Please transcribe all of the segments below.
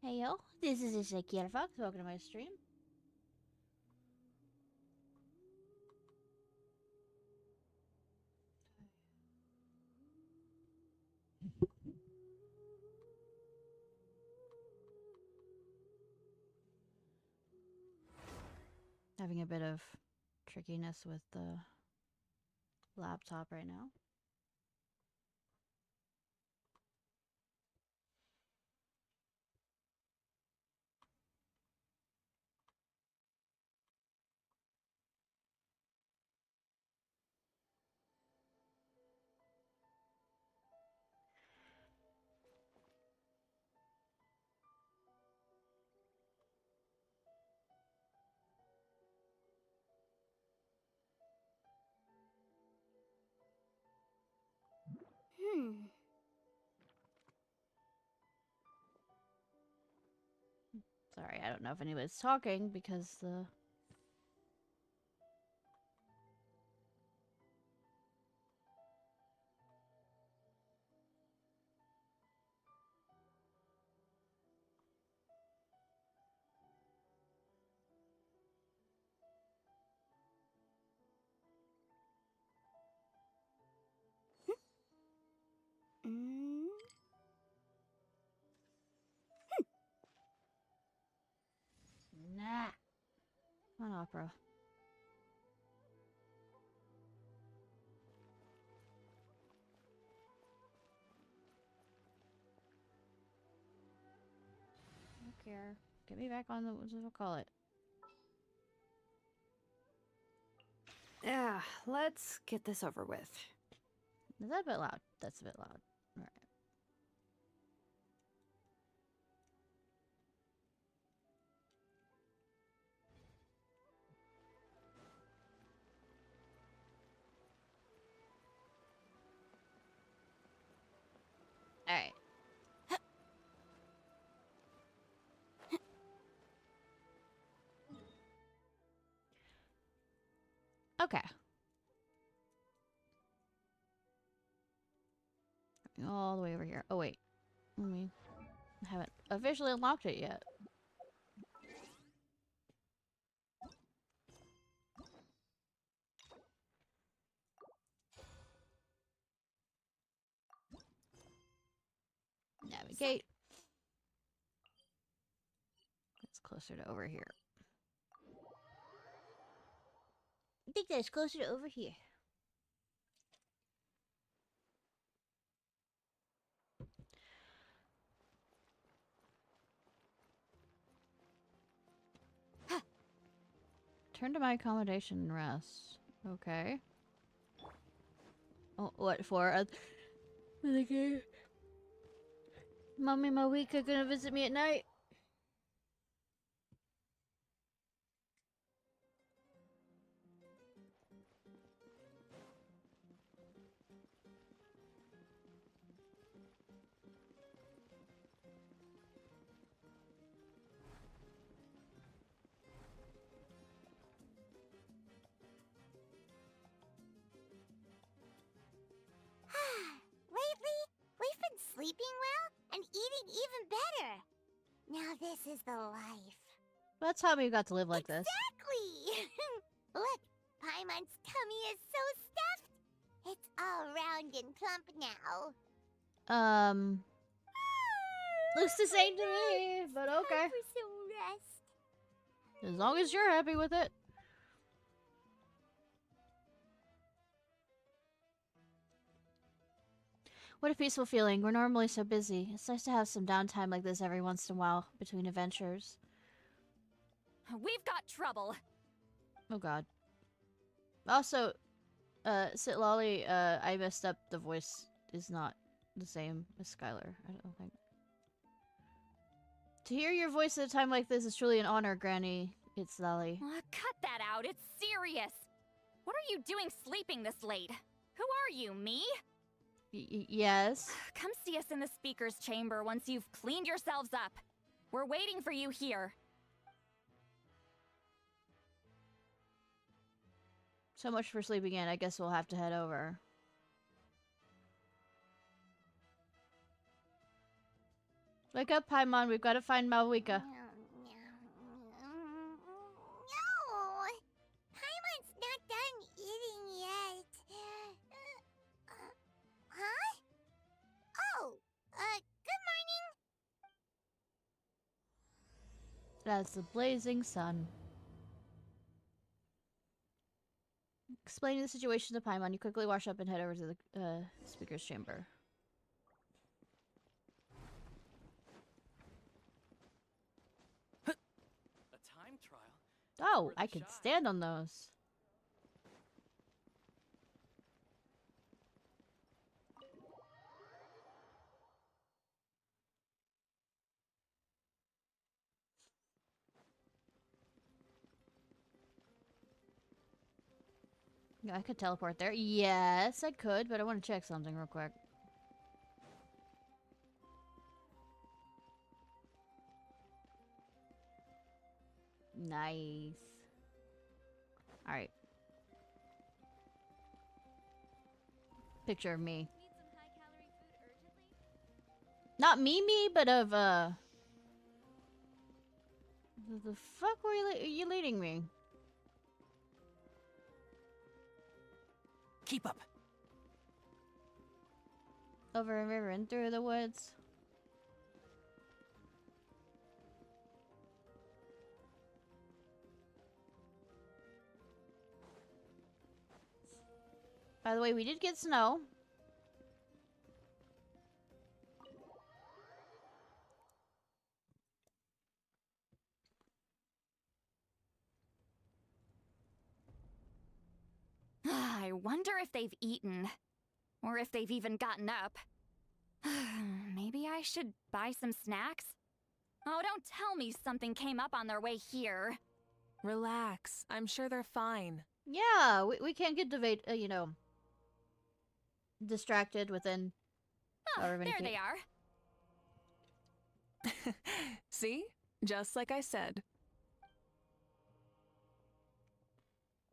Hey yo, this is Ciarfox. Welcome to my stream. Having a bit of trickiness with the laptop right now. Sorry, I don't know if anybody's talking because the... Nah. An opera. I don't care. Get me back on the... what do I call it? Yeah, let's get this over with. Is that a bit loud? That's a bit loud. Alright. Alright. Okay. All the way over here. Oh, wait. I haven't officially unlocked it yet. Navigate. It's closer to over here. I think that's closer to over here. Turn to my accommodation and rest. Okay. Oh, what for? Okay. Mommy and Moika gonna visit me at night? Lately, we've been sleeping well and eating even better. Now this is the life. That's how we got to live like this. Exactly! Look, Paimon's tummy is so stuffed. It's all round and plump now. Looks the same to me, but okay. Time for some rest. As long as you're happy with it. What a peaceful feeling. We're normally so busy. It's nice to have some downtime like this every once in a while between adventures. We've got trouble. Oh god. Also, Sitlolly, I messed up. The voice is not the same as Skylar, I don't think. To hear your voice at a time like this is truly an honor, Granny. It's Lolly. Cut that out. It's serious. What are you doing sleeping this late? Who are you, me? Yes? Come see us in the speaker's chamber once you've cleaned yourselves up. We're waiting for you here. So much for sleeping in. I guess we'll have to head over. Wake up, Paimon. We've got to find Malvika. No! Paimon's not done eating yet. Huh? Oh, good morning. That's the blazing sun. Explaining the situation to Paimon, you quickly wash up and head over to the speaker's chamber. A time trial? Oh, Worth I a can shot. stand on those. Yeah, I could teleport there. Yes, I could, but I want to check something real quick. Nice. Alright. Picture of me. Not me, but of, The fuck were you leading me? Keep up. Over a river and through the woods. By the way, we did get snow. I wonder if they've eaten. Or if they've even gotten up. Maybe I should buy some snacks? Oh, don't tell me something came up on their way here. Relax. I'm sure they're fine. Yeah, we can't get you know, distracted within Oh, however many there feet. they are. See? Just like I said.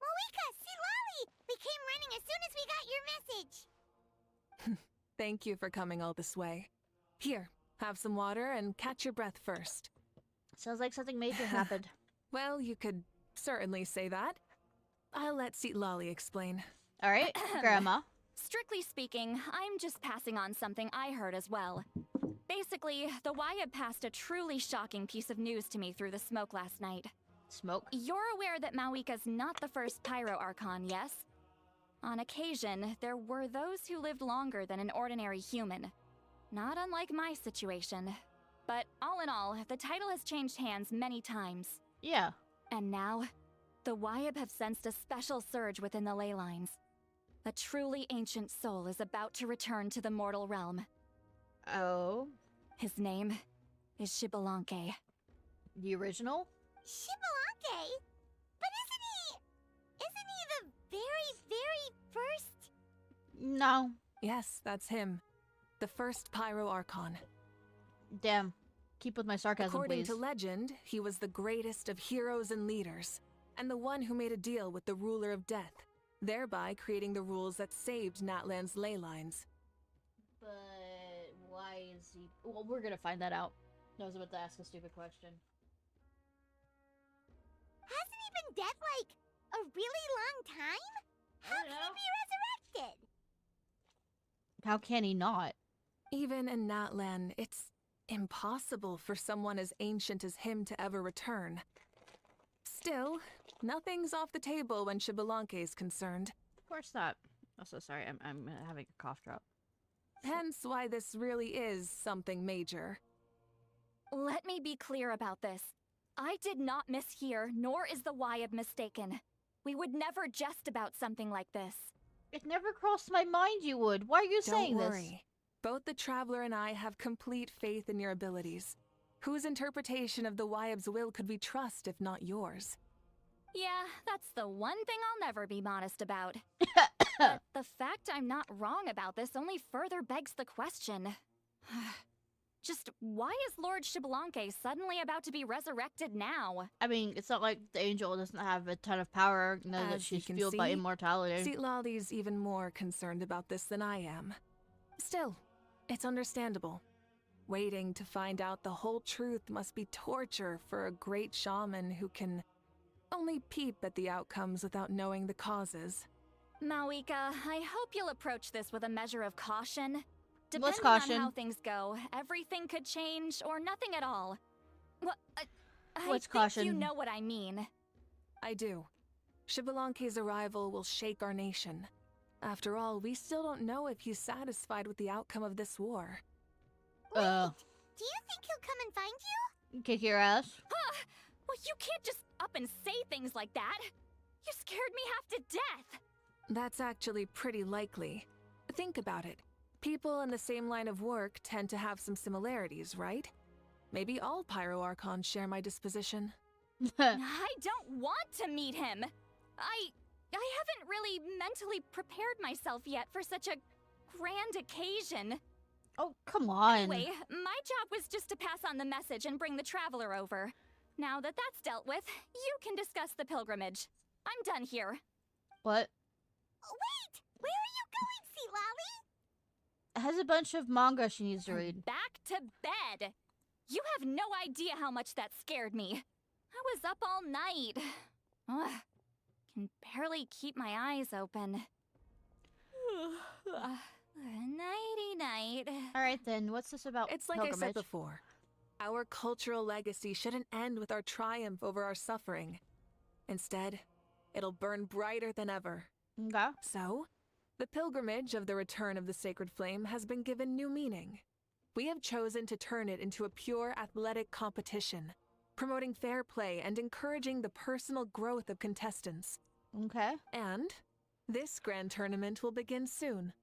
Moika, see Lolly! We came running as soon as we got your message. Thank you for coming all this way. Here, have some water and catch your breath first. Sounds like something major happened. Well, you could certainly say that. I'll let Ciarfox explain. Alright, Grandma. Strictly speaking, I'm just passing on something I heard as well. Basically, the Wyab passed a truly shocking piece of news to me through the smoke last night. Smoke. You're aware that Malwika's not the first Pyro Archon, yes? On occasion, there were those who lived longer than an ordinary human. Not unlike my situation. But all in all, the title has changed hands many times. Yeah. And now, the Wyab have sensed a special surge within the ley lines. A truly ancient soul is about to return to the mortal realm. Oh. His name is Xbalanque. The original? Xbalanque? But isn't he the very, very first? No. Yes, that's him. The first Pyro Archon. Damn. Keep with my sarcasm, According please. to legend, he was the greatest of heroes and leaders, and the one who made a deal with the ruler of death, thereby creating the rules that saved Natlan's ley lines. But why is he... Well, we're gonna find that out. I was about to ask a stupid question. Hasn't he been dead like a really long time? How I can don't know. he be resurrected? How can he not? Even in Natlan, it's impossible for someone as ancient as him to ever return. Still, nothing's off the table when Xbalanque is concerned. Of course not. Oh, so sorry. I'm having a cough drop. Hence why this really is something major. Let me be clear about this. I did not mishear, nor is the Wyab mistaken. We would never jest about something like this. It never crossed my mind you would. Why are you saying Don't this? worry. Both the Traveler and I have complete faith in your abilities. Whose interpretation of the Wyab's will could we trust if not yours? Yeah, that's the one thing I'll never be modest about. But the fact I'm not wrong about this only further begs the question. Just why is Lord Xbalanque suddenly about to be resurrected now? I mean, it's not like the angel doesn't have a ton of power, know that As you she's can fueled by see, immortality. Ciarfox's even more concerned about this than I am. Still, it's understandable. Waiting to find out the whole truth must be torture for a great shaman who can only peep at the outcomes without knowing the causes. Mawika, I hope you'll approach this with a measure of caution. What's Depending caution? on how things go, everything could change or nothing at all. Well, What's I think caution? you know what I mean. I do. Xbalanque's arrival will shake our nation. After all, we still don't know if he's satisfied with the outcome of this war. Do you think he'll come and find you? Kick your ass. Huh! Well, you can't just up and say things like that. You scared me half to death. That's actually pretty likely. Think about it. People in the same line of work tend to have some similarities, right? Maybe all Pyroarchons share my disposition. I don't want to meet him. I haven't really mentally prepared myself yet for such a grand occasion. Oh, come on. Anyway, my job was just to pass on the message and bring the traveler over. Now that that's dealt with, you can discuss the pilgrimage. I'm done here. What? Wait! Where are you going, Sea Lolly? Has a bunch of manga she needs to read. Back to bed. You have no idea how much that scared me. I was up all night. Ugh. Can barely keep my eyes open. Nighty-night. Alright then, what's this about It's like I pilgrimage? said before. Our cultural legacy shouldn't end with our triumph over our suffering. Instead, it'll burn brighter than ever. Okay. So, the pilgrimage of the return of the sacred flame has been given new meaning. We have chosen to turn it into a pure athletic competition, promoting fair play and encouraging the personal growth of contestants. Okay. And this grand tournament will begin soon.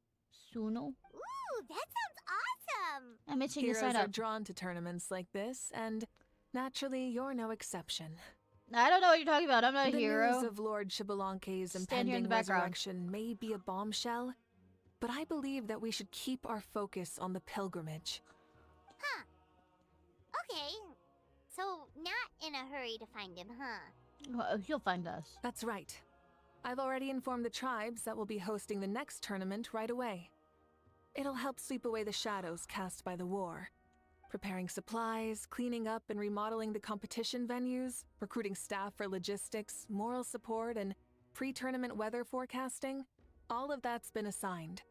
Suno. Ooh, that sounds awesome! I'm itching to Heroes sign are up. drawn to tournaments like this, and naturally, you're no exception. I don't know what you're talking about. I'm not a The hero. news of Lord Xbalanque's Stand here in impending the background. resurrection may be a bombshell, but I believe that we should keep our focus on the pilgrimage. Huh. Okay. So, not in a hurry to find him, huh? Well, he'll find us. That's right. I've already informed the tribes that we'll be hosting the next tournament right away. It'll help sweep away the shadows cast by the war. Preparing supplies, cleaning up and remodeling the competition venues, recruiting staff for logistics, moral support, and pre-tournament weather forecasting, all of that's been assigned.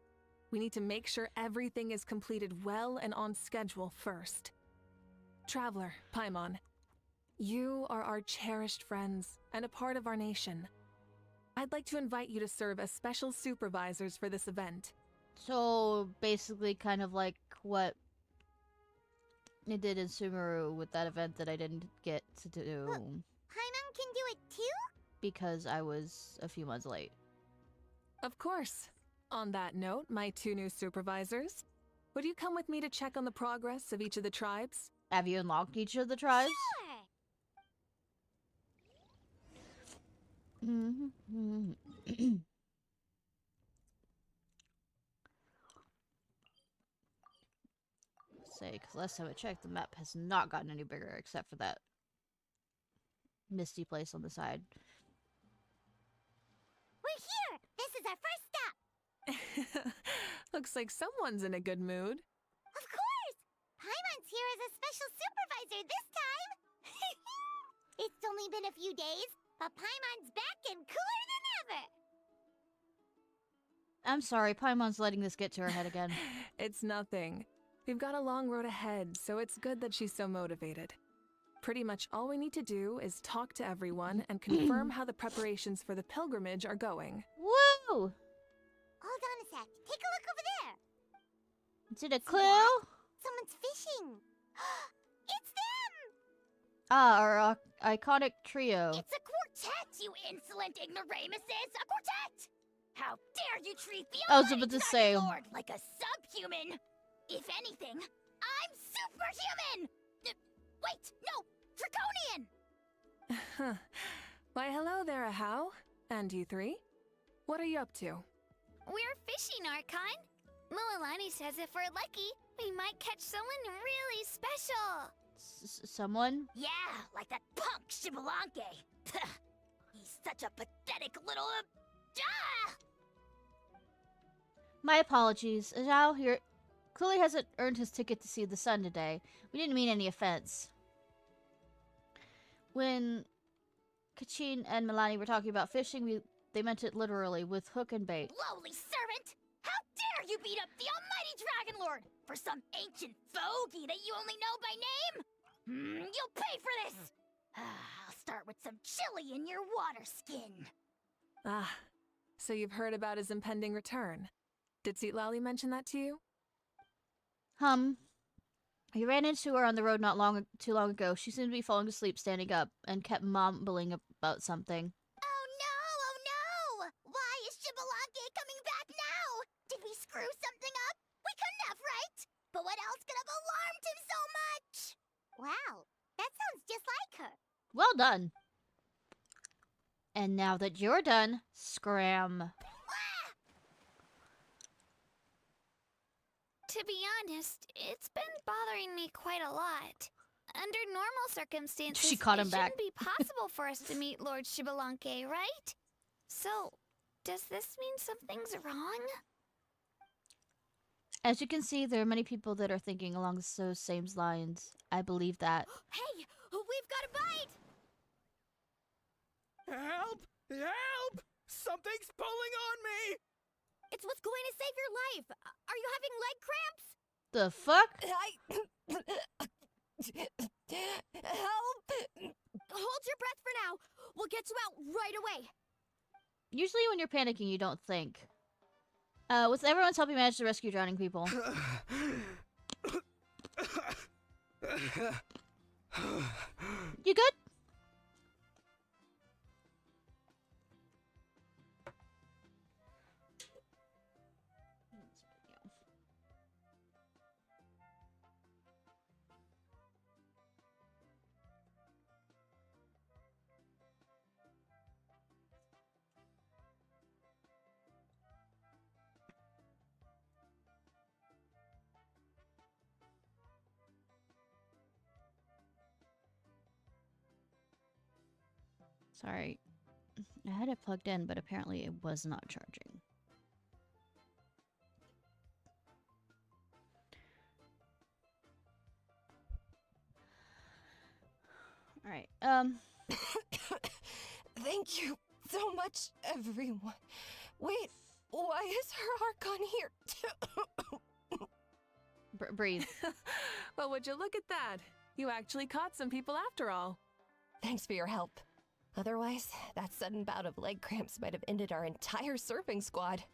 We need to make sure everything is completed well and on schedule first. Traveler, Paimon, you are our cherished friends and a part of our nation. I'd like to invite you to serve as special supervisors for this event. So, basically kind of like what it did in Sumeru with that event that I didn't get to do Paimon can do it too? because I was a few months late. Of course. On that note, my two new supervisors, would you come with me to check on the progress of each of the tribes? Have you unlocked each of the tribes? Sure. Say, because last time I checked, the map has not gotten any bigger except for that misty place on the side. We're here! This is our first stop! Looks like someone's in a good mood. Of course! Paimon's here as a special supervisor this time! It's only been a few days, but Paimon's back and cooler than ever! I'm sorry, Paimon's letting this get to her head again. It's nothing. We've got a long road ahead, so it's good that she's so motivated. Pretty much all we need to do is talk to everyone and confirm how the preparations for the pilgrimage are going. Woo! Hold on a sec. Take a look over there! Is it a See clue? that? Someone's fishing! It's them! Ah, our iconic trio. It's a quartet, you insolent ignoramuses! A quartet! How dare you treat the I was almighty about to Dragon say. Lord like a subhuman! If anything, I'm superhuman! Wait, no! Draconian! Why, hello there, Ahau. And you three? What are you up to? We're fishing, Archon. Mualani says if we're lucky, we might catch someone really special. Someone? Yeah, like that punk Xbalanque. He's such a pathetic little... My apologies. Zhao, clearly hasn't earned his ticket to see the sun today. We didn't mean any offense. When Kachin and Milani were talking about fishing, they meant it literally, with hook and bait. Lowly servant! How dare you beat up the almighty Dragon Lord for some ancient fogey that you only know by name? You'll pay for this! I'll start with some chili in your water skin. Ah, so you've heard about his impending return. Did Ciarfox mention that to you? He ran into her on the road not too long ago. She seemed to be falling asleep standing up and kept mumbling about something. Oh no! Why is Shibalake coming back now? Did we screw something up? We couldn't have, right? But what else could have alarmed him so much? Wow, that sounds just like her. Well done. And now that you're done, scram. To be honest, it's been bothering me quite a lot. Under normal circumstances, She caught him it back. shouldn't be possible for us to meet Lord Shibalanke, right? So, does this mean something's wrong? As you can see, there are many people that are thinking along those same lines. I believe that. Hey, we've got a bite! Help! Help! Something's pulling on me! It's what's going to save your life. Are you having leg cramps? The fuck? Help! Hold your breath for now. We'll get you out right away. Usually when you're panicking, you don't think. With everyone's help, you managed to rescue drowning people. You good? Sorry. I had it plugged in, but apparently it was not charging. Alright, Thank you so much, everyone. Wait, why is her Archon here? breathe. Well, would you look at that? You actually caught some people after all. Thanks for your help. Otherwise, that sudden bout of leg cramps might have ended our entire surfing squad.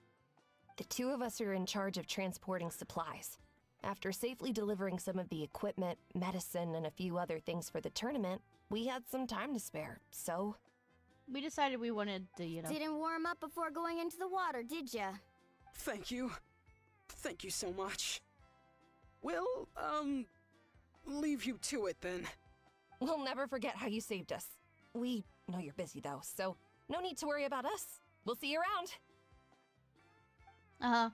The two of us are in charge of transporting supplies. After safely delivering some of the equipment, medicine, and a few other things for the tournament, we had some time to spare, so... We decided we wanted to, you know... Didn't warm up before going into the water, did ya? Thank you. Thank you so much. We'll, leave you to it then. We'll never forget how you saved us. We know you're busy though, so no need to worry about us. We'll see you around. Uh-huh.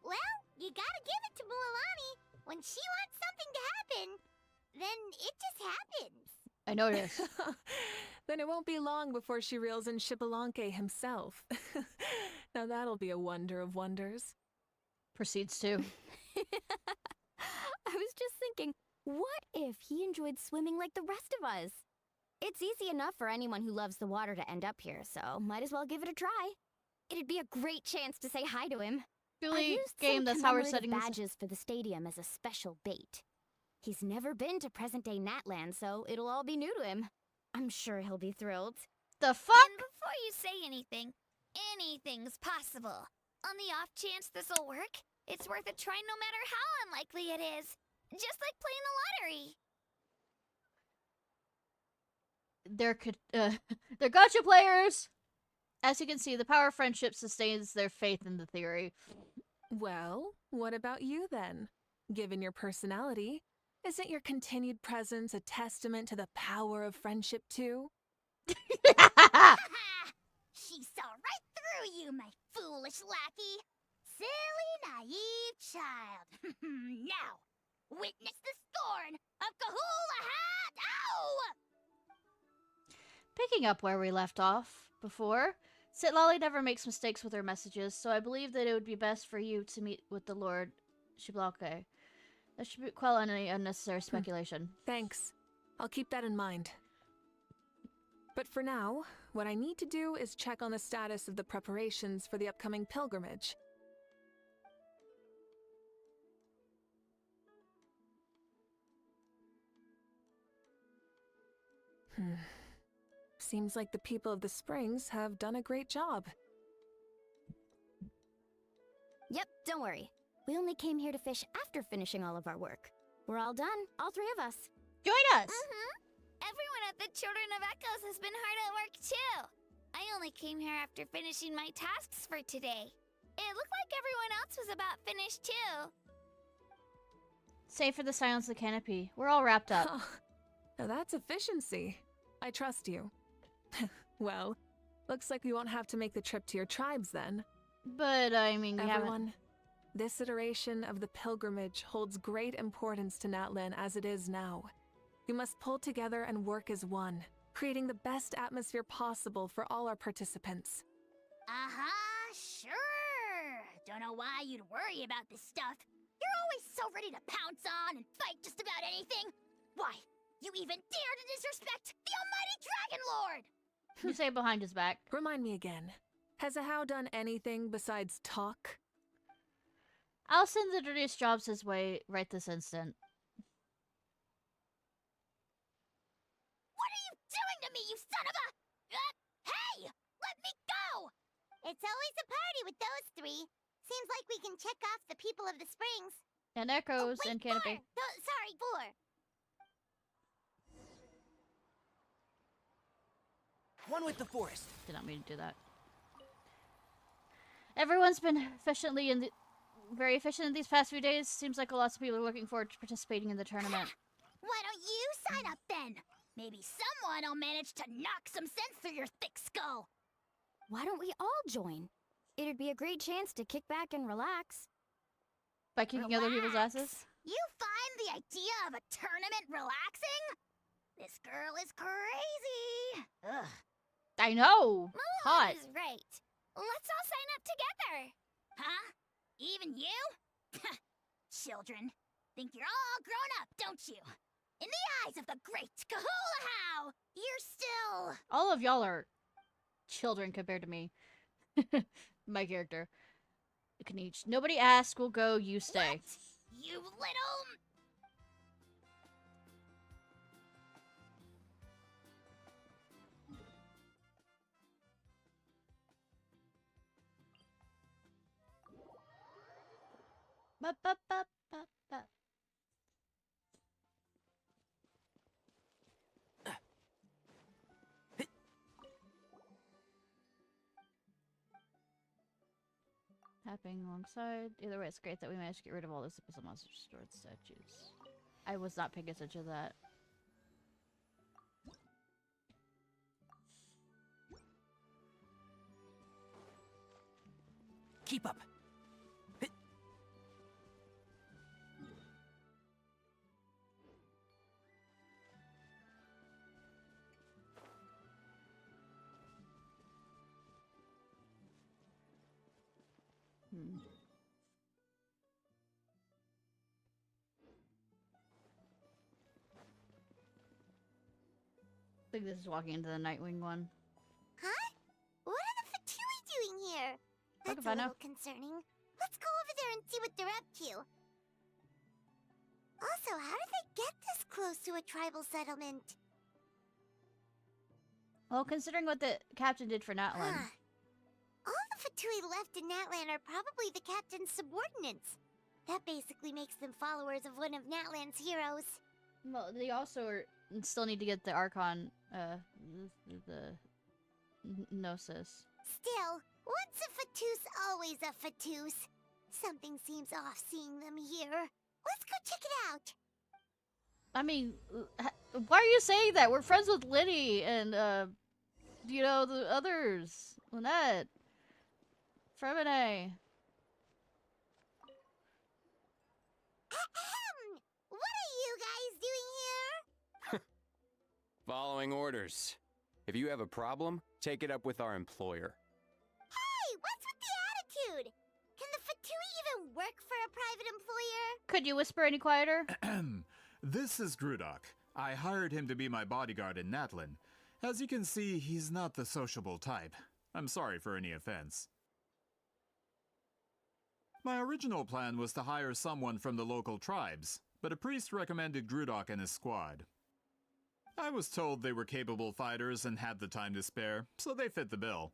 Well, you gotta give it to Mualani. When she wants something to happen, then it just happens. I noticed. Then it won't be long before she reels in Shibalanke himself. Now that'll be a wonder of wonders. Proceeds to. I was just thinking, what if he enjoyed swimming like the rest of us? It's easy enough for anyone who loves the water to end up here, so might as well give it a try. It'd be a great chance to say hi to him. I Really, used game, some that's how we're commemorative setting this. badges for the stadium as a special bait. He's never been to present-day Natland, so it'll all be new to him. I'm sure he'll be thrilled. The fuck? And before you say anything, anything's possible. On the off chance this'll work, it's worth a try no matter how unlikely it is. Just like playing the lottery. They're gotcha players! As you can see, the power of friendship sustains their faith in the theory. Well, what about you then? Given your personality, isn't your continued presence a testament to the power of friendship too? She saw right through you, my foolish lackey. Silly, naive child. Now, witness the scorn of Kahulahat! Ow! Picking up where we left off before, Sitlali never makes mistakes with her messages, so I believe that it would be best for you to meet with the Lord Shiblake. That should quell any unnecessary speculation. Thanks. I'll keep that in mind. But for now, what I need to do is check on the status of the preparations for the upcoming pilgrimage. Seems like the people of the Springs have done a great job. Yep, don't worry. We only came here to fish after finishing all of our work. We're all done, all 3 of us. Join us! Everyone at the Children of Echoes has been hard at work too. I only came here after finishing my tasks for today. It looked like everyone else was about finished too. Save for the silence of the canopy. We're all wrapped up. Oh, now that's efficiency. I trust you. Well, looks like we won't have to make the trip to your tribes then. But, I mean, we Everyone, this iteration of the pilgrimage holds great importance to Natlan as it is now. We must pull together and work as one, creating the best atmosphere possible for all our participants. Sure. Don't know why you'd worry about this stuff. You're always so ready to pounce on and fight just about anything. Why, you even dare to disrespect the almighty Dragon Lord! You say it behind his back. Remind me again, has Ahau done anything besides talk? I'll send the dirtiest jobs his way right this instant. What are you doing to me, you son of a... hey! Let me go! It's always a party with those 3. Seems like we can check off the people of the Springs. And Echoes wait, and Canopy. 4! Sorry, 4. One with the forest. Did not mean to do that. Everyone's been very efficient in these past few days. Seems like lots of people are looking forward to participating in the tournament. Why don't you sign up then? Maybe someone will manage to knock some sense through your thick skull. Why don't we all join? It'd be a great chance to kick back and relax. By kicking other people's asses? You find the idea of a tournament relaxing? This girl is crazy. Ugh. I know! Hot. Is right. Let's all sign up together. Huh? Even you? Children. Think you're all grown up, don't you? In the eyes of the great Kahulahau, you're still... All of y'all are children compared to me. My character. Kanichi. Nobody asks, we'll go, you stay. What? You little... Ba, ba, ba, ba, ba. Happening alongside. Either way, it's great that we managed to get rid of all those episode monster stored statues. I was not paying attention to that. Keep up. I think this is walking into the Nightwing one. Huh? What are the Fatui doing here? That's if a I know. little concerning. Let's go over there and see what they're up to. Also, how did they get this close to a tribal settlement? Well, considering what the captain did for Natlan. Huh. All the Fatui left in Natlan are probably the captain's subordinates. That basically makes them followers of one of Natlan's heroes. Well, they also still need to get the Archon, the Gnosis. Still, once a Fatus, always a Fatus. Something seems off seeing them here. Let's go check it out. I mean, why are you saying that? We're friends with Liddy and, you know, the others. Lynette. Fremine. Ahem! What are you guys doing here? Following orders. If you have a problem, take it up with our employer. work for a private employer? Could you whisper any quieter? This is Grudok. I hired him to be my bodyguard in Natlin. As you can see, he's not the sociable type. I'm sorry for any offense. My original plan was to hire someone from the local tribes, but a priest recommended Grudok and his squad. I was told they were capable fighters and had the time to spare, so they fit the bill.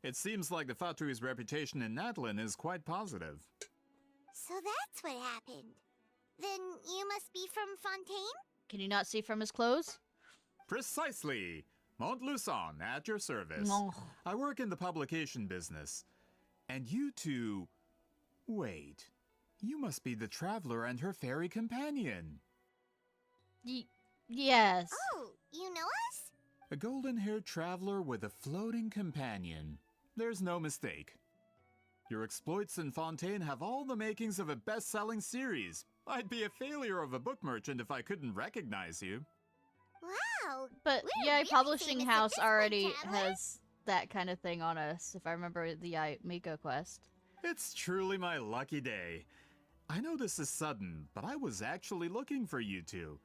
It seems like the Fatui's reputation in Natlin is quite positive. So that's what happened. Then you must be from Fontaine? Can you not see from his clothes? Precisely! Montluçon, at your service. No. I work in the publication business. And you two... Wait. You must be the traveler and her fairy companion. Yes. Oh, you know us? A golden-haired traveler with a floating companion. There's no mistake. Your exploits in Fontaine have all the makings of a best-selling series. I'd be a failure of a book merchant if I couldn't recognize you. Wow. But we're Yai really Publishing famous at House this point, already Traveler. has that kind of thing on us, if I remember the Yai Miko quest. It's truly my lucky day. I know this is sudden, but I was actually looking for you two.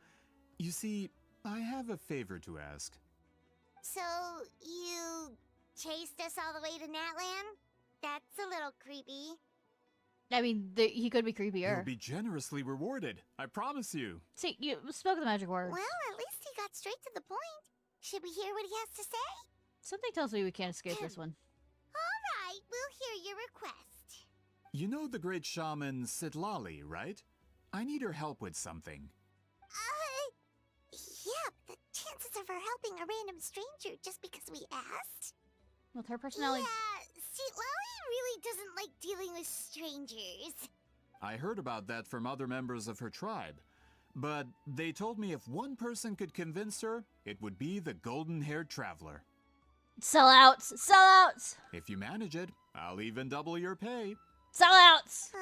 You see, I have a favor to ask. So, you chased us all the way to Natlan? That's a little creepy. I mean, he could be creepier. You'll be generously rewarded, I promise you. See, you spoke the magic word. Well, at least he got straight to the point. Should we hear what he has to say? Something tells me we can't escape this one. All right, we'll hear your request. You know the great shaman Sitlali, right? I need her help with something. Yeah, but the chances of her helping a random stranger just because we asked? With her personality... Yeah, see, Lolly really doesn't like dealing with strangers. I heard about that from other members of her tribe. But they told me if one person could convince her, it would be the golden-haired traveler. Sellouts! Sellouts! If you manage it, I'll even double your pay. Sellouts! Uh...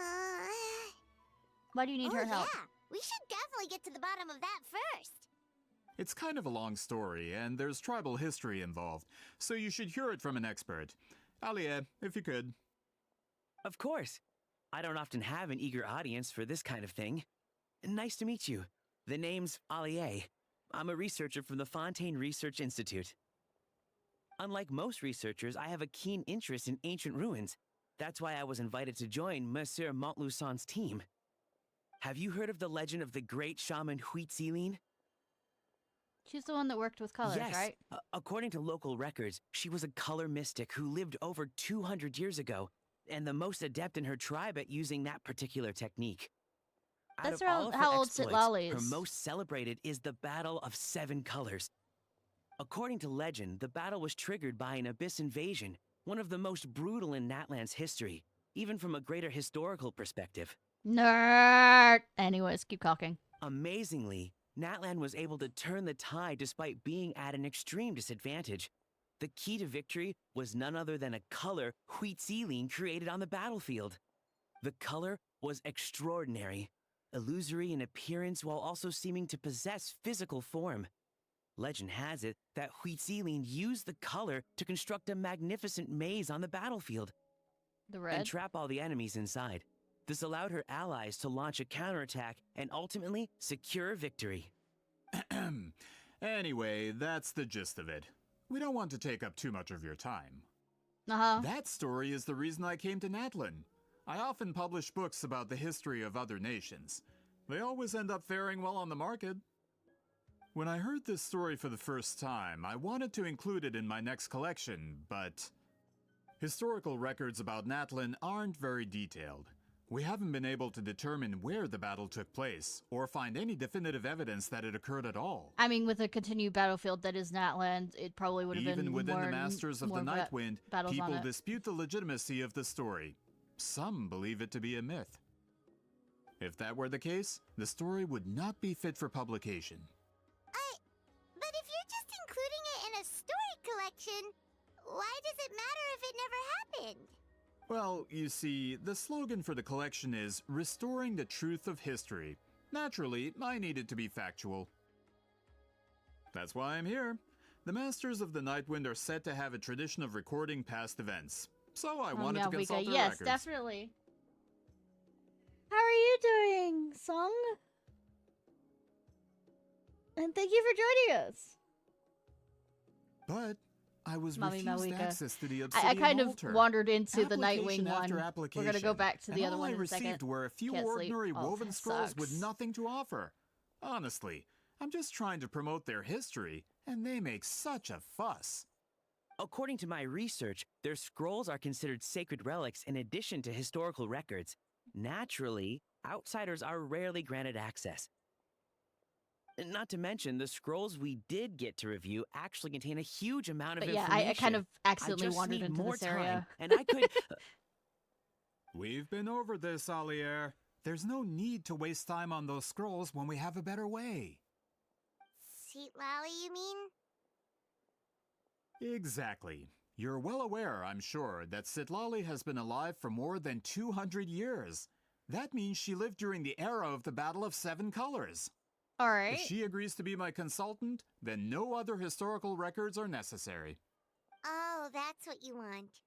Why do you need her help? Yeah, we should definitely get to the bottom of that first. It's kind of a long story, and there's tribal history involved, so you should hear it from an expert. Alie, if you could. Of course. I don't often have an eager audience for this kind of thing. Nice to meet you. The name's Alie. I'm a researcher from the Fontaine Research Institute. Unlike most researchers, I have a keen interest in ancient ruins. That's why I was invited to join Monsieur Montluçon's team. Have you heard of the legend of the great shaman Huitzilin? She's the one that worked with colors, Yes. right? According to local records, she was a color mystic who lived over 200 years ago, and the most adept in her tribe at using that particular technique. Out That's of all of her how old exploits, Sitlali her is. most celebrated is the Battle of 7 Colors. According to legend, the battle was triggered by an abyss invasion, one of the most brutal in Natlan's history, even from a greater historical perspective. Nerd! Anyways, keep talking. Amazingly, Natlan was able to turn the tide despite being at an extreme disadvantage. The key to victory was none other than a color Huitzilin created on the battlefield. The color was extraordinary, illusory in appearance while also seeming to possess physical form. Legend has it that Huitzilin used the color to construct a magnificent maze on the battlefield The and red? trap all the enemies inside. This allowed her allies to launch a counterattack and ultimately secure victory. Anyway, that's the gist of it. We don't want to take up too much of your time. Uh-huh. That story is the reason I came to Natlin. I often publish books about the history of other nations. They always end up faring well on the market. When I heard this story for the first time, I wanted to include it in my next collection, but historical records about Natlin aren't very detailed. We haven't been able to determine where the battle took place, or find any definitive evidence that it occurred at all. I mean, with a continued battlefield that is Natland, it probably would have been Even within more, the Masters of more the Nightwind, battles on people it. dispute the legitimacy of the story. Some believe it to be a myth. If that were the case, the story would not be fit for publication. But if you're just including it in a story collection, why does it matter if it never happened? Well, you see, the slogan for the collection is Restoring the Truth of History. Naturally, I needed to be factual. That's why I'm here. The Masters of the Nightwind are said to have a tradition of recording past events. So I wanted to consult their yes, records. definitely. How are you doing, Song? And thank you for joining us. But I was Mami refused Mawika. access to the I Obsidian kind of altar. wandered into the Application Nightwing after one. application, We're gonna go back to the and other all one I in a received second. were a few Can't sleep. ordinary Oh, woven that scrolls with sucks. nothing to offer. Honestly, I'm just trying to promote their history, and they make such a fuss. According to my research, their scrolls are considered sacred relics in addition to historical records. Naturally, outsiders are rarely granted access. Not to mention, the scrolls we did get to review actually contain a huge amount of But yeah, information. I kind of accidentally I just wandered need into more this time, area. and I could... We've been over this, Alier. There's no need to waste time on those scrolls when we have a better way. Seat Lally, you mean? Exactly. You're well aware, I'm sure, that Sitlali has been alive for more than 200 years. That means she lived during the era of the Battle of Seven Colors. Alright. If she agrees to be my consultant, then no other historical records are necessary. Oh, that's what you want.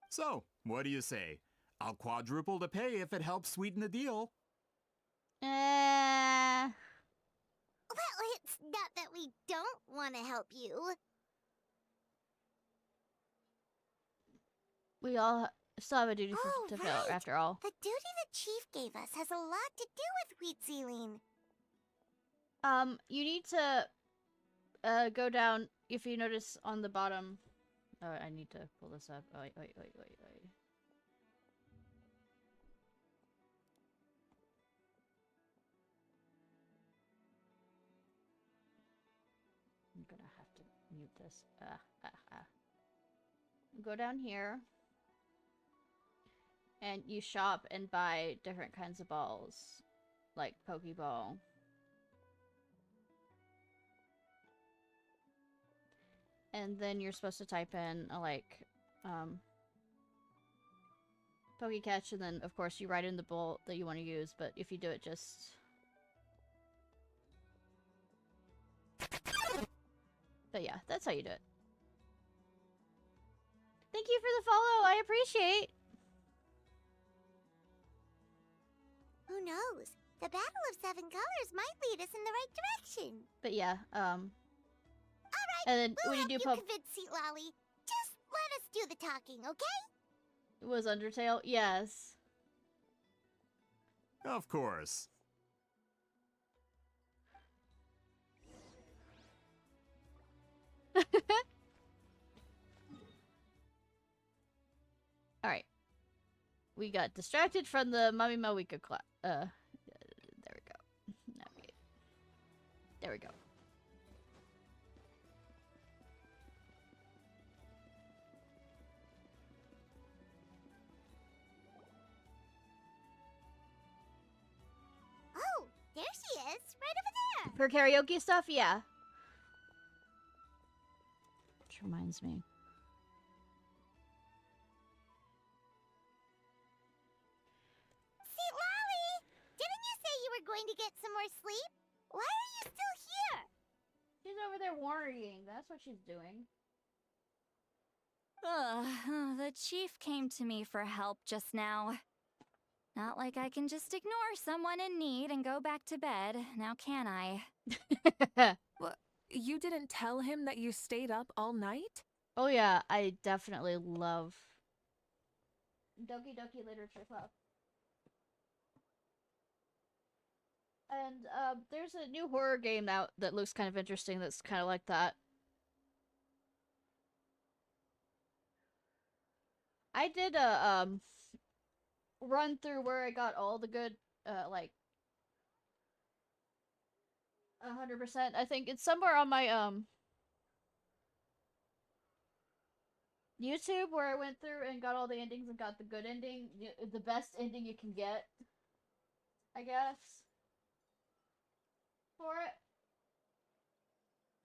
So, what do you say? I'll quadruple the pay if it helps sweeten the deal. Well, it's not that we don't want to help you. We all still have a duty Oh, to fill, right. after all. The duty the chief gave us has a lot to do with Wheat Zealing. You need to go down. If you notice on the bottom, oh, I need to pull this up. Oh, wait. I'm gonna have to mute this. Go down here, and you shop and buy different kinds of balls, like Pokeball. And then you're supposed to type in Pokecatch, and then of course you write in the ball that you want to use, but if you do it just... But yeah, that's how you do it. Thank you for the follow, I appreciate. Who knows? The Battle of Seven Colors might lead us in the right direction. But yeah, Alright, and then we'll when you help do you convince Seat Lally. Just let us do the talking, okay? was Undertale? Yes. Of course. Alright. We got distracted from the Mami Mawika class. There we go. Navigate. There we go. Oh, there she is, right over there. For karaoke stuff, yeah. Which reminds me. Seat Lally, didn't you say you were going to get some more sleep? Why are you still here? She's over there worrying. That's what she's doing. Ugh, the chief came to me for help just now. Not like I can just ignore someone in need and go back to bed, now can I? What? You didn't tell him that you stayed up all night? Oh yeah, I definitely love Doki Doki Literature Club. And there's a new horror game out that looks kind of interesting that's kind of like that. I did a run through where I got all the good like 100%. I think it's somewhere on my YouTube where I went through and got all the endings and got the good ending, the best ending you can get, I guess, for it.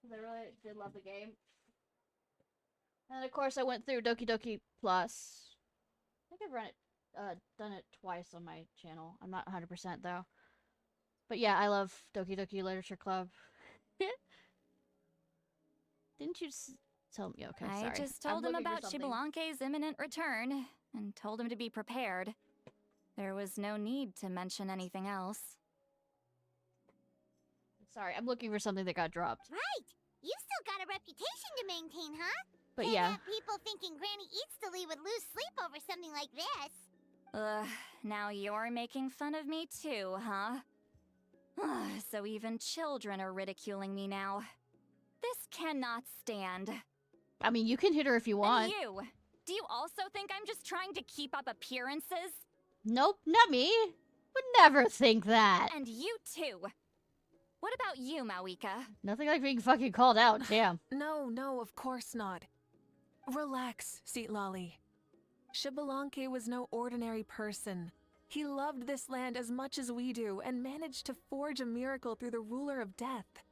Because I really did love the game. And of course I went through Doki Doki Plus. I think I've run it, done it twice on my channel. I'm not 100% though. But yeah, I love Doki Doki Literature Club. Didn't you tell me? Okay, sorry. I just told him about Shibalanke's imminent return, and told him to be prepared. There was no need to mention anything else. Sorry, I'm looking for something that got dropped. Right. You still got a reputation to maintain, huh? But Can't yeah. have people thinking Granny Eatsley would lose sleep over something like this. Now you're making fun of me too, huh? So even children are ridiculing me now. This cannot stand. I mean, you can hit her if you want. And you! Do you also think I'm just trying to keep up appearances? Nope, not me. Would never think that. And you too. What about you, Mawika? Nothing like being fucking called out, damn. No, of course not. Relax, Ciarfox. Xbalanque was no ordinary person. He loved this land as much as we do and managed to forge a miracle through the ruler of death.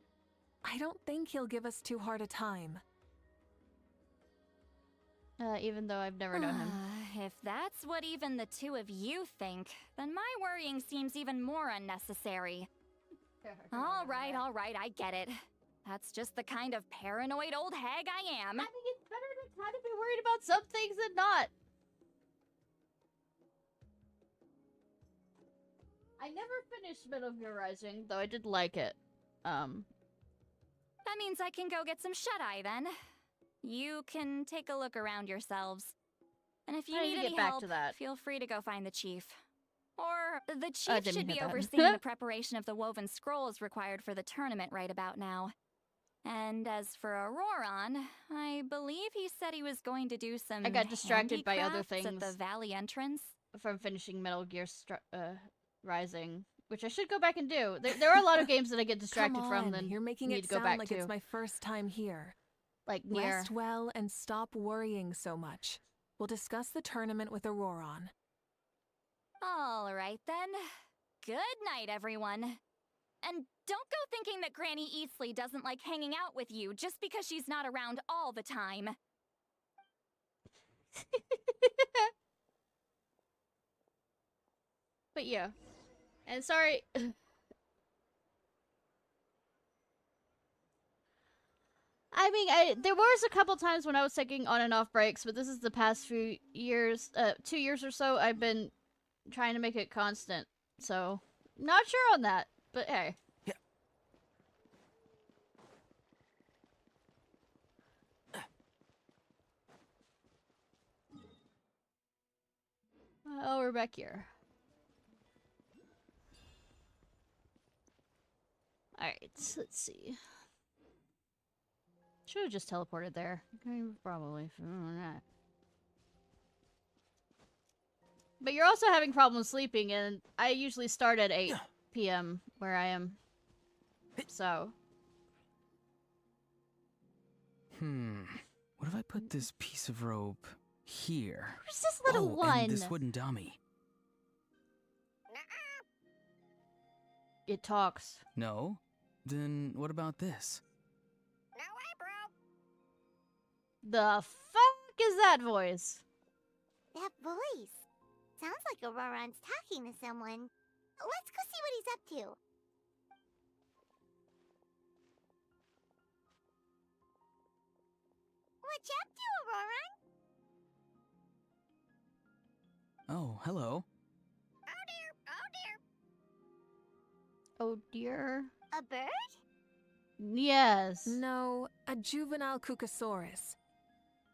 I don't think he'll give us too hard a time. Even though I've never known him. If that's what even the two of you think, then my worrying seems even more unnecessary. All right, I get it. That's just the kind of paranoid old hag I am. I think it's better to kind of be worried about some things than not. I never finished Metal Gear Rising, though I did like it. That means I can go get some shut-eye then. You can take a look around yourselves. And if you need any help, feel free to go find the chief. Or the chief should be overseeing the preparation of the woven scrolls required for the tournament right about now. And as for Auroron, I believe he said he was going to do some I got distracted by other handicrafts things at the valley entrance. From finishing Metal Gear Rising, which I should go back and do. There are a lot of games that I get distracted from. Then you're making need it to go sound back like to. It's my first time here. Like near. Rest well and stop worrying so much. We'll discuss the tournament with Auroron. All right then. Good night, everyone. And don't go thinking that Granny Eatsley doesn't like hanging out with you just because she's not around all the time. But yeah. And sorry. I mean, there was a couple times when I was taking on and off breaks, but this is the past few years, 2 years or so, I've been trying to make it constant. So, not sure on that, but hey. Yeah. Oh, we're back here. Alright, let's see. Should have just teleported there. Probably. But you're also having problems sleeping, and I usually start at 8 p.m. where I am. So. What if I put this piece of rope here? Where's this little one? And this wooden dummy. It talks. No? Then what about this? No way, bro. The fuck is that voice? That voice. Sounds like Auroron's talking to someone. Let's go see what he's up to. What you up to, Auroron? Oh, hello. Oh dear, oh dear. Oh dear. A bird? Yes. No, a juvenile Cucasaurus.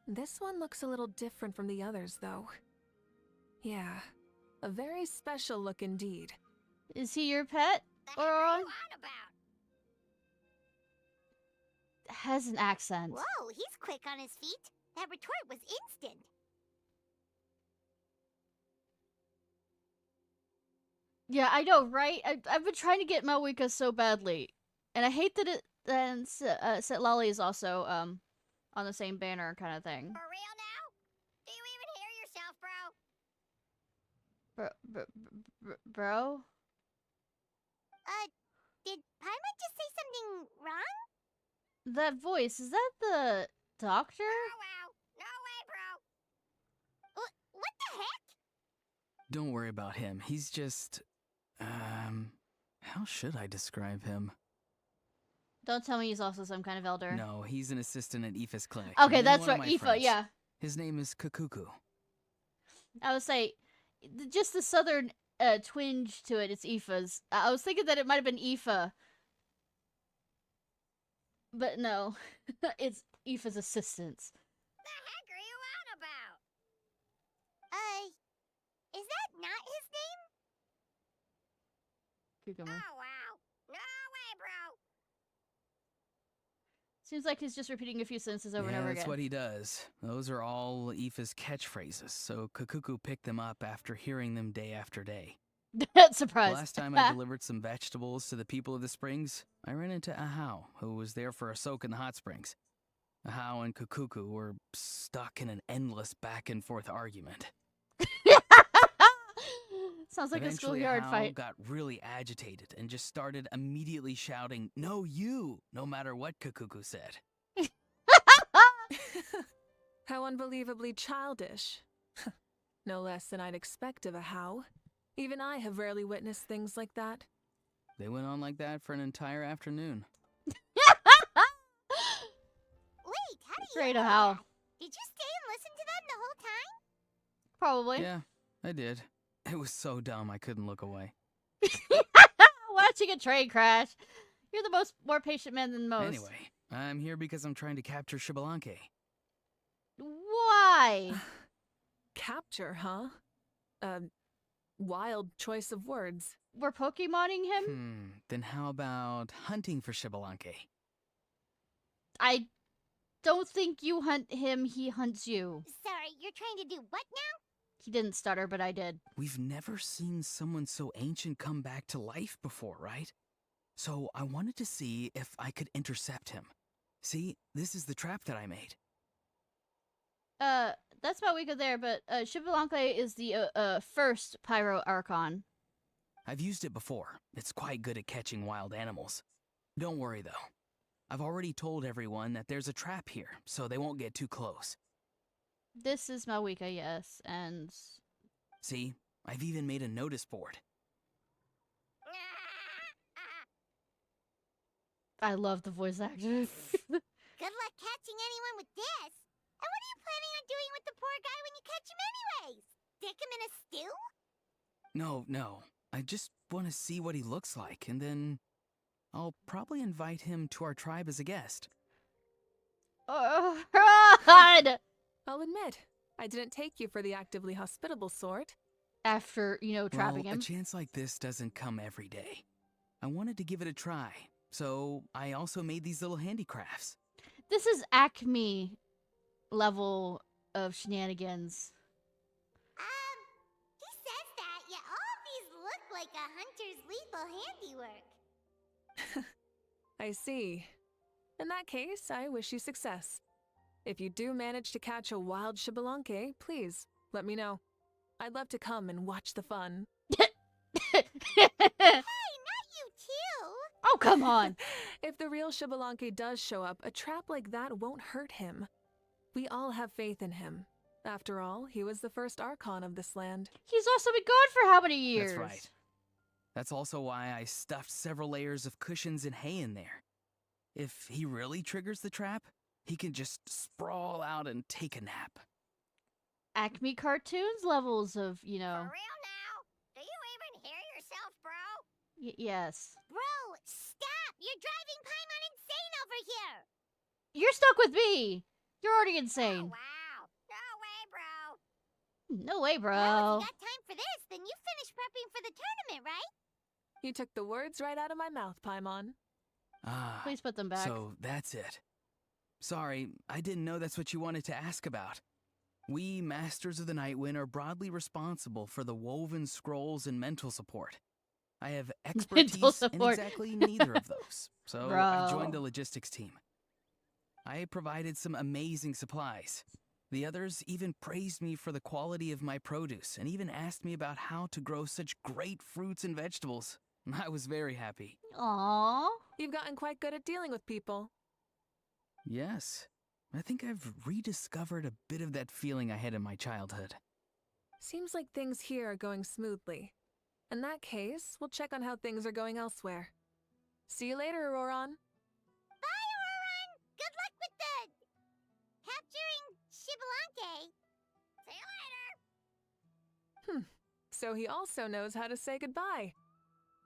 This one looks a little different from the others, though. Yeah, a very special look indeed. Is he your pet? The heck are you on about? Has an accent. Whoa, he's quick on his feet. That retort was instant. Yeah, I know, right? I've been trying to get Mawika so badly. And I hate that it and Citlali is also on the same banner kind of thing. For real now? Do you even hear yourself, bro? Bro? Did Paimon just say something wrong? That voice, is that the doctor? Oh wow, no way, bro. What the heck? Don't worry about him. He's just... how should I describe him? Don't tell me he's also some kind of elder. No, he's an assistant at Aoife's clinic. Okay, that's right, Aoife, yeah. His name is Kakuku. I would say, just the southern twinge to it. It's Aoife's. I was thinking that it might have been Aoife. But no. It's Aoife's assistants. The heck are you on about? Is that not his name? Cucumber. Oh, wow. No way, bro. Seems like he's just repeating a few sentences over and over That's again. what he does. Those are all Aoife's catchphrases, so Kakuku picked them up after hearing them day after day. Surprise. Last time I delivered some vegetables to the people of the springs, I ran into Ahau, who was there for a soak in the hot springs. Ahau and Kakuku were stuck in an endless back-and-forth argument. Sounds like Eventually, a schoolyard Ahau fight. got really agitated and just started immediately shouting, "No, you!" no matter what Kakuku said. How unbelievably childish. No less than I'd expect of a how. Even I have rarely witnessed things like that. They went on like that for an entire afternoon. Wait, how do you Afraid know of how? that? Did you stay and listen to them the whole time? Probably. Yeah, I did. It was so dumb I couldn't look away. Watching a train crash. You're the more patient man than most. Anyway, I'm here because I'm trying to capture Xbalanque. Why? Capture, huh? Wild choice of words. We're Pokemoning him? Then how about hunting for Xbalanque? I don't think you hunt him, he hunts you. Sorry, you're trying to do what now? He didn't stutter, but I did. We've never seen someone so ancient come back to life before, right? So I wanted to see if I could intercept him. See, this is the trap that I made. That's Malwika there, but Xbalanque is the first Pyro Archon. I've used it before. It's quite good at catching wild animals. Don't worry, though. I've already told everyone that there's a trap here, so they won't get too close. This is Malwika, yes, and... See, I've even made a notice board. I love the voice actor. Good luck catching anyone with this. And what are you planning on doing with the poor guy when you catch him anyways? Stick him in a stew? No. I just want to see what he looks like, and then I'll probably invite him to our tribe as a guest. Oh, God! I'll admit, I didn't take you for the actively hospitable sort. After, trapping Well, him. a chance like this doesn't come every day. I wanted to give it a try, so I also made these little handicrafts. This is Acme level of shenanigans. He says that, yet all of these look like a hunter's lethal handiwork. I see. In that case, I wish you success. If you do manage to catch a wild Xbalanque, please, let me know. I'd love to come and watch the fun. Hey, not you too! Oh, come on! If the real Xbalanque does show up, a trap like that won't hurt him. We all have faith in him. After all, he was the first Archon of this land. He's also been gone for how many years? That's right. That's also why I stuffed several layers of cushions and hay in there. If he really triggers the trap, he can just sprawl out and take a nap. Acme Cartoons levels of, For real now? Do you even hear yourself, bro? Yes. Bro, stop! You're driving Paimon insane over here! You're stuck with me! You're already Oh, insane. wow. No way, bro. No way, bro. Well, if you got time for this, then you finished prepping for the tournament, right? You took the words right out of my mouth, Paimon. Ah, Please put them back. so that's it. Sorry, I didn't know that's what you wanted to ask about. We, Masters of the Nightwind, are broadly responsible for the woven scrolls and mental support. I have expertise in support. exactly neither of those, so Bro. I joined the logistics team. I provided some amazing supplies. The others even praised me for the quality of my produce and even asked me about how to grow such great fruits and vegetables. I was very happy. Aww. You've gotten quite good at dealing with people. Yes, I think I've rediscovered a bit of that feeling I had in my childhood. Seems like things here are going smoothly. In that case, we'll check on how things are going elsewhere. See you later, Auroron. Bye, Auroron! Good luck with the... capturing Xbalanque. See you later! So he also knows how to say goodbye.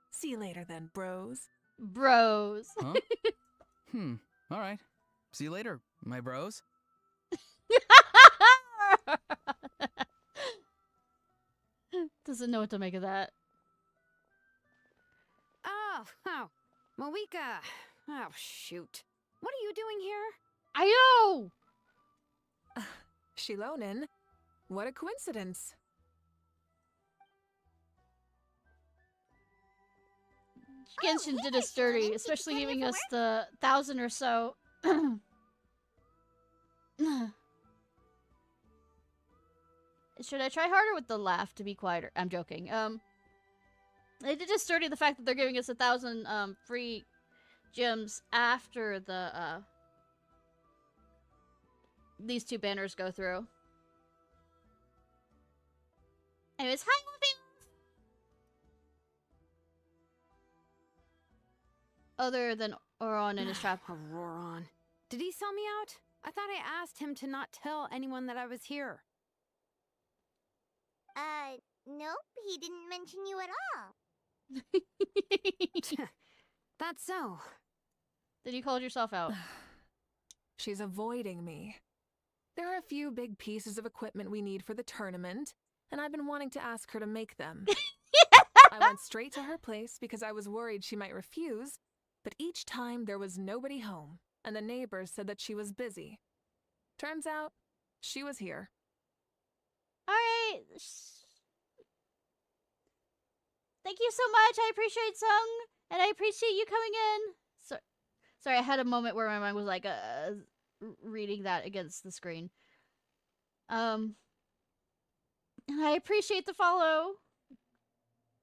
See you later then, bros. Bros. Huh? All right. See you later, my bros. Doesn't know what to make of that. Oh, Moika. Oh, shoot. What are you doing here? I know! Shilonen, what a coincidence. Genshin did us dirty, especially giving us the 1,000 or so. Should I try harder with the laugh to be quieter? I'm joking. They did us dirty the fact that they're giving us 1,000 free gems after the these two banners go through. Anyways, hi Wolfie! Other than Oron and his trap. Auroron. Did he sell me out? I thought I asked him to not tell anyone that I was here. Nope, he didn't mention you at all. That's so. Then you called yourself out. She's avoiding me. There are a few big pieces of equipment we need for the tournament, and I've been wanting to ask her to make them. I went straight to her place because I was worried she might refuse, but each time there was nobody home, and the neighbors said that she was busy. Turns out, she was here. Alright. Thank you so much. I appreciate Sung, and I appreciate you coming in. Sorry, I had a moment where my mind was like, reading that against the screen. And I appreciate the follow.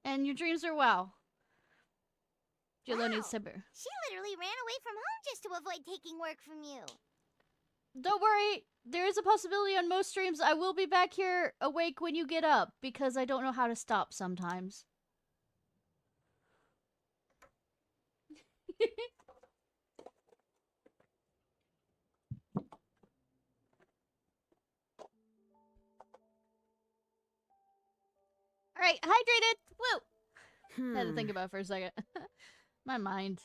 And your dreams are wow. Wow. Needs to be. She literally ran away from home just to avoid taking work from you. Don't worry, there is a possibility on most streams I will be back here awake when you get up, because I don't know how to stop sometimes. Alright, hydrated! Woo! Had to think about it for a second. My mind.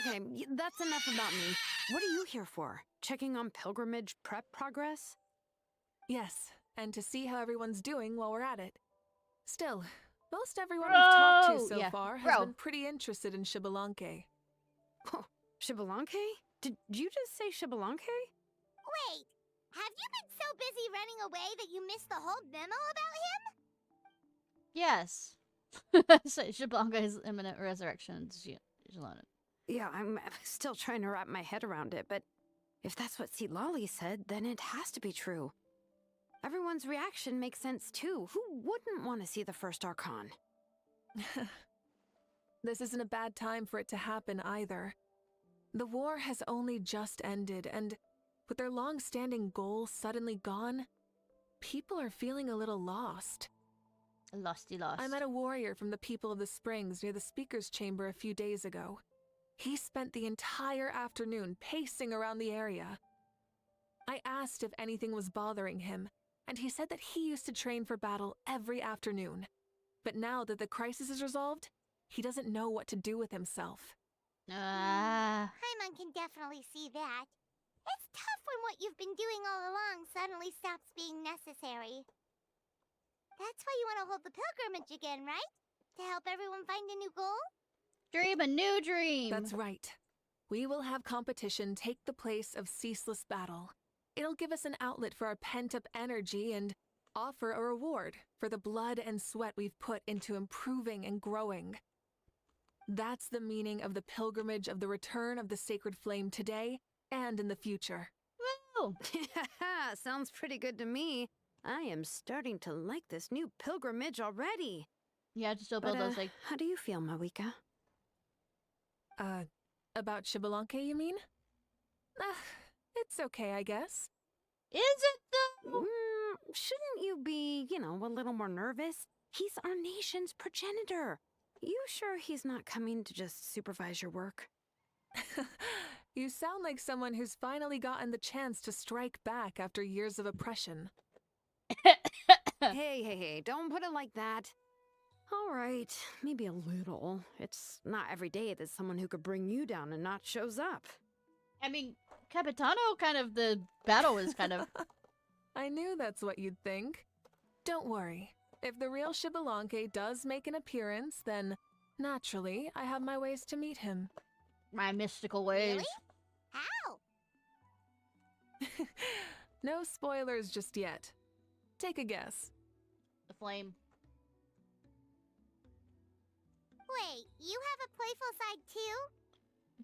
Okay, that's enough about me. What are you here for? Checking on pilgrimage prep progress? Yes, and to see how everyone's doing while we're at it. Still, most everyone we've talked to so far has been pretty interested in Xbalanque. Oh, Xbalanque? Did you just say Xbalanque? Wait, have you been so busy running away that you missed the whole memo about him? Yes. Xbalanque's imminent resurrection. Yeah, I'm still trying to wrap my head around it, but if that's what Lolly said, then it has to be true. Everyone's reaction makes sense too. Who wouldn't want to see the first Archon? This isn't a bad time for it to happen either. The war has only just ended, and with their long-standing goal suddenly gone, people are feeling a little lost. Losty lost. I met a warrior from the People of the Springs near the Speaker's Chamber a few days ago. He spent the entire afternoon pacing around the area. I asked if anything was bothering him, and he said that he used to train for battle every afternoon. But now that the crisis is resolved, he doesn't know what to do with himself. Paimon can definitely see that. It's tough when what you've been doing all along suddenly stops being necessary. That's why you want to hold the pilgrimage again, right? To help everyone find a new goal? Dream a new dream! That's right. We will have competition take the place of ceaseless battle. It'll give us an outlet for our pent-up energy and offer a reward for the blood and sweat we've put into improving and growing. That's the meaning of the pilgrimage of the return of the sacred flame today and in the future. Woo! Sounds pretty good to me. I am starting to like this new pilgrimage already. Yeah, just build those like. How do you feel, Moika? About Xbalanque, you mean? It's okay, I guess. Is it though? Shouldn't you be, a little more nervous? He's our nation's progenitor. You sure he's not coming to just supervise your work? You sound like someone who's finally gotten the chance to strike back after years of oppression. Hey, don't put it like that. All right, maybe a little. It's not every day that someone who could bring you down a notch shows up. I mean, Capitano kind of, the battle is kind of... I knew that's what you'd think. Don't worry. If the real Xbalanque does make an appearance, then naturally I have my ways to meet him. My mystical ways. Really? How? No spoilers just yet. Take a guess. The flame. Wait, you have a playful side too?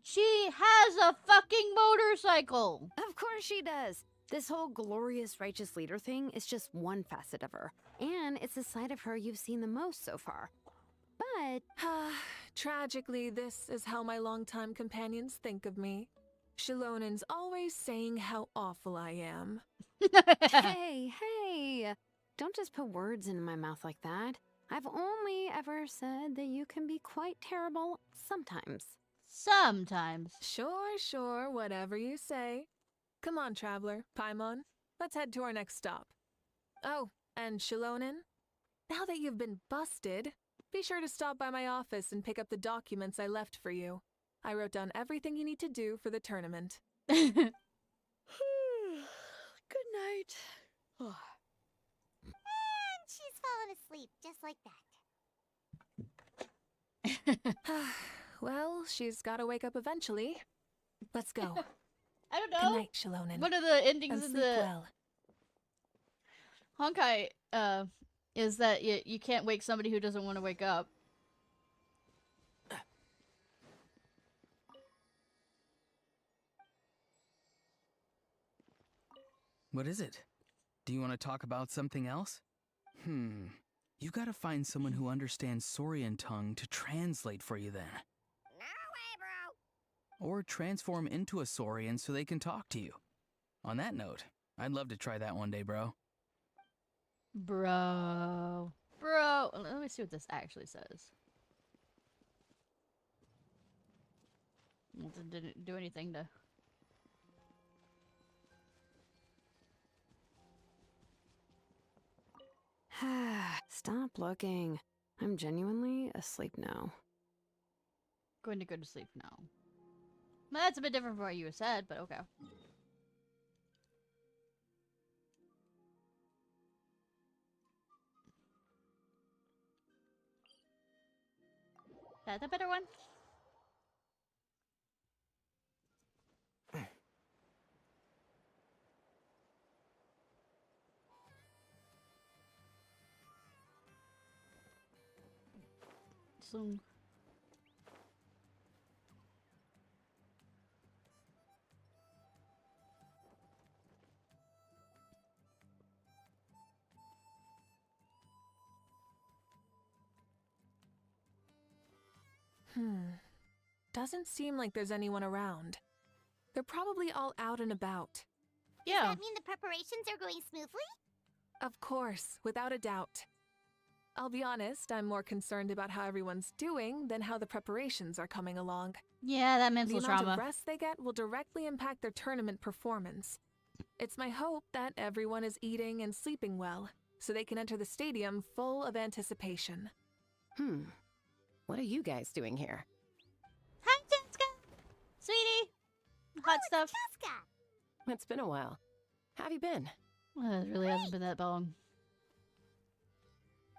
She has a fucking motorcycle! Of course she does. This whole glorious righteous leader thing is just one facet of her. And it's a side of her you've seen the most so far. But... Tragically, this is how my longtime companions think of me. Shilonin's always saying how awful I am. Hey, don't just put words into my mouth like that. I've only ever said that you can be quite terrible sometimes. Sometimes. Sure, whatever you say. Come on, traveler, Paimon. Let's head to our next stop. Oh, and Shilonin, now that you've been busted, be sure to stop by my office and pick up the documents I left for you. I wrote down everything you need to do for the tournament. Good night. And she's fallen asleep just like that. Well, she's gotta wake up eventually. Let's go. I don't know. Good night, Shilonin. One of the endings And of sleep the well. Honkai is that you can't wake somebody who doesn't want to wake up. What is it? Do you want to talk about something else? You gotta find someone who understands Saurian tongue to translate for you then. No way, bro. Or transform into a Saurian so they can talk to you. On that note, I'd love to try that one day, bro. Bro. Let me see what this actually says. It didn't do anything to... Stop looking. I'm genuinely asleep now. Going to go to sleep now. Well, that's a bit different from what you said, but okay. That's a better one. So... Doesn't seem like there's anyone around. They're probably all out and about. Yeah. Does that mean the preparations are going smoothly? Of course, without a doubt. I'll be honest, I'm more concerned about how everyone's doing than how the preparations are coming along. Yeah, that mental The amount trauma. of rest they get will directly impact their tournament performance. It's my hope that everyone is eating and sleeping well, so they can enter the stadium full of anticipation. What are you guys doing here? Hi, Jessica! Sweetie! Hot stuff. Jessica! It's been a while. How have you been? Well, it really hasn't been that long.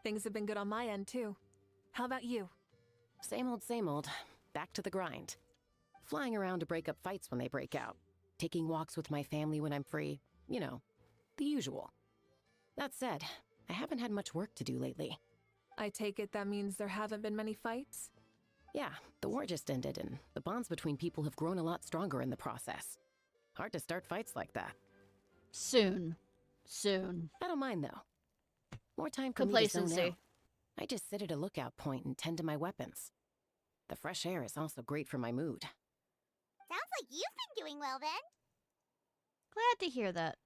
Things have been good on my end, too. How about you? Same old. Back to the grind. Flying around to break up fights when they break out. Taking walks with my family when I'm free. You know, the usual. That said, I haven't had much work to do lately. I take it that means there haven't been many fights? Yeah, the war just ended, and the bonds between people have grown a lot stronger in the process. Hard to start fights like that. Soon. I don't mind, though. More time for me to zone Complacency. out. I just sit at a lookout point and tend to my weapons. The fresh air is also great for my mood. Sounds like you've been doing well then. Glad to hear that.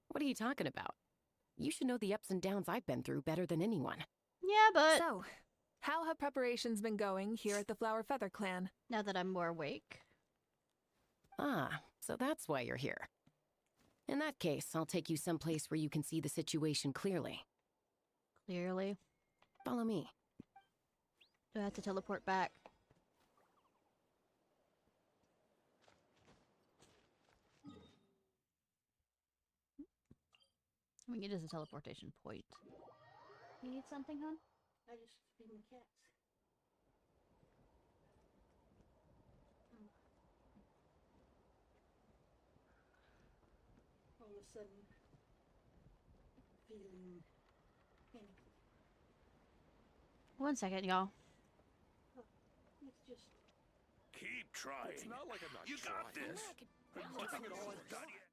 What are you talking about? You should know the ups and downs I've been through better than anyone. Yeah, but So, how have preparations been going here at the Flower Feather Clan? now that I'm more awake. Ah, so that's why you're here. In that case, I'll take you someplace where you can see the situation clearly. Clearly. Follow me. Do I have to teleport back? I mean, it is a teleportation point. You need something, hon? I just feed my cats. All of a sudden, feeling panicky. 1 second, y'all. It's just... Keep trying. It's not like I'm not got this. Nothing at all is done yet.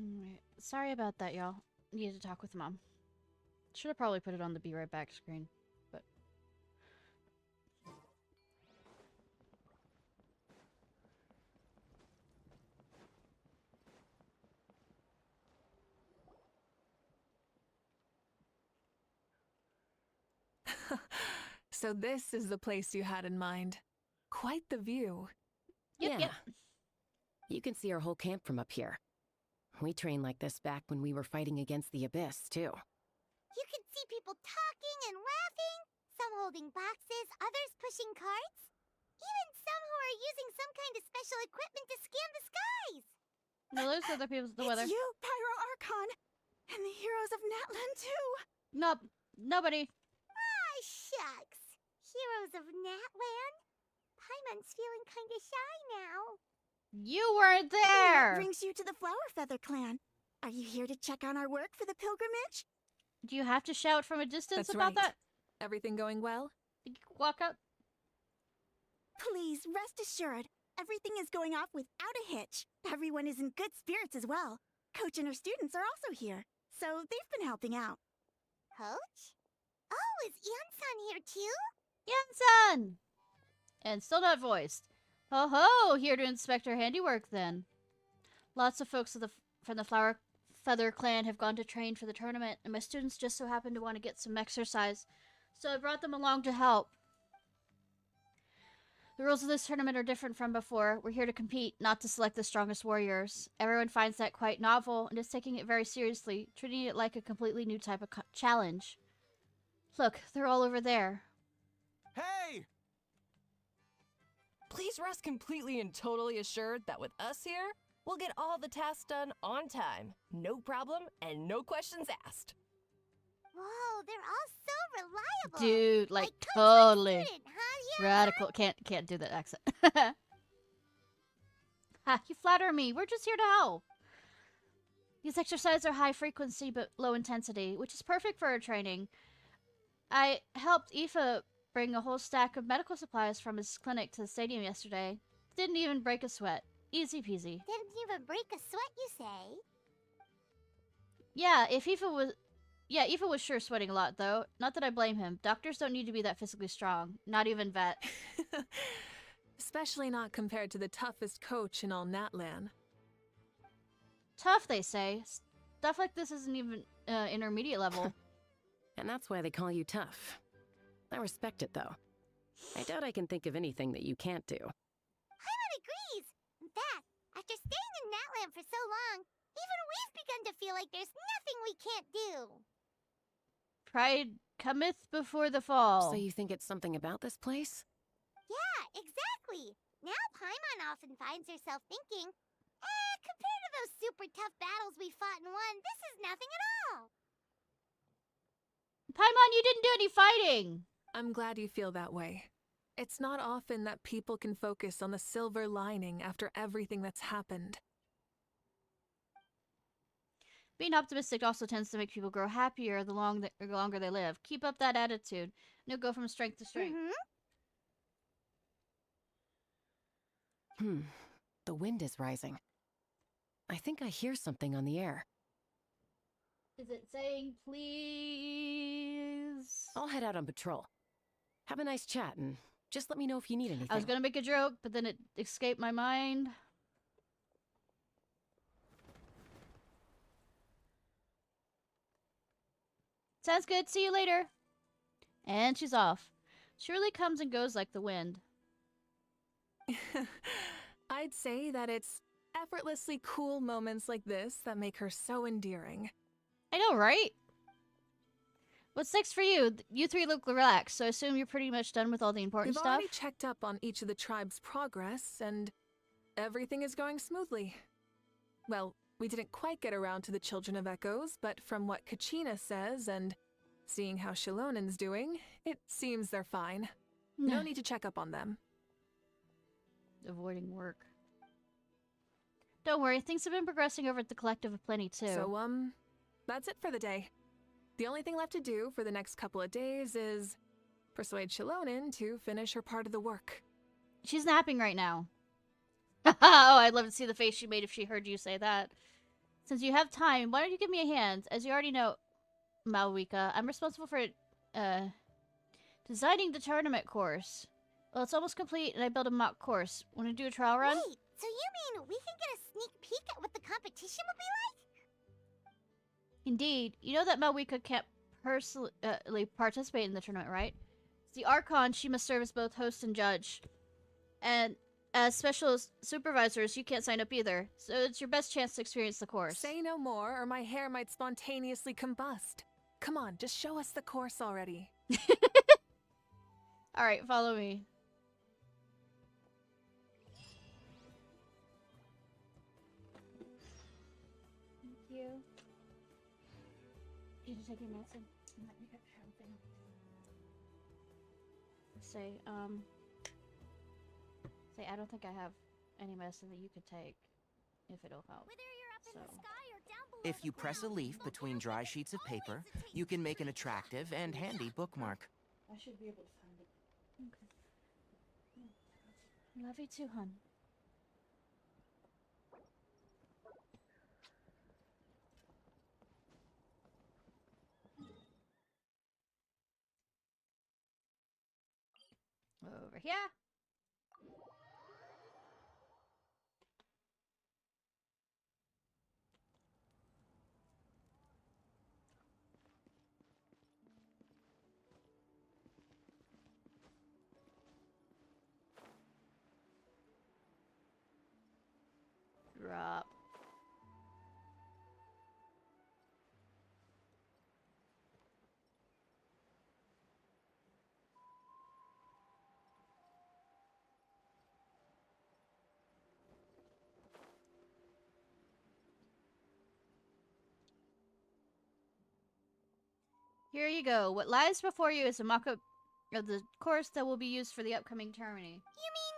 Alright. Sorry about that, y'all. Needed to talk with Mom. Should have probably put it on the be right back screen, but... So this is the place you had in mind. Quite the view. Yep. You can see our whole camp from up here. We trained like this back when we were fighting against the Abyss, too. You can see people talking and laughing, some holding boxes, others pushing carts. Even some who are using some kind of special equipment to scan the skies. No, those other people's the weather. It's you, Pyro Archon, and the heroes of Natlan, too. Nope. Nobody. Ah, shucks. Heroes of Natlan? Paimon's feeling kinda shy now. You weren't there! What brings you to the Flower Feather Clan? Are you here to check on our work for the pilgrimage? Do you have to shout from a distance That's about right. that? Everything going well? Walk up. Please, rest assured, everything is going off without a hitch. Everyone is in good spirits as well. Coach and her students are also here, so they've been helping out. Coach? Oh, is Yansan here too? Yansan! And still not voiced. Ho ho! Here to inspect our handiwork then. Lots of folks from the Flower Feather Clan have gone to train for the tournament, and my students just so happen to want to get some exercise, so I brought them along to help. The rules of this tournament are different from before. We're here to compete, not to select the strongest warriors. Everyone finds that quite novel and is taking it very seriously, treating it like a completely new type of challenge. Look, they're all over there. Hey! Please rest completely and totally assured that with us here, we'll get all the tasks done on time. No problem and no questions asked. Whoa, they're all so reliable. Dude, like totally student, huh? radical. Can't do that accent. Ha, you flatter me. We're just here to help. These exercises are high frequency but low intensity, which is perfect for our training. I helped Aoife bring a whole stack of medical supplies from his clinic to the stadium yesterday. Didn't even break a sweat. Easy peasy. Didn't even break a sweat, you say? Yeah, if Aoife was... Yeah, Aoife was sure sweating a lot, though. Not that I blame him. Doctors don't need to be that physically strong. Not even vet. Especially not compared to the toughest coach in all Natlan. Tough, they say. Stuff like this isn't even intermediate level. And that's why they call you tough. I respect it, though. I doubt I can think of anything that you can't do. Paimon agrees. In fact, after staying in Natlan for so long, even we've begun to feel like there's nothing we can't do. Pride cometh before the fall. So you think it's something about this place? Yeah, exactly. Now Paimon often finds herself thinking, compared to those super tough battles we fought and won, this is nothing at all. Paimon, you didn't do any fighting. I'm glad you feel that way. It's not often that people can focus on the silver lining after everything that's happened. Being optimistic also tends to make people grow happier the longer they live. Keep up that attitude, and you'll go from strength to strength. The wind is rising. I think I hear something on the air. Is it saying please? I'll head out on patrol. Have a nice chat, and just let me know if you need anything. I was gonna make a joke, but then it escaped my mind. Sounds good. See you later. And she's off. She really comes and goes like the wind. I'd say that it's effortlessly cool moments like this that make her so endearing. I know, right? What's next for you? You three look relaxed, so I assume you're pretty much done with all the important We've stuff? already checked up on each of the tribe's progress, and everything is going smoothly. Well, we didn't quite get around to the Children of Echoes, but from what Kachina says and seeing how Shilonen's doing, it seems they're fine. No need to check up on them. Avoiding work. Don't worry, things have been progressing over at the Collective of Plenty, too. So, that's it for the day. The only thing left to do for the next couple of days is persuade Shilonen to finish her part of the work. She's napping right now. Oh, I'd love to see the face she made if she heard you say that. Since you have time, why don't you give me a hand? As you already know, Malwika, I'm responsible for designing the tournament course. Well, it's almost complete, and I built a mock course. Want to do a trial run? Wait, so you mean we can get a sneak peek at what the competition will be like? Indeed. You know that Malwika can't personally participate in the tournament, right? It's the Archon. She must serve as both host and judge. And as special supervisors, you can't sign up either. So it's your best chance to experience the course. Say no more, or my hair might spontaneously combust. Come on, just show us the course already. Alright, follow me. Thank you. Did you take your medicine? Let me get everything. Say, I don't think I have any medicine that you could take, if it'll help. Whether you're up in the sky or down below If you press a leaf between dry sheets of paper, you can make an attractive and handy bookmark. I should be able to find it. Okay. Love you too, hun. Over here. Drop. Here you go. What lies before you is a mock-up of the course that will be used for the upcoming tournament. You mean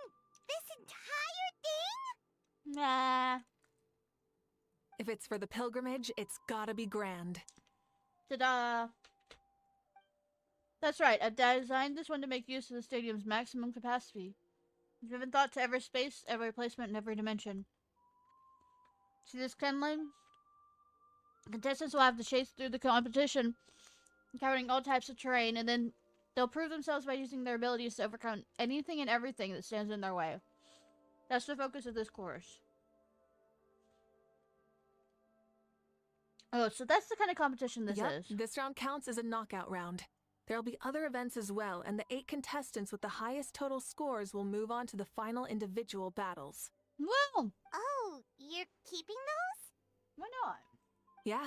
this entire thing? Nah. If it's for the pilgrimage, it's gotta be grand. Ta-da! That's right, I've designed this one to make use of the stadium's maximum capacity. I've given thought to every space, every placement, and every dimension. See this Kenling? Contestants will have to chase through the competition, encountering all types of terrain, and then they'll prove themselves by using their abilities to overcome anything and everything that stands in their way. That's the focus of this course. Oh, so that's the kind of competition this is. This round counts as a knockout round. There'll be other events as well, and the 8 contestants with the highest total scores will move on to the final individual battles. Whoa! Oh, you're keeping those? Why not? Yeah,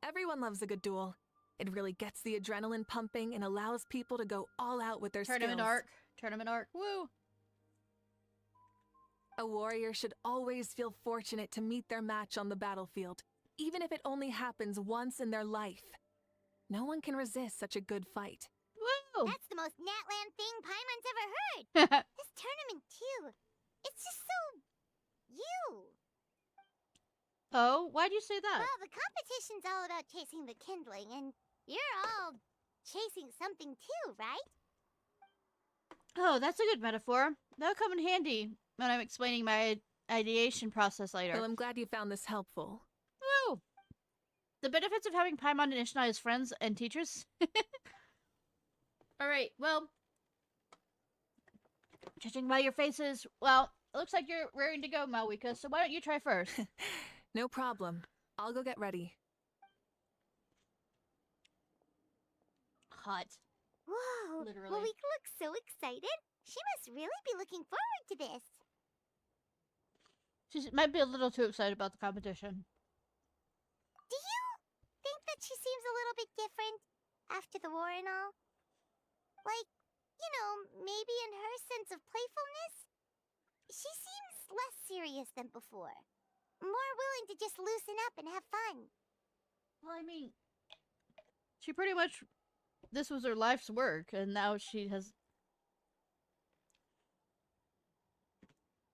everyone loves a good duel. It really gets the adrenaline pumping and allows people to go all out with their Tournament skills. arc. Tournament arc. Woo! A warrior should always feel fortunate to meet their match on the battlefield, even if it only happens once in their life. No one can resist such a good fight. Woo! That's the most Natland thing Paimon's ever heard. This tournament, too. It's just so... you. Oh, why do you say that? Well, the competition's all about chasing the kindling, and you're all chasing something too, right? Oh, that's a good metaphor. That'll come in handy when I'm explaining my ideation process later. Well, I'm glad you found this helpful. Woo! The benefits of having Paimon and Ishnai as friends and teachers. Alright, well, judging by your faces, well, it looks like you're raring to go, Malwika, so why don't you try first? No problem. I'll go get ready. Hot. Whoa! Literally. Malika looks so excited. She must really be looking forward to this. She might be a little too excited about the competition. Do you think that she seems a little bit different after the war and all? Like, you know, maybe in her sense of playfulness? She seems less serious than before. More willing to just loosen up and have fun. Well, I mean, she pretty much, this was her life's work, and now she has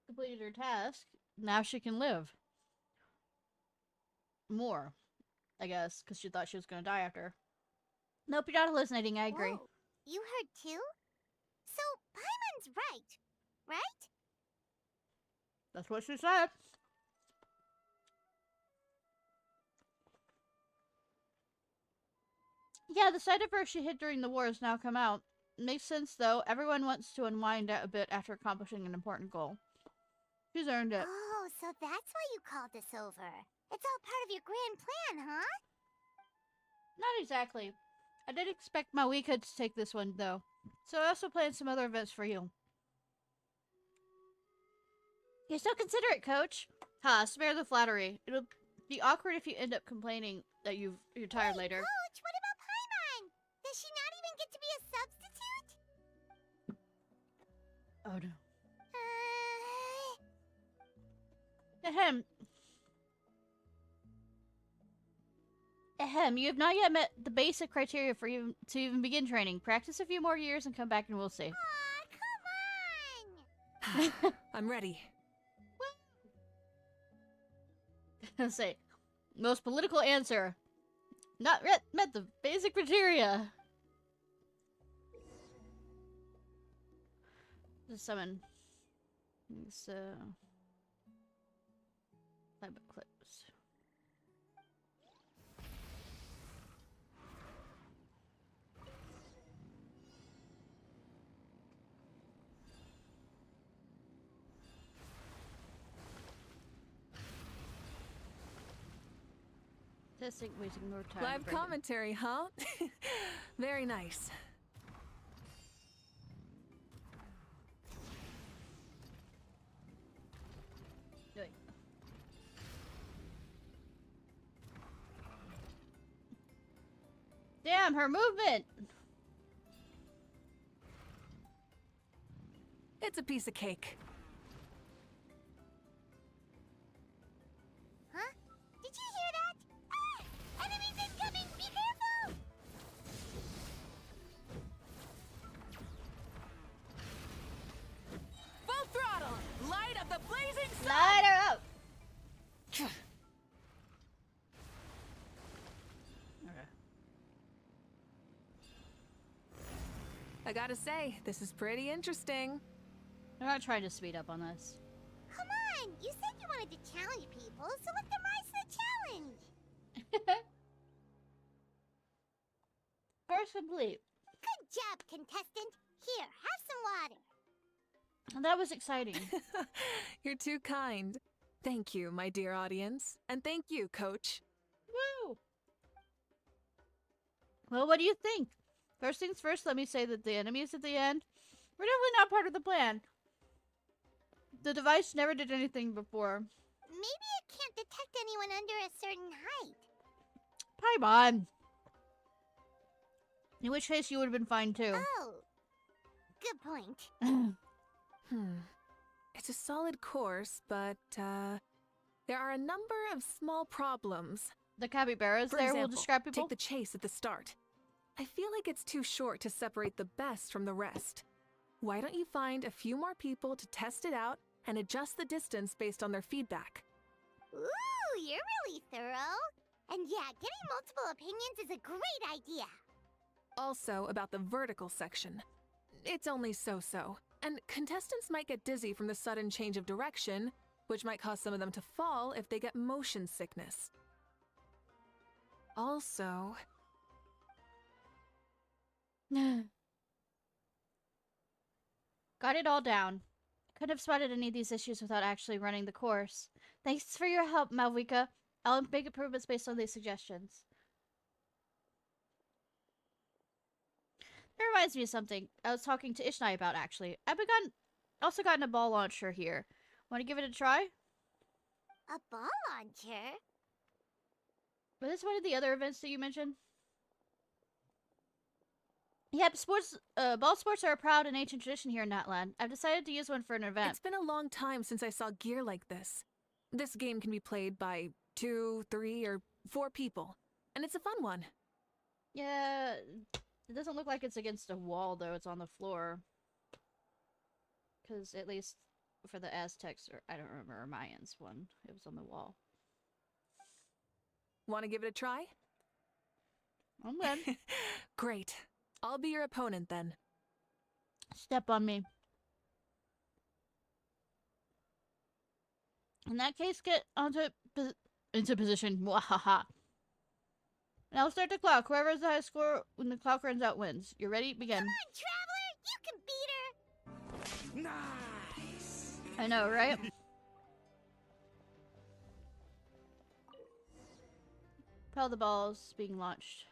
completed her task. Now she can live. More, I guess, because she thought she was going to die after. Nope, you're not hallucinating, I agree. Whoa, you heard too? So, Paimon's right? That's what she said. Yeah, the side of her she hid during the war has now come out. Makes sense, though. Everyone wants to unwind a bit after accomplishing an important goal. She's earned it. Oh, so that's why you called this over. It's all part of your grand plan, huh? Not exactly. I did expect Malwika to take this one, though. So I also planned some other events for you. You're so considerate, Coach. Ha, spare the flattery. It'll be awkward if you end up complaining that you're tired later. Coach, what about Paimon? Does she not even get to be a substitute? Oh no. Ahem. Ahem, you have not yet met the basic criteria for you to even begin training. Practice a few more years and come back and we'll see. Aw, come on! I'm ready. I'll say, most political answer. Not met the basic criteria. Just summon. So... Type of clips. Testing, wasting more time. Live commentary, huh? Very nice. Damn, her movement! It's a piece of cake. Huh? Did you hear that? Ah! Enemies incoming! Be careful! Full throttle! Light up the blazing sun! Light her up! I gotta say, this is pretty interesting. I'm not trying to speed up on this. Come on! You said you wanted to challenge people, so let them rise to the challenge! complete. Good job, contestant. Here, have some water. And that was exciting. You're too kind. Thank you, my dear audience. And thank you, Coach. Woo! Well, what do you think? First things first, let me say that the enemies at the end were definitely not part of the plan. The device never did anything before. Maybe it can't detect anyone under a certain height. Paimon. In which case, you would have been fine too. Oh, good point. It's a solid course, but, there are a number of small problems. The capybaras there will describe people? Take the chase at the start. I feel like it's too short to separate the best from the rest. Why don't you find a few more people to test it out and adjust the distance based on their feedback? Ooh, you're really thorough. And yeah, getting multiple opinions is a great idea. Also, about the vertical section. It's only so-so, and contestants might get dizzy from the sudden change of direction, which might cause some of them to fall if they get motion sickness. Also... Got it all down. Couldn't have spotted any of these issues without actually running the course. Thanks for your help, Malvika. I'll make improvements based on these suggestions. That reminds me of something I was talking to Ishnai about, actually. I've also gotten a ball launcher here. Want to give it a try? A ball launcher? Was this one of the other events that you mentioned? Yep, ball sports are a proud and ancient tradition here in Natland. I've decided to use one for an event. It's been a long time since I saw gear like this. This game can be played by 2, 3, or 4 people, and it's a fun one. Yeah, it doesn't look like it's against a wall, though. It's on the floor. Because at least for the Aztecs, or I don't remember Mayans one, it was on the wall. Want to give it a try? I'm good. Great. I'll be your opponent then. Step on me. In that case, get into position. Wahaha. And I'll start the clock. Whoever has the highest score when the clock runs out wins. You ready? Begin. Come on, Traveler! You can beat her! Nice! I know, right? Propel the balls being launched.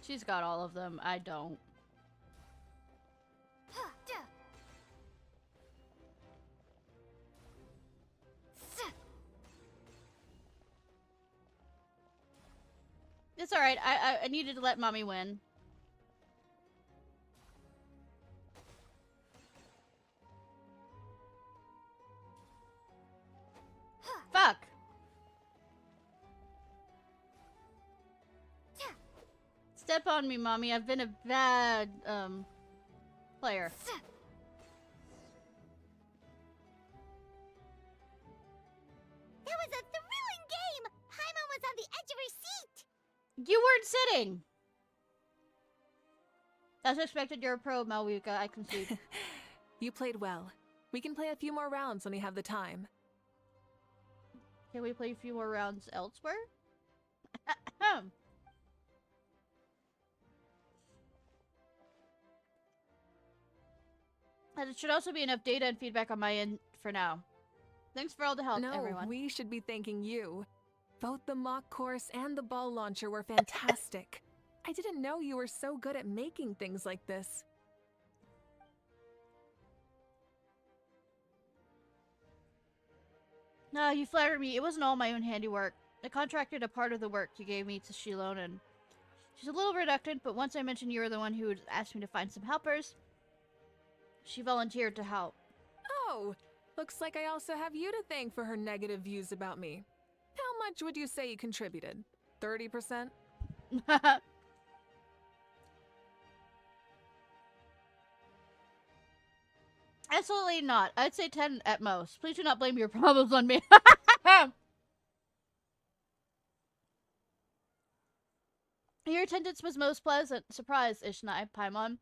She's got all of them. I don't. It's alright. I needed to let mommy win. Fuck! Step on me, mommy. I've been a bad, player. That was a thrilling game! Paimon was on the edge of her seat! You weren't sitting! As expected, you're a pro, Malvika. I concede. You played well. We can play a few more rounds when we have the time. Can we play a few more rounds elsewhere? And it should also be enough data and feedback on my end for now. Thanks for all the help, everyone. No, we should be thanking you. Both the mock course and the ball launcher were fantastic. I didn't know you were so good at making things like this. No, you flatter me. It wasn't all my own handiwork. I contracted a part of the work you gave me to Shilon, and she's a little reluctant, but once I mentioned you were the one who would ask me to find some helpers, she volunteered to help. Oh, looks like I also have you to thank for her negative views about me. How much would you say you contributed? 30%? Absolutely not. I'd say 10 at most. Please do not blame your problems on me. Your attendance was most pleasant. Surprise, Ishnai, Paimon.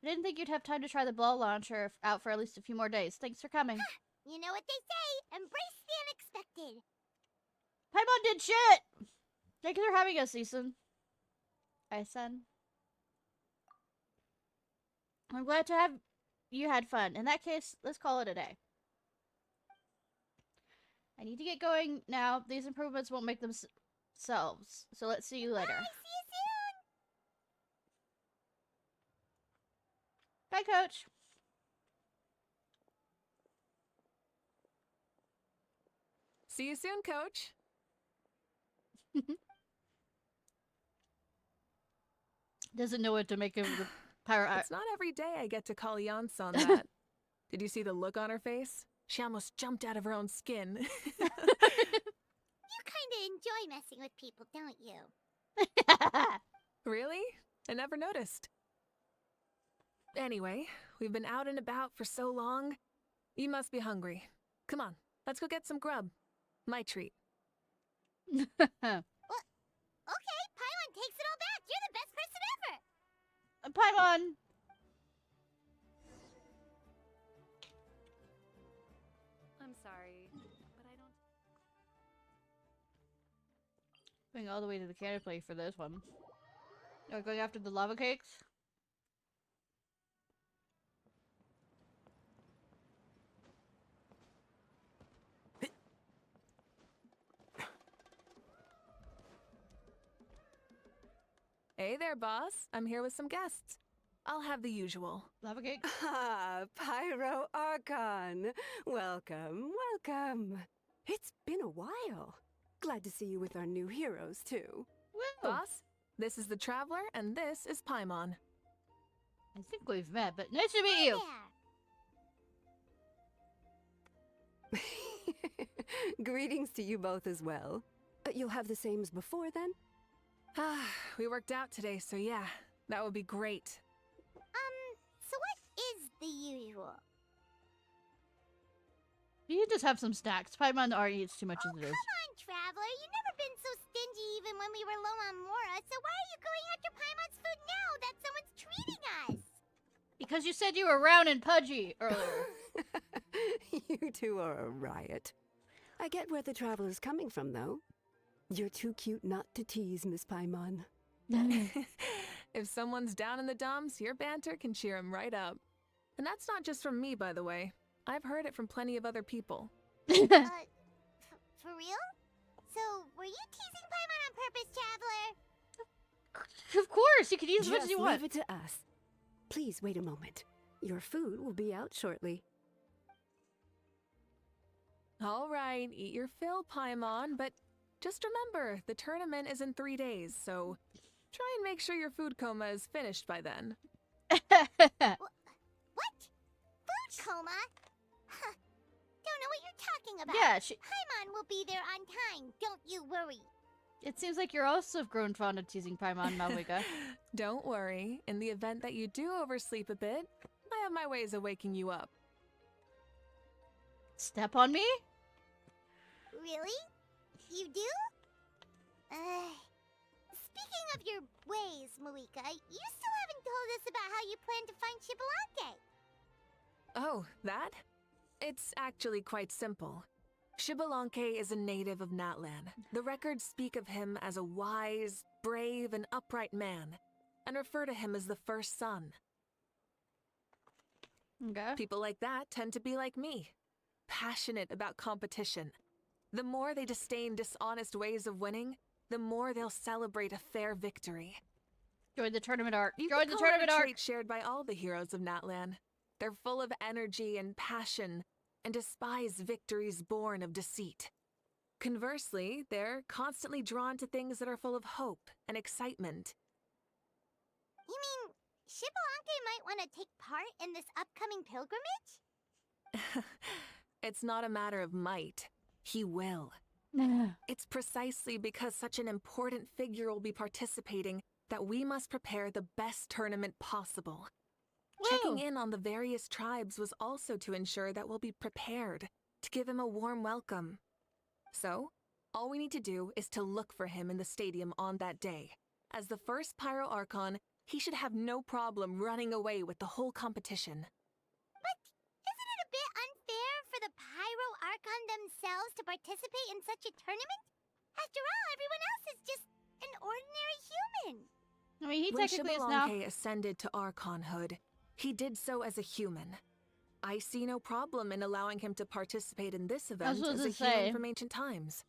I didn't think you'd have time to try the ball launcher out for at least a few more days. Thanks for coming. You know what they say, embrace the unexpected. Paimon did shit! Thank you for having us, Eason. Ison. I'm glad to have you had fun. In that case, let's call it a day. I need to get going now. These improvements won't make themselves. So let's see you later. Bye, see you soon. Bye, Coach. See you soon, Coach. Doesn't know what to make of the power. It's not every day I get to call Yance on that. Did you see the look on her face? She almost jumped out of her own skin. You kinda enjoy messing with people, don't you? Really? I never noticed. Anyway, we've been out and about for so long. You must be hungry. Come on, let's go get some grub. My treat. Well, okay, Paimon takes it all back. You're the best person ever. Paimon! I'm sorry, but I don't... Going all the way to the canopy for this one. Are we going after the lava cakes? Hey there, boss. I'm here with some guests. I'll have the usual. Lava cake? Ah, Pyro Archon. Welcome, welcome. It's been a while. Glad to see you with our new heroes, too. Woo! Boss, this is the Traveler, and this is Paimon. I think we've met, but nice to meet you! Greetings to you both as well. You'll have the same as before, then? Ah, we worked out today, so yeah, that would be great. So what is the usual? You just have some snacks. Paimon already eats too much as it is. Come on, Traveler. You've never been so stingy even when we were low on Mora, so why are you going after Paimon's food now that someone's treating us? Because you said you were round and pudgy earlier. You two are a riot. I get where the Traveler's coming from, though. You're too cute not to tease, Miss Paimon. If someone's down in the dumps, your banter can cheer him right up. And that's not just from me, by the way. I've heard it from plenty of other people. For real? So, were you teasing Paimon on purpose, Traveler? Of course, you can eat as much as you want. Leave it to us. Please wait a moment. Your food will be out shortly. All right, eat your fill, Paimon, but just remember, the tournament is in 3 days, so try and make sure your food coma is finished by then. What? Food coma? Huh. Don't know what you're talking about. Yeah, Paimon will be there on time. Don't you worry. It seems like you're also grown fond of teasing Paimon, Malvika. Don't worry. In the event that you do oversleep a bit, I have my ways of waking you up. Step on me? Really? You do? Speaking of your ways, Malika, you still haven't told us about how you plan to find Shibalake. Oh, that? It's actually quite simple. Shibalanke is a native of Natlan. The records speak of him as a wise, brave, and upright man, and refer to him as the first son. Okay. People like that tend to be like me, passionate about competition. The more they disdain dishonest ways of winning, the more they'll celebrate a fair victory. Join the tournament arc. You Join could the call it tournament a arc. trait shared by all the heroes of Natlan. They're full of energy and passion, and despise victories born of deceit. Conversely, they're constantly drawn to things that are full of hope and excitement. You mean Shibalake might want to take part in this upcoming pilgrimage? It's not a matter of might. He will. It's precisely because such an important figure will be participating that we must prepare the best tournament possible. Whoa. Checking in on the various tribes was also to ensure that we'll be prepared to give him a warm welcome. So, all we need to do is to look for him in the stadium on that day, As the first Pyro Archon, he should have no problem running away with the whole competition. But isn't it a bit unfair for the Pyro Archon themselves to participate in such a tournament? After all, everyone else is just an ordinary human. I mean, he When technically is now. Xbalanque ascended to Archonhood, he did so as a human. I see no problem in allowing him to participate in this event was as a to say. human from ancient times.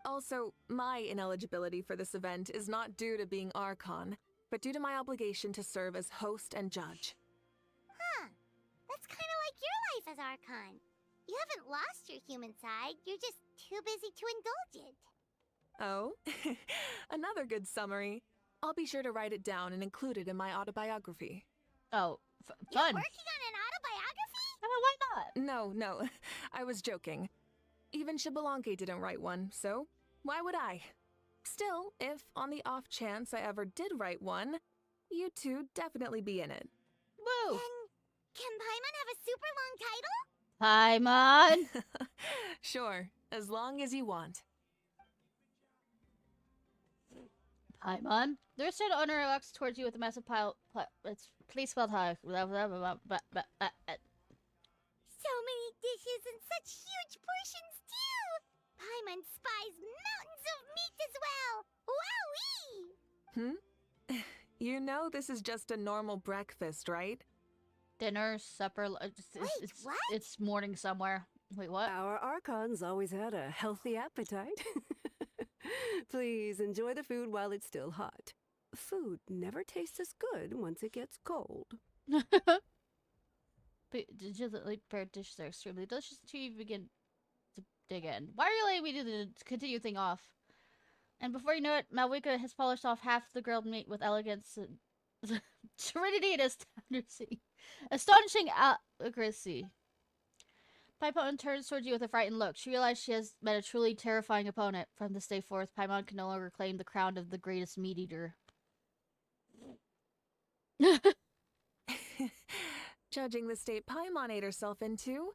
Also, my ineligibility for this event is not due to being Archon, but due to my obligation to serve as host and judge. Huh. That's kind of like your life as Archon. You haven't lost your human side, you're just too busy to indulge it. Oh, another good summary. I'll be sure to write it down and include it in my autobiography. Oh, You're fun. working on an autobiography? I mean, why not? No, I was joking. Even Xbalanque didn't write one, so why would I? Still, if on the off chance I ever did write one, you two definitely be in it. Woo! Can Paimon have a super long title? Paimon! Sure, as long as you want. Paimon. The restored owner walks towards you with a massive pile. It's please spelled high. So many dishes and such huge portions, too! Paimon spies mountains of meat as well! Wowee! You know this is just a normal breakfast, right? Dinner, supper. It's morning somewhere. Wait, what? Our Archons always had a healthy appetite. Please enjoy the food while it's still hot. Food never tastes as good once it gets cold. Prepared dishes are extremely delicious until you begin to dig in. Why are you letting me do the continue thing off? And before you know it, Malwika has polished off half the grilled meat with elegance and serenity and astonishing accuracy. Paimon turns towards you with a frightened look. She realizes she has met a truly terrifying opponent. From this day forth, Paimon can no longer claim the crown of the greatest meat eater. Judging the state Paimon ate herself into,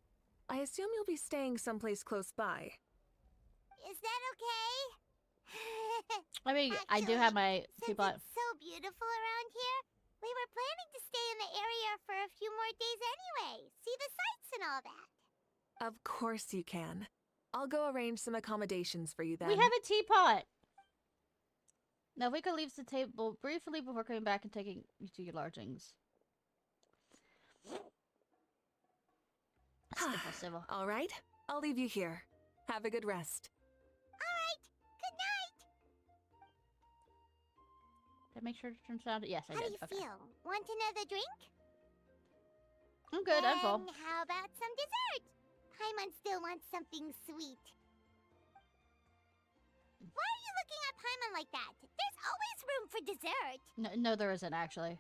I assume you'll be staying someplace close by. Is that okay? I mean, Actually, I do have my people. It's so beautiful around here. We were planning to stay in the area for a few more days anyway. See the sights and all that. Of course you can. I'll go arrange some accommodations for you then. We have a teapot! Now Vika leaves the table briefly before coming back and taking you to your lodgings. Civil. All right, I'll leave you here. Have a good rest. All right, good night. Did I make sure to turn sound? Yes, I How did. do you feel? Want another drink? I'm good, I'm full. And how about some dessert? Paimon still wants something sweet. Why are you looking at Paimon like that? There's always room for dessert. No, there isn't, actually.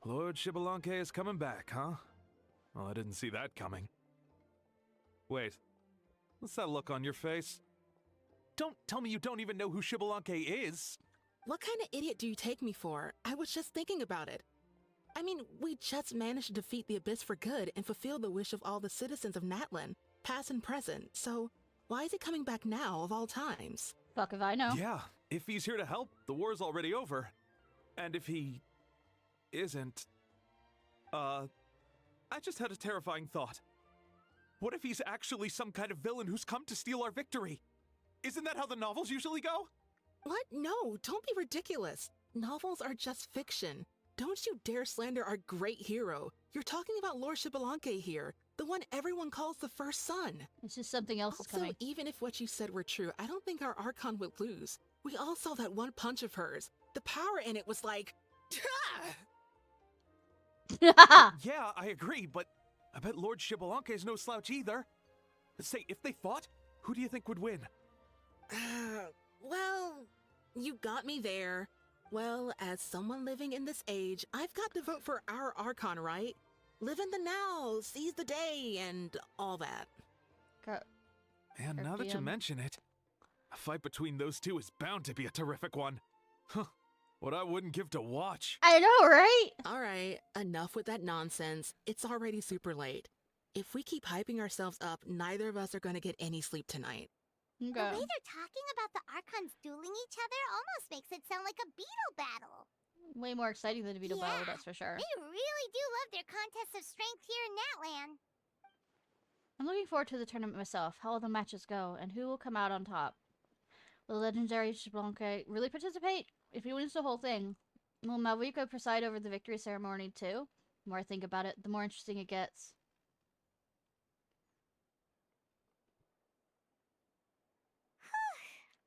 Lord Xbalanque is coming back, huh? Well, I didn't see that coming. Wait, what's that look on your face? Don't tell me you don't even know who Xbalanque is! What kind of idiot do you take me for? I was just thinking about it. I mean, we just managed to defeat the Abyss for good and fulfill the wish of all the citizens of Natlan, past and present, so why is he coming back now of all times? Fuck if I know. Yeah, if he's here to help, the war's already over. And if he isn't, I just had a terrifying thought. What if he's actually some kind of villain who's come to steal our victory? Isn't that how the novels usually go? What? No, don't be ridiculous. Novels are just fiction. Don't you dare slander our great hero. You're talking about Lord Xbalanque here, the one everyone calls the first son. It's just something else is coming. Also, even if what you said were true, I don't think our Archon would lose. We all saw that one punch of hers. The power in it was like... Yeah, I agree, but I bet Lord Xbalanque is no slouch either. Say, if they fought, who do you think would win? Well, you got me there. Well, as someone living in this age, I've got to vote for our Archon, right? Live in the now, seize the day, and all that. And now that you mention it, a fight between those two is bound to be a terrific one. Huh. What I wouldn't give to watch. I know, right? All right, enough with that nonsense. It's already super late. If we keep hyping ourselves up, neither of us are going to get any sleep tonight. The way they're talking about the Archons dueling each other almost makes it sound like a beetle battle. Way more exciting than a Vito battle, that's for sure. They really do love their contests of strength here in Natlan. I'm looking forward to the tournament myself, how all the matches go, and who will come out on top. Will the legendary Xbalanque really participate? If he wins the whole thing, will Malvika preside over the victory ceremony too? The more I think about it, the more interesting it gets.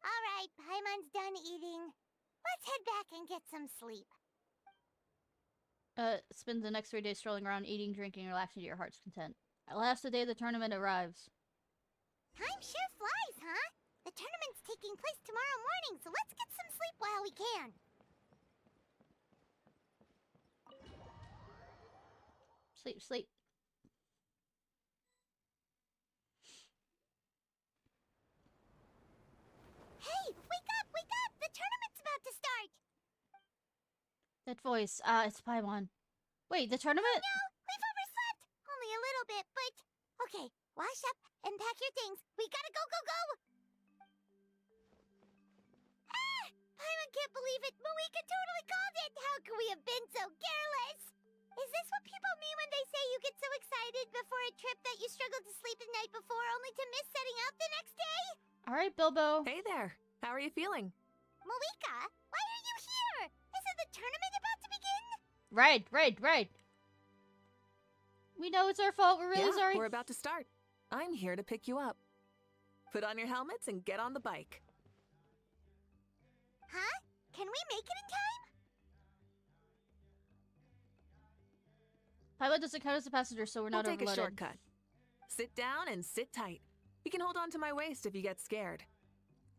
Alright, Paimon's done eating. Let's head back and get some sleep. Spend the next 3 days strolling around, eating, drinking, relaxing to your heart's content. At last, the day the tournament arrives. Time sure flies, huh? The tournament's taking place tomorrow morning, so let's get some sleep while we can. Sleep, sleep. Hey, wake up, wake up! The tournament's about to start! That voice, it's Paimon. Wait, the tournament? Oh no, we've overslept! Only a little bit, but... Okay, wash up and pack your things. We gotta go, go, go! Ah! Paimon can't believe it! Moeka totally called it! How could we have been so careless? Is this what people mean when they say you get so excited before a trip that you struggle to sleep the night before only to miss setting out the next day? Alright, Bilbo. Hey there. How are you feeling? Moeka, why are you here? Isn't the tournament about to begin? Right. We know it's our fault. We're really sorry. We're about to start. I'm here to pick you up. Put on your helmets and get on the bike. Huh? Can we make it in time? Paimon doesn't count as a passenger, so we're not We'll take overloaded. a shortcut. Sit down and sit tight. You can hold on to my waist if you get scared.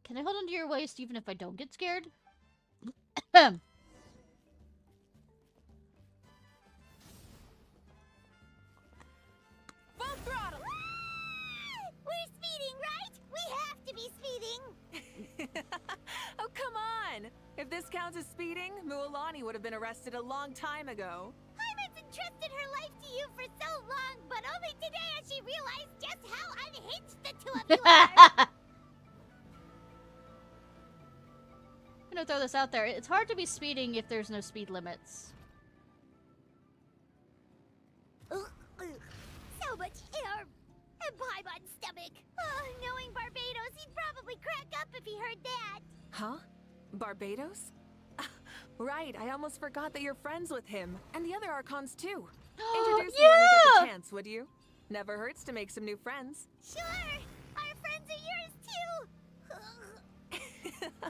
Can I hold onto your waist even if I don't get scared? Full throttle! We're speeding, right? We have to be speeding! Oh, come on! If this counts as speeding, Mualani would have been arrested a long time ago. Paimon's entrusted her life to you for so long, but only today has she realized just how unhinged the two of you are! I'm gonna throw this out there. It's hard to be speeding if there's no speed limits. So much air! And Paimon's stomach! Oh, knowing Barbados, he'd probably crack up if he heard that! Huh? Barbados? Right, I almost forgot that you're friends with him. And the other Archons, too. Introduce me when we get the chance, would you? Never hurts to make some new friends. Sure! Our friends are yours, too!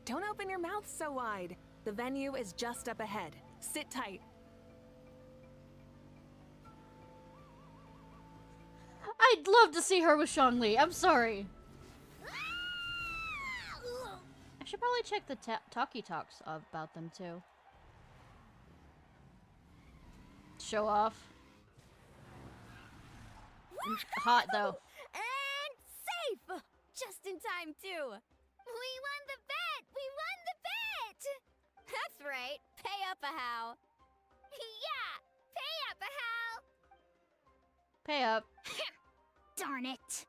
Don't open your mouth so wide. The venue is just up ahead. Sit tight. I'd love to see her with Zhongli. I'm sorry. I should probably check the talkie talks about them too. Show off. Hot though. And safe! Just in time, too. We won the bet! We won the bet! That's right. Pay up a how. Yeah! Pay up a how! Pay up. Darn it.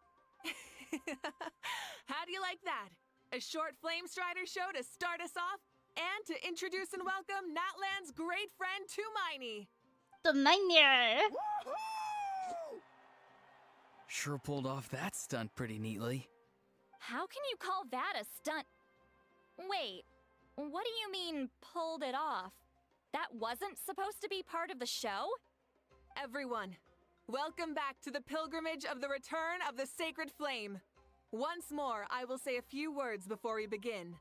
How do you like that? A short Flame Strider show to start us off, and to introduce and welcome Natlan's great friend, Tumaini. The Miner. Sure pulled off that stunt pretty neatly. How can you call that a stunt? Wait, what do you mean, pulled it off? That wasn't supposed to be part of the show? Everyone, welcome back to the pilgrimage of the return of the sacred flame. Once more, I will say a few words before we begin.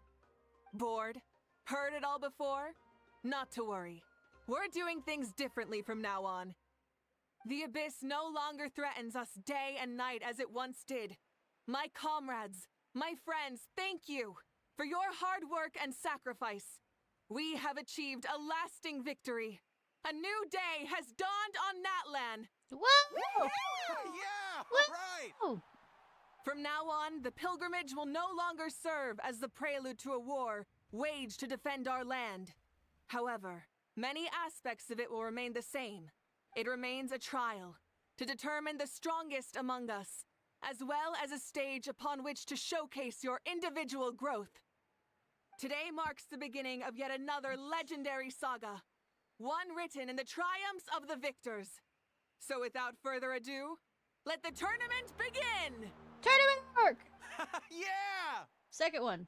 Bored? Heard it all before? Not to worry. We're doing things differently from now on. The abyss no longer threatens us day and night as it once did. My comrades, my friends, thank you for your hard work and sacrifice. We have achieved a lasting victory. A new day has dawned on Natlan. Whoa! Yeah! What? Right! From now on, the pilgrimage will no longer serve as the prelude to a war waged to defend our land. However, many aspects of it will remain the same. It remains a trial, to determine the strongest among us, as well as a stage upon which to showcase your individual growth. Today marks the beginning of yet another legendary saga, one written in the triumphs of the victors. So without further ado, let the tournament begin! Tournament work! Yeah! Second one.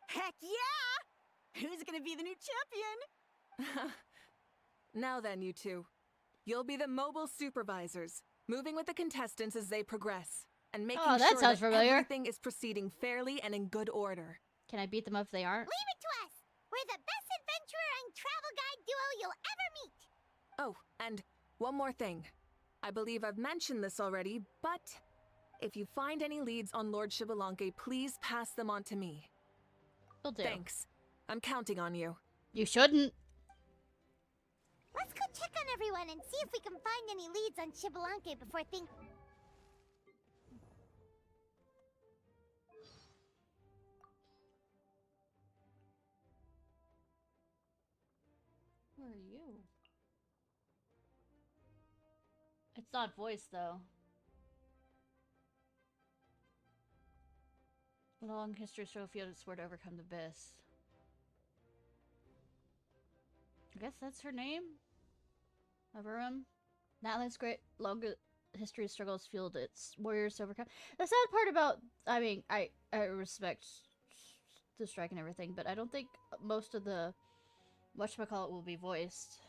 Heck yeah! Who's gonna be the new champion? Now then, you two. You'll be the mobile supervisors, moving with the contestants as they progress, and making Oh, that sure sounds that familiar. everything is proceeding fairly and in good order. Can I beat them up if they aren't? Leave it to us! We're the best adventurer and travel guide duo you'll ever meet! Oh, and one more thing. I believe I've mentioned this already, but if you find any leads on Lord Xbalanque, please pass them on to me. Will do. Thanks. I'm counting on you. You shouldn't. Let's go check on everyone and see if we can find any leads on Xbalanque before things... Who are you? It's not voice, though. A long history so field its sword to overcome the abyss. I guess that's her name? Overum? Natlan's great long history of struggles fueled its warriors to overcome. The sad part about, I mean, I respect the strike and everything, but I don't think most of the whatchamacallit will be voiced.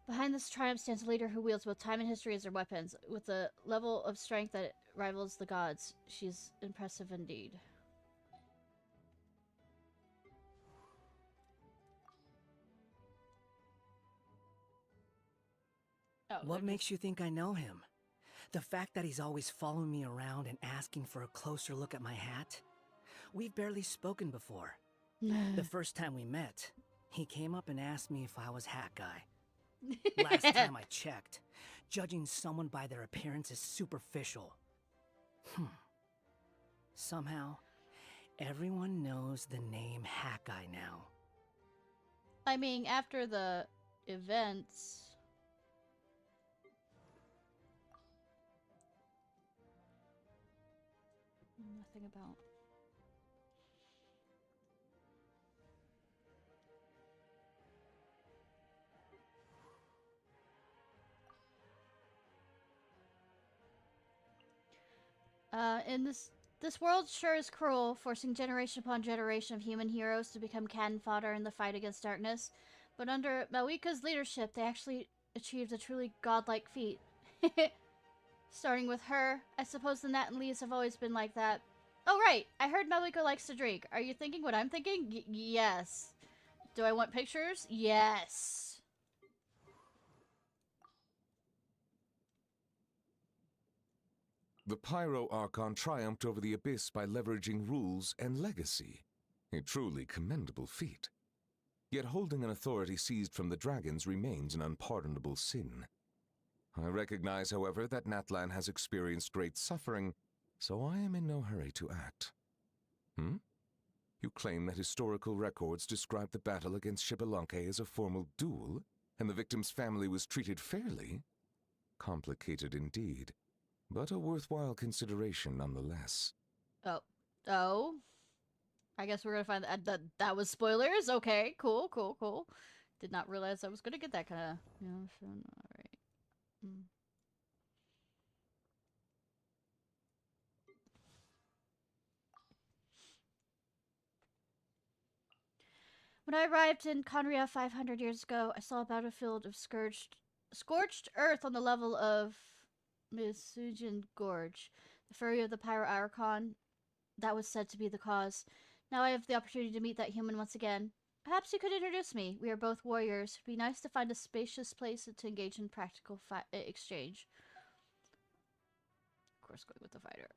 Behind this triumph stands a leader who wields both time and history as her weapons. With a level of strength that rivals the gods, she's impressive indeed. Oh, What makes you think I know him? The fact that he's always following me around and asking for a closer look at my hat? We've barely spoken before. The first time we met, he came up and asked me if I was Hat Guy. Last time I checked, judging someone by their appearance is superficial. Somehow, everyone knows the name Hat Guy now. I mean, after the events... Nothing about... in this world sure is cruel, forcing generation upon generation of human heroes to become cannon fodder in the fight against darkness. But under Malika's leadership, they actually achieved a truly godlike feat. Starting with her, I suppose the Nat and Lees have always been like that. Oh right, I heard Malika likes to drink. Are you thinking what I'm thinking? Yes. Do I want pictures? Yes. The Pyro Archon triumphed over the Abyss by leveraging rules and legacy. A truly commendable feat. Yet holding an authority seized from the dragons remains an unpardonable sin. I recognize, however, that Natlan has experienced great suffering, so I am in no hurry to act. You claim that historical records describe the battle against Xbalanque as a formal duel, and the victim's family was treated fairly? Complicated indeed, but a worthwhile consideration nonetheless. Oh. I guess we're gonna find that was spoilers? Okay, cool. Did not realize I was gonna get that kind of... alright. When I arrived in Conria 500 years ago, I saw a battlefield of scorched earth on the level of Misujan Gorge. The fury of the Pyro Archon, that was said to be the cause. Now I have the opportunity to meet that human once again. Perhaps you could introduce me. We are both warriors. It'd be nice to find a spacious place to engage in practical exchange. Of course, going with the fighter.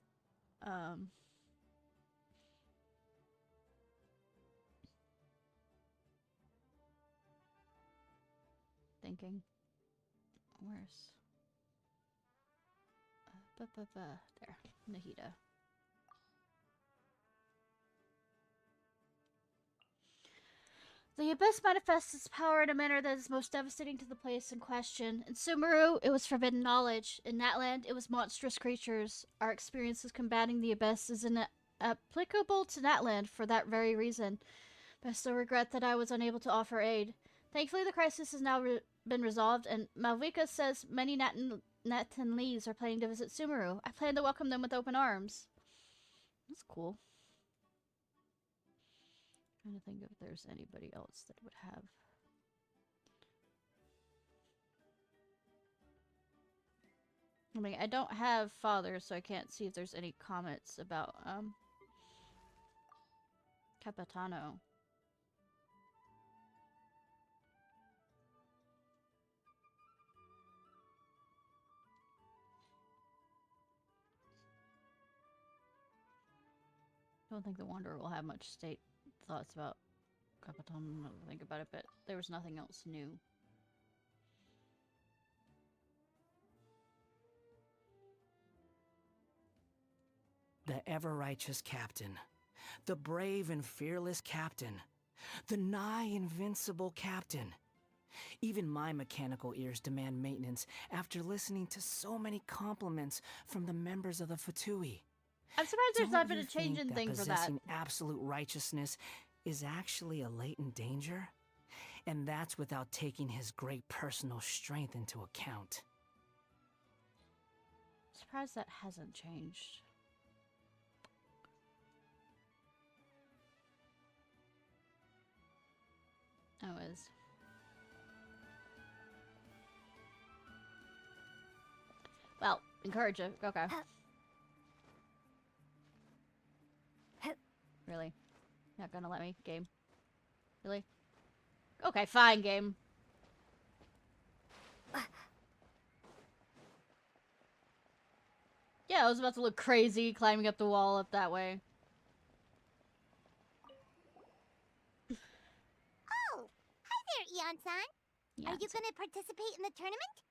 Thinking. Where's... there. Nahida. The Abyss manifests its power in a manner that is most devastating to the place in question. In Sumeru, it was forbidden knowledge. In Natland, it was monstrous creatures. Our experiences combating the Abyss is inapplicable to Natland for that very reason. But I still regret that I was unable to offer aid. Thankfully, the crisis has now been resolved, and Malvika says many Natanese are planning to visit Sumeru. I plan to welcome them with open arms. That's cool. I'm trying to think if there's anybody else that would have. I mean, I don't have father, so I can't see if there's any comments about Capitano. I don't think the Wanderer will have much state thoughts about Capitan. I don't think about it, but there was nothing else new. The ever-righteous captain. The brave and fearless captain. The nigh invincible captain. Even my mechanical ears demand maintenance after listening to so many compliments from the members of the Fatui. I'm surprised there's not been a change in thing for that. Possessing absolute righteousness is actually a latent danger? And that's without taking his great personal strength into account. I'm surprised that hasn't changed. Oh, it is. Well, encourage it. Okay. Really? Not gonna let me? Game? Really? Okay, fine, game. Yeah, I was about to look crazy climbing up the wall up that way. Oh! Hi there, Eon-san! Are you gonna participate in the tournament?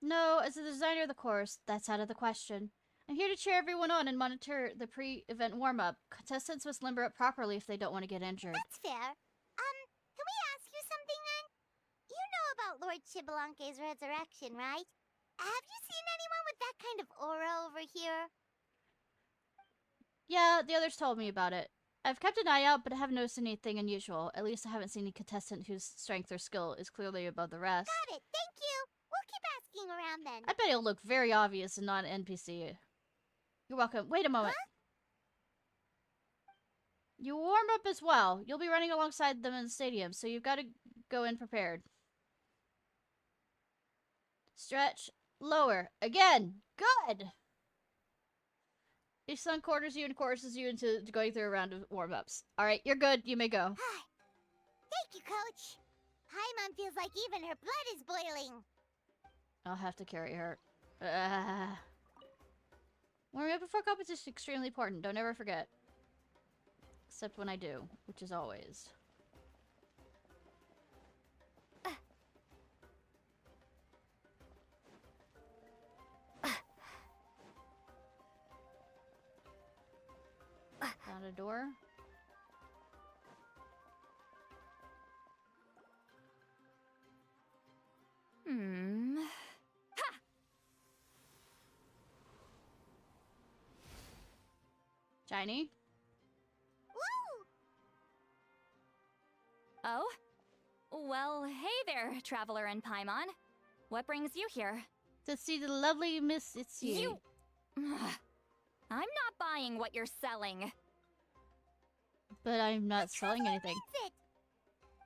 No, as the designer of the course, that's out of the question. I'm here to cheer everyone on and monitor the pre-event warm-up. Contestants must limber up properly if they don't want to get injured. That's fair. Can we ask you something then? You know about Lord Chibalanke's resurrection, right? Have you seen anyone with that kind of aura over here? Yeah, the others told me about it. I've kept an eye out, but I haven't noticed anything unusual. At least I haven't seen any contestant whose strength or skill is clearly above the rest. Got it, thank you! We'll keep asking around then. I bet it'll look very obvious and not an NPC. You're welcome. Wait a moment. Huh? You warm up as well. You'll be running alongside them in the stadium, so you've got to go in prepared. Stretch. Lower. Again. Good! Your son quarters you and courses you into going through a round of warm-ups. Alright, you're good. You may go. Thank you, Coach. Paimon feels like even her blood is boiling. I'll have to carry her. Warming up before competition is extremely important. Don't ever forget. Except when I do, which is always. Found a door. Shiny? Woo! Oh? Well, hey there, Traveler and Paimon. What brings you here? To see the lovely Miss Itzy. You... I'm not buying what you're selling. But I'm not selling anything. It.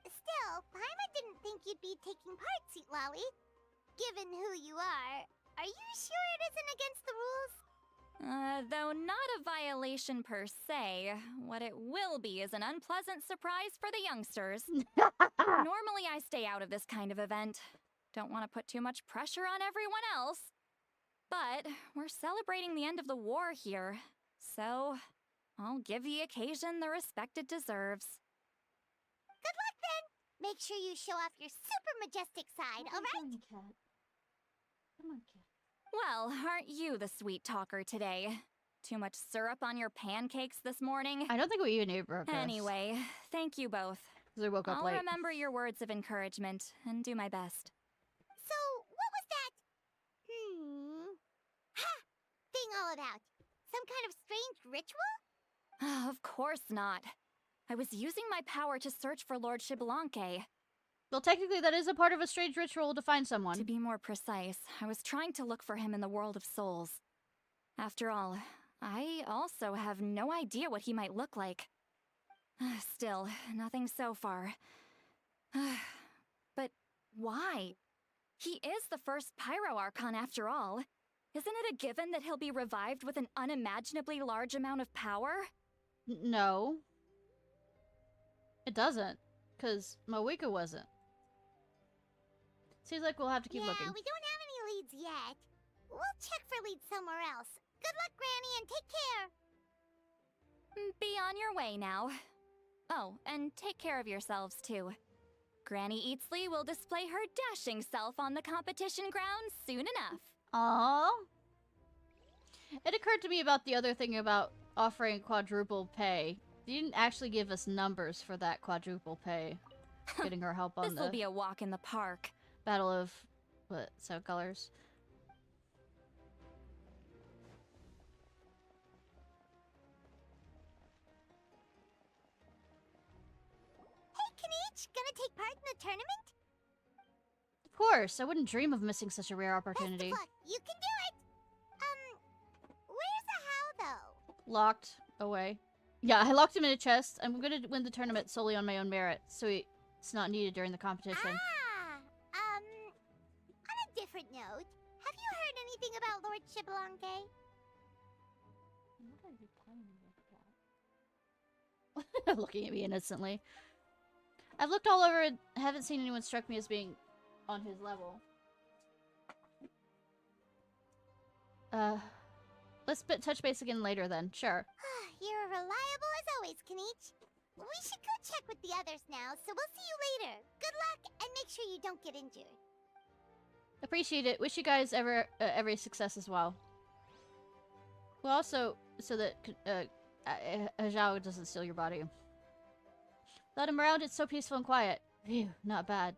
Still, Paimon didn't think you'd be taking part, Sweet Lolly. Given who you are you sure it isn't against the rules? Though not a violation per se, what it will be is an unpleasant surprise for the youngsters. Normally I stay out of this kind of event. Don't want to put too much pressure on everyone else. But we're celebrating the end of the war here, so I'll give the occasion the respect it deserves. Good luck then! Make sure you show off your super majestic side, alright? Come on, kid. Well, aren't you the sweet talker today? Too much syrup on your pancakes this morning? I don't think we even ate breakfast. Anyway, thank you both. Because I woke up I'll late. remember your words of encouragement and do my best. So, what was that? Ha! Thing all about? Some kind of strange ritual? Of course not. I was using my power to search for Lord Xbalanque. Well, technically that is a part of a strange ritual to find someone. To be more precise, I was trying to look for him in the world of souls. After all, I also have no idea what he might look like. Still, nothing so far. But why? He is the first Pyro Archon after all. Isn't it a given that he'll be revived with an unimaginably large amount of power? No. It doesn't. Because Moeka wasn't. Seems like we'll have to keep looking. Yeah, we don't have any leads yet. We'll check for leads somewhere else. Good luck, Granny, and take care. Be on your way now. Oh, and take care of yourselves too. Granny Eatsley will display her dashing self on the competition grounds soon enough. Aww. It occurred to me about the other thing about offering quadruple pay. They didn't actually give us numbers for that quadruple pay. Getting her help on This will be a walk in the park. Battle of, what, 7 Colors? Hey, Kanich, gonna take part in the tournament? Of course, I wouldn't dream of missing such a rare opportunity. Best of luck. You can do it! Where's the how, though? Locked away. Yeah, I locked him in a chest. I'm gonna win the tournament solely on my own merit, so it's not needed during the competition. On a different note, have you heard anything about Lord Xbalanque? What are you playing about? Looking at me innocently. I've looked all over and haven't seen anyone struck me as being on his level. Let's touch base again later then. Sure. You're reliable as always, Kanich. We should go check with the others now, so we'll see you later. Good luck, and make sure you don't get injured. Appreciate it. Wish you guys every success as well. Well, also, so that Zhao doesn't steal your body. Without him around, it's so peaceful and quiet. Phew, not bad.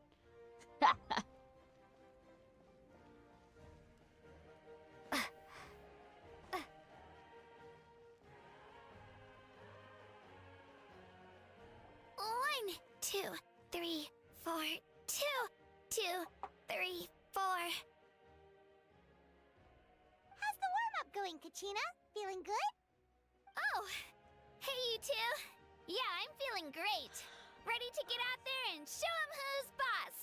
One, 2, 3, 4, 2, 2, 3, 4. How's the warm-up going, Kachina? Feeling good? Oh, hey you two. Yeah, I'm feeling great. Ready to get out there and show 'em who's boss.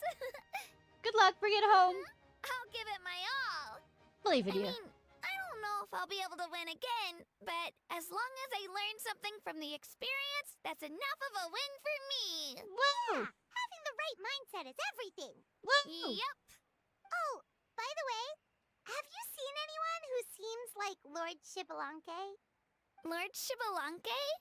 Good luck. Bring it home. I'll give it my all. Believe in you. I don't know if I'll be able to win again, but as long as I learn something from the experience, that's enough of a win for me. Woo! Having the right mindset is everything. Woo! Yep. Oh, by the way, have you seen anyone who seems like Lord Xbalanque? Lord Xbalanque?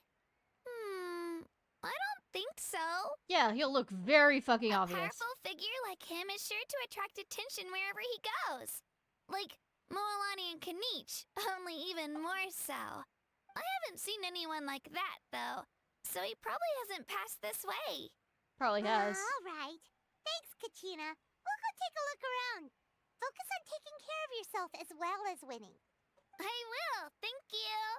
I don't think so. Yeah, he'll look very fucking A obvious. powerful figure like him is sure to attract attention wherever he goes. Like Moalani and Kanich, only even more so. I haven't seen anyone like that, though, so he probably hasn't passed this way. Probably has. All right. Thanks, Kachina. We'll go take a look around. Focus on taking care of yourself as well as winning. I will, thank you.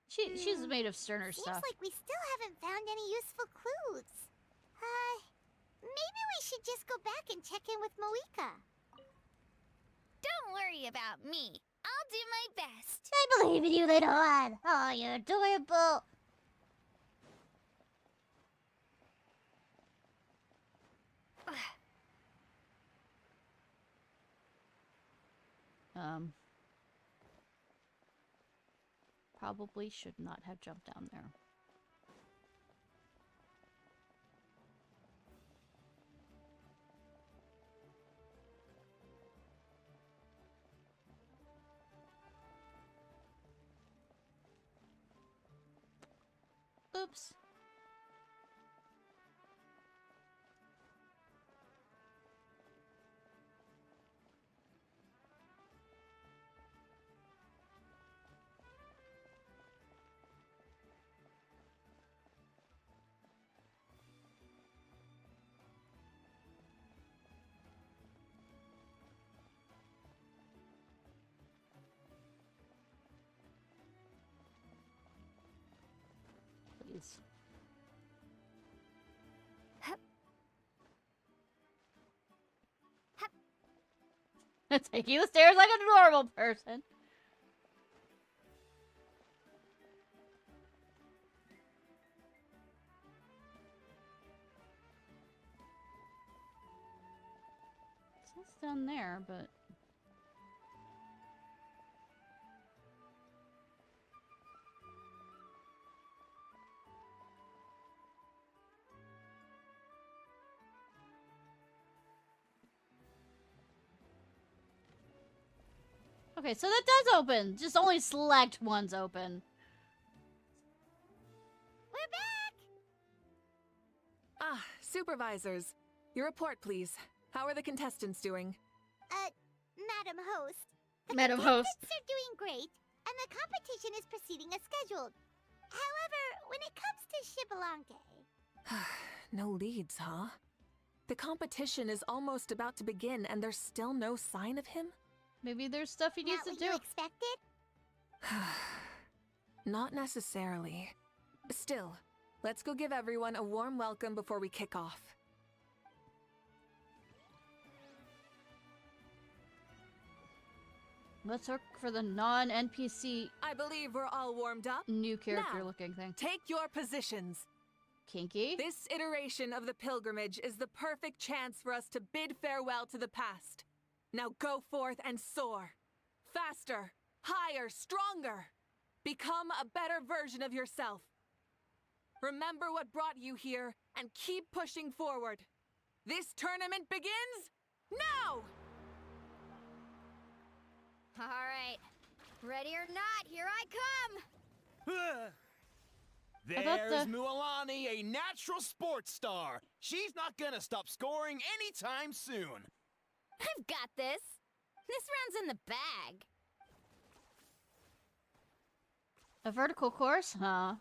She's made of sterner Seems stuff. like we still haven't found any useful clues. Maybe we should just go back and check in with Moeka. Don't worry about me. I'll do my best. I believe in you, little one. Oh, you're adorable. Probably should not have jumped down there. Oops. please. Taking the stairs like a normal person. It's down there, but... Okay, so that does open. Just only select ones open. We're back! Ah, supervisors. Your report, please. How are the contestants doing? Madam Host. The Madam Host. contestants are doing great, and the competition is proceeding as scheduled. However, when it comes to Shibalanke... No leads, huh? The competition is almost about to begin and there's still no sign of him? Maybe there's stuff he needs to do. Not what you expected? Not necessarily. Still, let's go give everyone a warm welcome before we kick off. Let's look for the non-NPC... I believe we're all warmed up. New character Now, looking thing. Take your positions. Kinky? This iteration of the pilgrimage is the perfect chance for us to bid farewell to the past. Now go forth and soar. Faster, higher, stronger. Become a better version of yourself. Remember what brought you here and keep pushing forward. This tournament begins now! All right. Ready or not, here I come! There's Mualani, a natural sports star. She's not gonna stop scoring anytime soon. I've got this. This round's in the bag. A vertical course? Huh.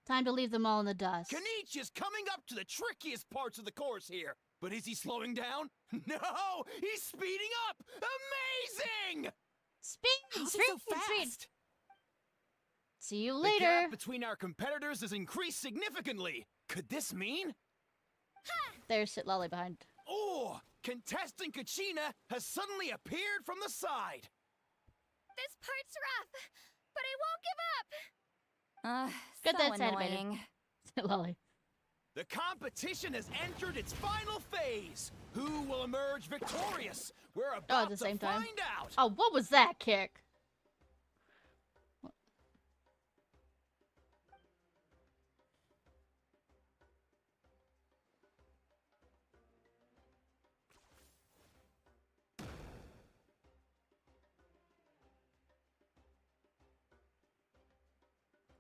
Time to leave them all in the dust. Kanich is coming up to the trickiest parts of the course here. But is he slowing down? No! He's speeding up! Amazing! Speed! Speed! See you The later. gap between our competitors has increased significantly. Could this mean? There's Sit Lolly behind. Oh! Contestant Kachina has suddenly appeared from the side. This part's rough, but I won't give up. Good, So that's animated. annoying. Sit Lolly. The competition has entered its final phase. Who will emerge victorious? We're about at the to same time. find out. Oh, what was that kick?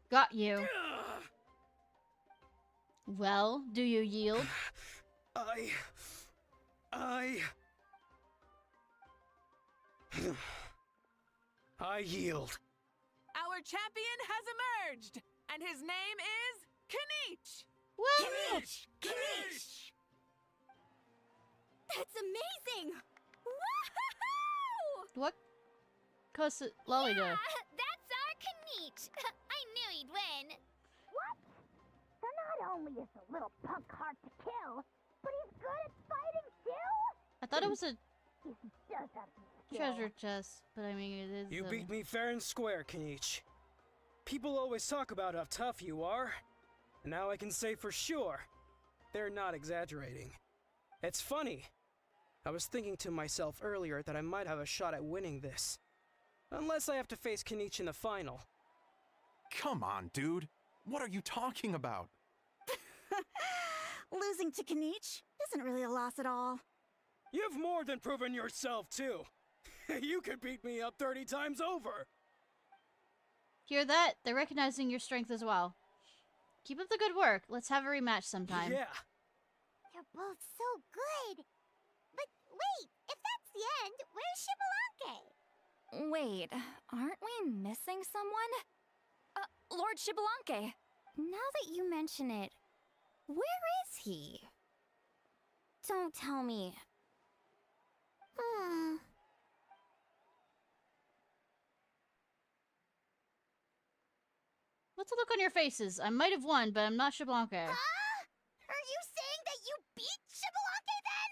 Got you. Well, do you yield? I yield. Our champion has emerged, and his name is Kanich! Kanich! Kanich! That's amazing! Woohoo! What? Cause Sit Lolly do? That's our Kanich! I knew he'd win! What? So not only is the little punk hard to kill, but he's good at fighting too? I thought it was a He does have some skill. treasure chest, but I mean it is. You beat me fair and square, Kanich. People always talk about how tough you are, and now I can say for sure, they're not exaggerating. It's funny. I was thinking to myself earlier that I might have a shot at winning this. Unless I have to face Kanich in the final. Come on, dude. What are you talking about? Losing to Kanich isn't really a loss at all. You've more than proven yourself, too. You could beat me up 30 times over. Hear that? They're recognizing your strength as well. Keep up the good work. Let's have a rematch sometime. Yeah. They're both so good. But wait, if that's the end, where's Shibalanke? Wait, aren't we missing someone? Lord Shibalanke. Now that you mention it, where is he? Don't tell me. What's the look on your faces? I might have won, but I'm not Xbalanque. Huh? Are you saying that you beat Xbalanque then?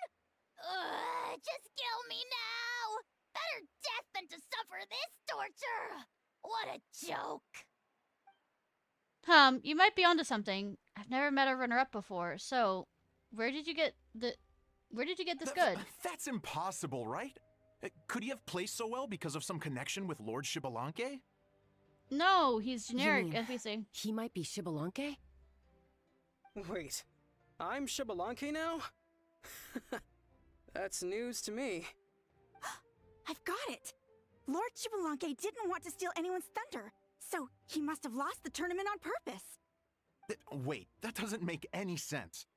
Just kill me now! Better death than to suffer this torture! What a joke! You might be onto something. I've never met a runner-up before, so where did you get this good? That's impossible, right? Could he have placed so well because of some connection with Lord Xbalanque? No, he's generic You mean NPC. He might be Xbalanque? Wait, I'm Xbalanque now? That's news to me. I've got it! Lord Xbalanque didn't want to steal anyone's thunder, so he must have lost the tournament on purpose. Wait, that doesn't make any sense.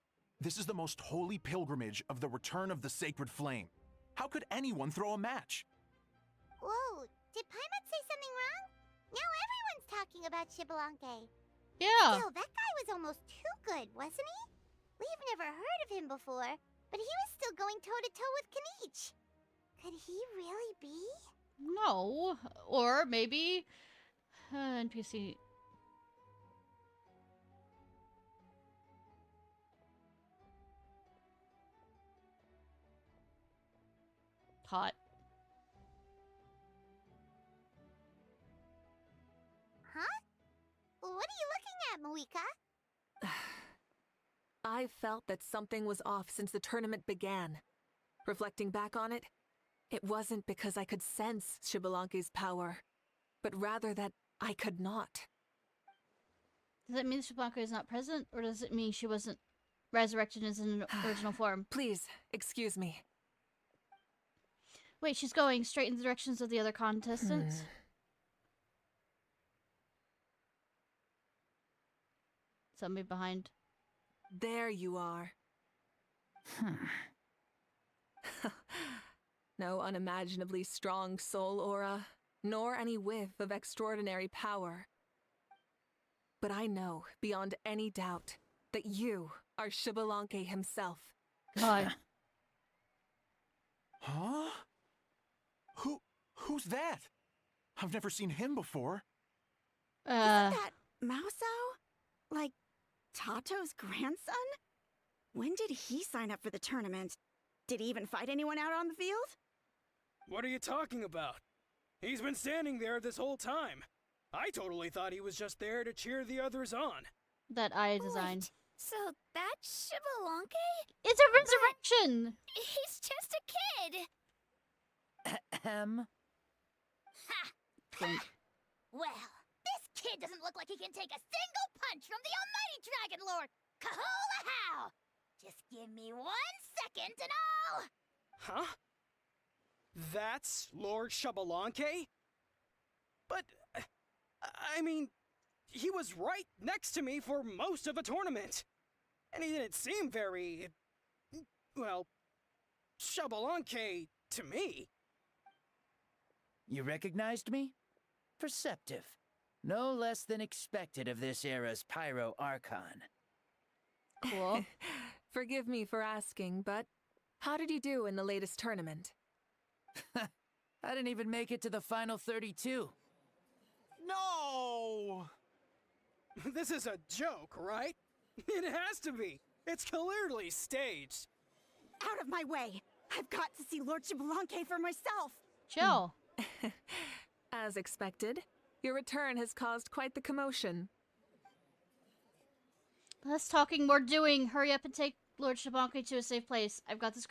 This is the most holy pilgrimage of the return of the sacred flame. How could anyone throw a match? Whoa, did Paimon say something wrong? Now everyone's talking about Xbalanque. Yeah. Still, that guy was almost too good, wasn't he? We've never heard of him before, but he was still going toe-to-toe with Kanich. Could he really be? No. Or maybe... NPC... Hot. Huh? What are you looking at, Moika? I felt that something was off since the tournament began. Reflecting back on it, it wasn't because I could sense Xbalanque's power, but rather that I could not. Does that mean Xbalanque is not present, or does it mean she wasn't resurrected as an original form? Please, excuse me. Wait, she's going straight in the directions of the other contestants? Somebody behind. There you are. No unimaginably strong soul aura, nor any whiff of extraordinary power. But I know, beyond any doubt, that you are Xbalanque himself. God. Huh? Who's that? I've never seen him before. Isn't that Mausao? Like, Tato's grandson? When did he sign up for the tournament? Did he even fight anyone out on the field? What are you talking about? He's been standing there this whole time. I totally thought he was just there to cheer the others on. That eye design. Wait, so that's Xbalanque? It's a resurrection! He's just a kid! Ha! Well, this kid doesn't look like he can take a single punch from the almighty Dragon Lord! Kahula how! Just give me 1 second and I'll... Huh? That's Lord Xbalanque? But, I mean, he was right next to me for most of the tournament. And he didn't seem very, well, Xbalanque to me. You recognized me? Perceptive. No less than expected of this era's Pyro Archon. Cool. Forgive me for asking, but how did you do in the latest tournament? I didn't even make it to the final 32. No! This is a joke, right? It has to be. It's clearly staged. Out of my way! I've got to see Lord Xbalanque for myself! Chill. As expected, your return has caused quite the commotion. Less talking, more doing. Hurry up and take Lord Xbalanque to a safe place. I've got this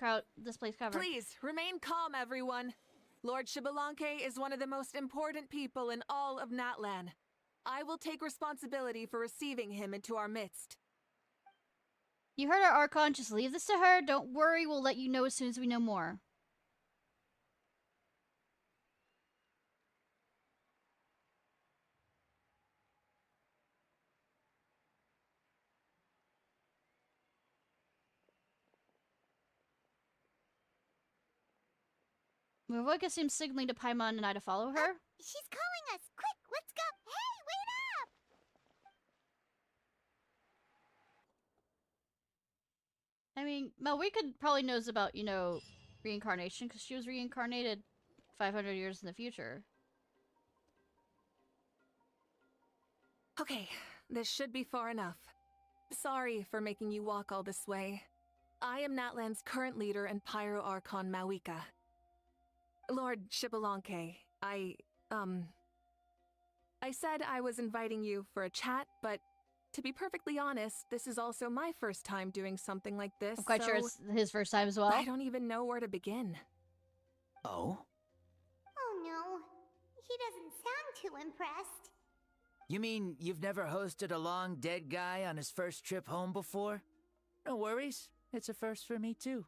place covered. Please, remain calm, everyone. Lord Xbalanque is one of the most important people in all of Natlan. I will take responsibility for receiving him into our midst. You heard our Archon, just leave this to her. Don't worry, we'll let you know as soon as we know more. Mavoika seems signaling to Paimon and I to follow her. She's calling us! Quick, let's go! Hey, wait up! I mean, Malwika probably knows about, you know, reincarnation, because she was reincarnated 500 years in the future. Okay, this should be far enough. Sorry for making you walk all this way. I am Natlan's current leader and Pyro Archon Mawika. Lord Xbalanque, I said I was inviting you for a chat, but to be perfectly honest, this is also my first time doing something like this. I'm quite sure it's his first time as well. I don't even know where to begin. Oh? Oh no, he doesn't sound too impressed. You mean you've never hosted a long dead guy on his first trip home before? No worries. It's a first for me, too.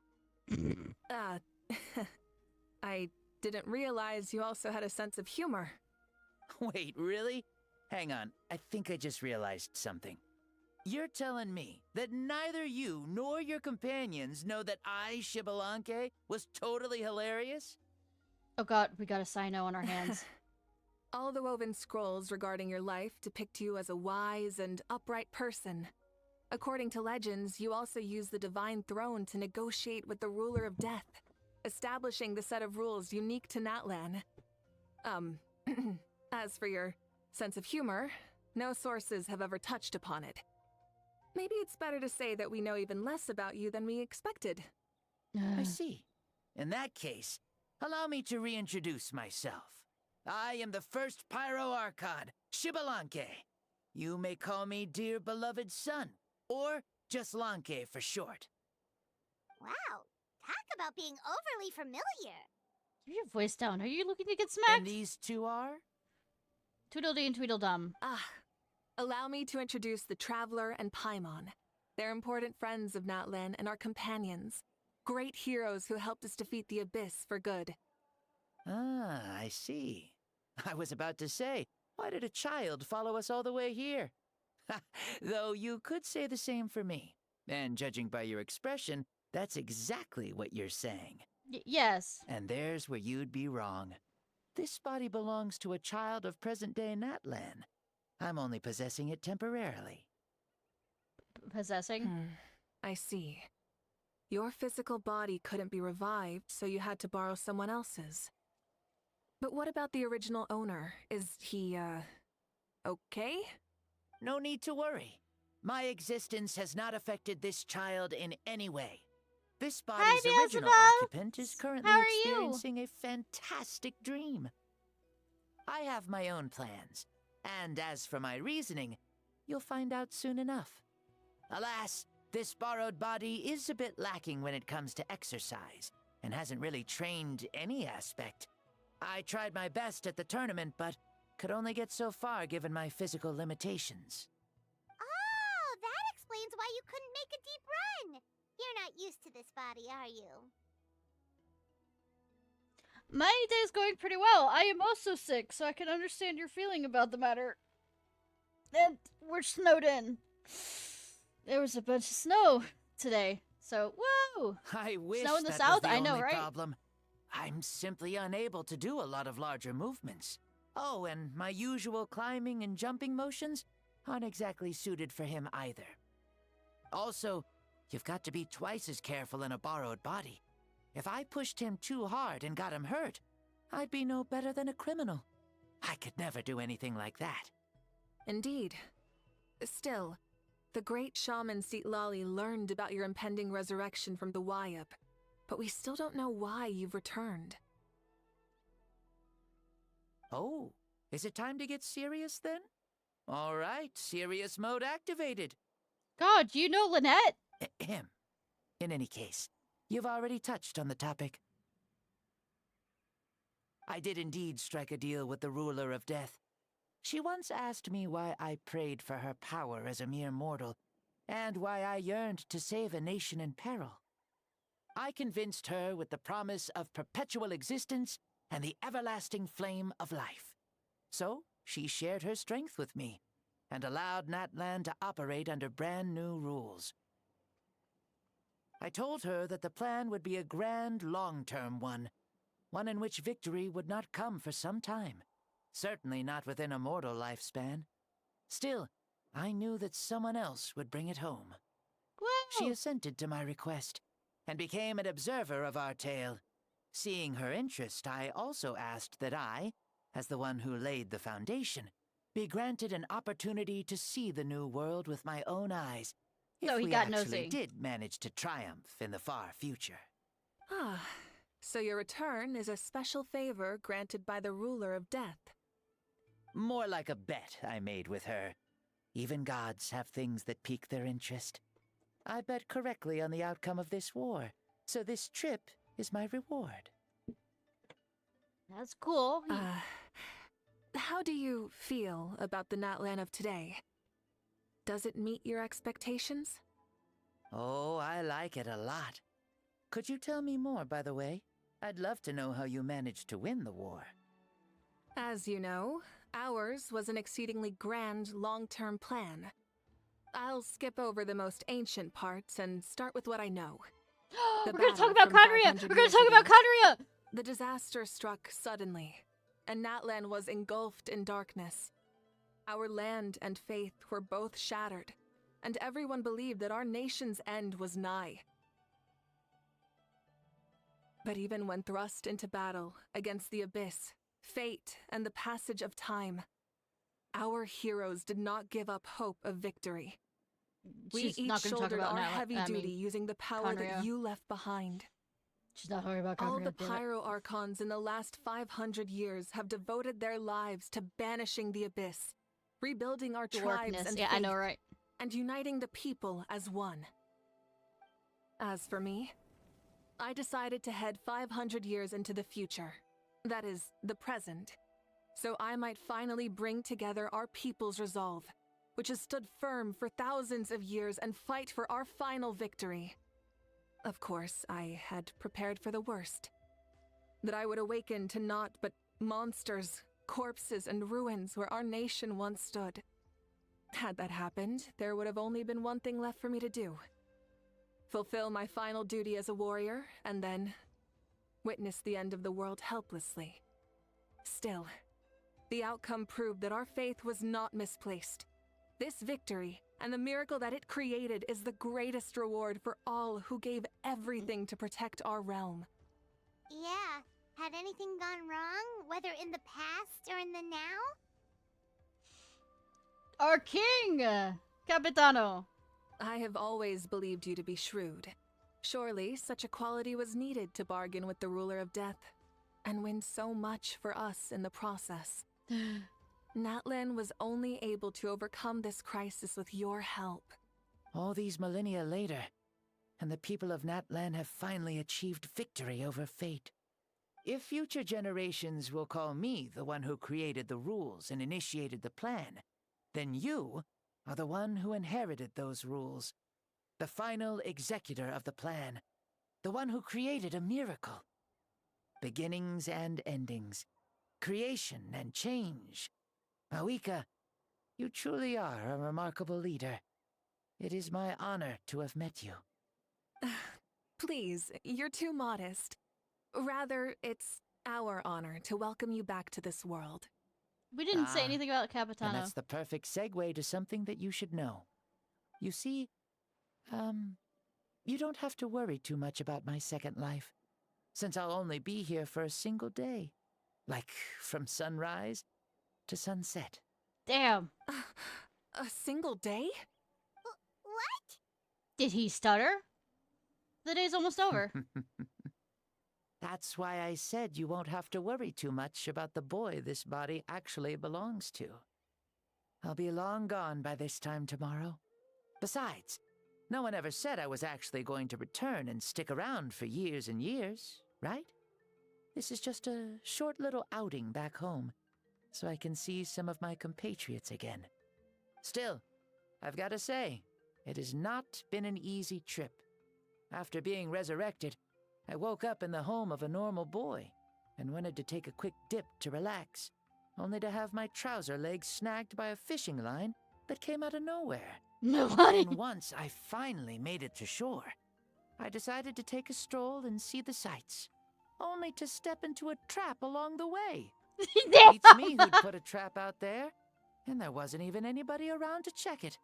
I didn't realize you also had a sense of humor. Wait, really? Hang on, I think I just realized something. You're telling me that neither you nor your companions know that I, Xbalanque, was totally hilarious? Oh god, we got a Sino on our hands. All the woven scrolls regarding your life depict you as a wise and upright person. According to legends, you also use the Divine Throne to negotiate with the Ruler of Death, establishing the set of rules unique to Natlan. As for your sense of humor, no sources have ever touched upon it. Maybe it's better to say that we know even less about you than we expected. I see. In that case, allow me to reintroduce myself. I am the first Pyro Archon, Xbalanque. You may call me dear beloved son, or just Lanque for short. Wow, talk about being overly familiar. Keep your voice down. Are you looking to get smacked? And these two are? Tweedledee and Tweedledum. Allow me to introduce the Traveler and Paimon. They're important friends of Natlan and our companions. Great heroes who helped us defeat the Abyss for good. Ah, I see. I was about to say, why did a child follow us all the way here? Though you could say the same for me. And judging by your expression, that's exactly what you're saying. Yes. And there's where you'd be wrong. This body belongs to a child of present-day Natlan. I'm only possessing it temporarily. Possessing? I see. Your physical body couldn't be revived, so you had to borrow someone else's. But what about the original owner? Is he, okay? No need to worry. My existence has not affected this child in any way. This body's original occupant is currently experiencing a fantastic dream. I have my own plans, and as for my reasoning, you'll find out soon enough. Alas, this borrowed body is a bit lacking when it comes to exercise, and hasn't really trained any aspect. I tried my best at the tournament, but could only get so far given my physical limitations. Oh, that explains why you couldn't make a deep run. You're not used to this body, are you? My day's going pretty well. I am also sick, so I can understand your feeling about the matter. And we're snowed in. There was a bunch of snow today, so woo! I wish snow in the that south. was the I know, only right? problem. I'm simply unable to do a lot of larger movements. Oh, and my usual climbing and jumping motions aren't exactly suited for him either. Also, you've got to be twice as careful in a borrowed body. If I pushed him too hard and got him hurt, I'd be no better than a criminal. I could never do anything like that. Indeed. Still, the great shaman Ciarfox learned about your impending resurrection from the Wyup, but we still don't know why you've returned. Oh, is it time to get serious then? All right, serious mode activated. God, you know Lynette? Ahem. In any case, you've already touched on the topic. I did indeed strike a deal with the Ruler of Death. She once asked me why I prayed for her power as a mere mortal, and why I yearned to save a nation in peril. I convinced her with the promise of perpetual existence and the everlasting flame of life. So, she shared her strength with me, and allowed Natlan to operate under brand new rules. I told her that the plan would be a grand, long-term one in which victory would not come for some time, certainly not within a mortal lifespan. Still, I knew that someone else would bring it home. Whoa. She assented to my request, and became an observer of our tale. Seeing her interest, I also asked that I, as the one who laid the foundation, be granted an opportunity to see the new world with my own eyes. So If he we got actually nosy. did manage to triumph in the far future. Ah, so your return is a special favor granted by the ruler of death. More like a bet I made with her. Even gods have things that pique their interest. I bet correctly on the outcome of this war, so this trip is my reward. That's cool. How do you feel about the Natlan of today? Does it meet your expectations? Oh, I like it a lot. Could you tell me more, by the way? I'd love to know how you managed to win the war. As you know, ours was an exceedingly grand, long-term plan. I'll skip over the most ancient parts and start with what I know. We're gonna talk about Conria! We're gonna talk about Conria! The disaster struck suddenly, and Natlan was engulfed in darkness. Our land and faith were both shattered, and everyone believed that our nation's end was nigh. But even when thrust into battle against the abyss, fate, and the passage of time, our heroes did not give up hope of victory. She's We not each gonna talk shouldered about our now, heavy I duty mean, using the power Conria. that you left behind. She's not talking about All Conria, the damn it. Pyro Archons in the last 500 years have devoted their lives to banishing the abyss, rebuilding our tribes Dwarfness. and Yeah, I know, faith, right? and uniting the people as one. As for me, I decided to head 500 years into the future, that is, the present, so I might finally bring together our people's resolve, which has stood firm for thousands of years, and fight for our final victory. Of course, I had prepared for the worst. That I would awaken to naught but monsters, corpses, and ruins where our nation once stood. Had that happened, there would have only been one thing left for me to do. Fulfill my final duty as a warrior, and then witness the end of the world helplessly. Still, the outcome proved that our faith was not misplaced. This victory, and the miracle that it created, is the greatest reward for all who gave everything to protect our realm. Yeah. Had anything gone wrong, whether in the past or in the now? Our king! Capitano. I have always believed you to be shrewd. Surely such a quality was needed to bargain with the ruler of death, and win so much for us in the process. Natlan was only able to overcome this crisis with your help. All these millennia later, and the people of Natlan have finally achieved victory over fate. If future generations will call me the one who created the rules and initiated the plan, then you are the one who inherited those rules. The final executor of the plan. The one who created a miracle. Beginnings and endings. Creation and change. Awika, you truly are a remarkable leader. It is my honor to have met you. Please, you're too modest. Rather, it's our honor to welcome you back to this world. We didn't say anything about Capitano. And that's the perfect segue to something that you should know. You see, you don't have to worry too much about my second life, since I'll only be here for a single day. Like, from sunrise to sunset. Damn. A single day? What? Did he stutter? The day's almost over. That's why I said you won't have to worry too much about the boy this body actually belongs to. I'll be long gone by this time tomorrow. Besides, no one ever said I was actually going to return and stick around for years and years, right? This is just a short little outing back home, so I can see some of my compatriots again. Still, I've got to say, it has not been an easy trip. After being resurrected, I woke up in the home of a normal boy and wanted to take a quick dip to relax, only to have my trouser legs snagged by a fishing line that came out of nowhere. And once I finally made it to shore, I decided to take a stroll and see the sights, only to step into a trap along the way. Beats me who'd put a trap out there, and there wasn't even anybody around to check it.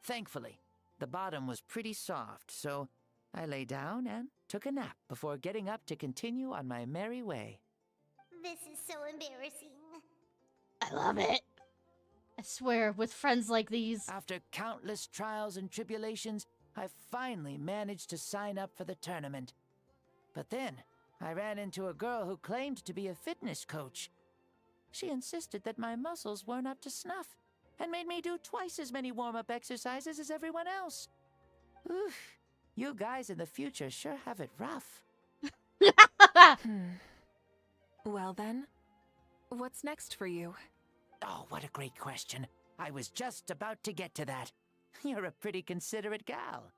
Thankfully, the bottom was pretty soft, so I lay down and took a nap before getting up to continue on my merry way. This is so embarrassing. I love it. I swear, with friends like these. After countless trials and tribulations, I finally managed to sign up for the tournament. But then, I ran into a girl who claimed to be a fitness coach. She insisted that my muscles weren't up to snuff, and made me do twice as many warm-up exercises as everyone else. Oof, you guys in the future sure have it rough. Well then, what's next for you? Oh, what a great question. I was just about to get to that. You're a pretty considerate gal.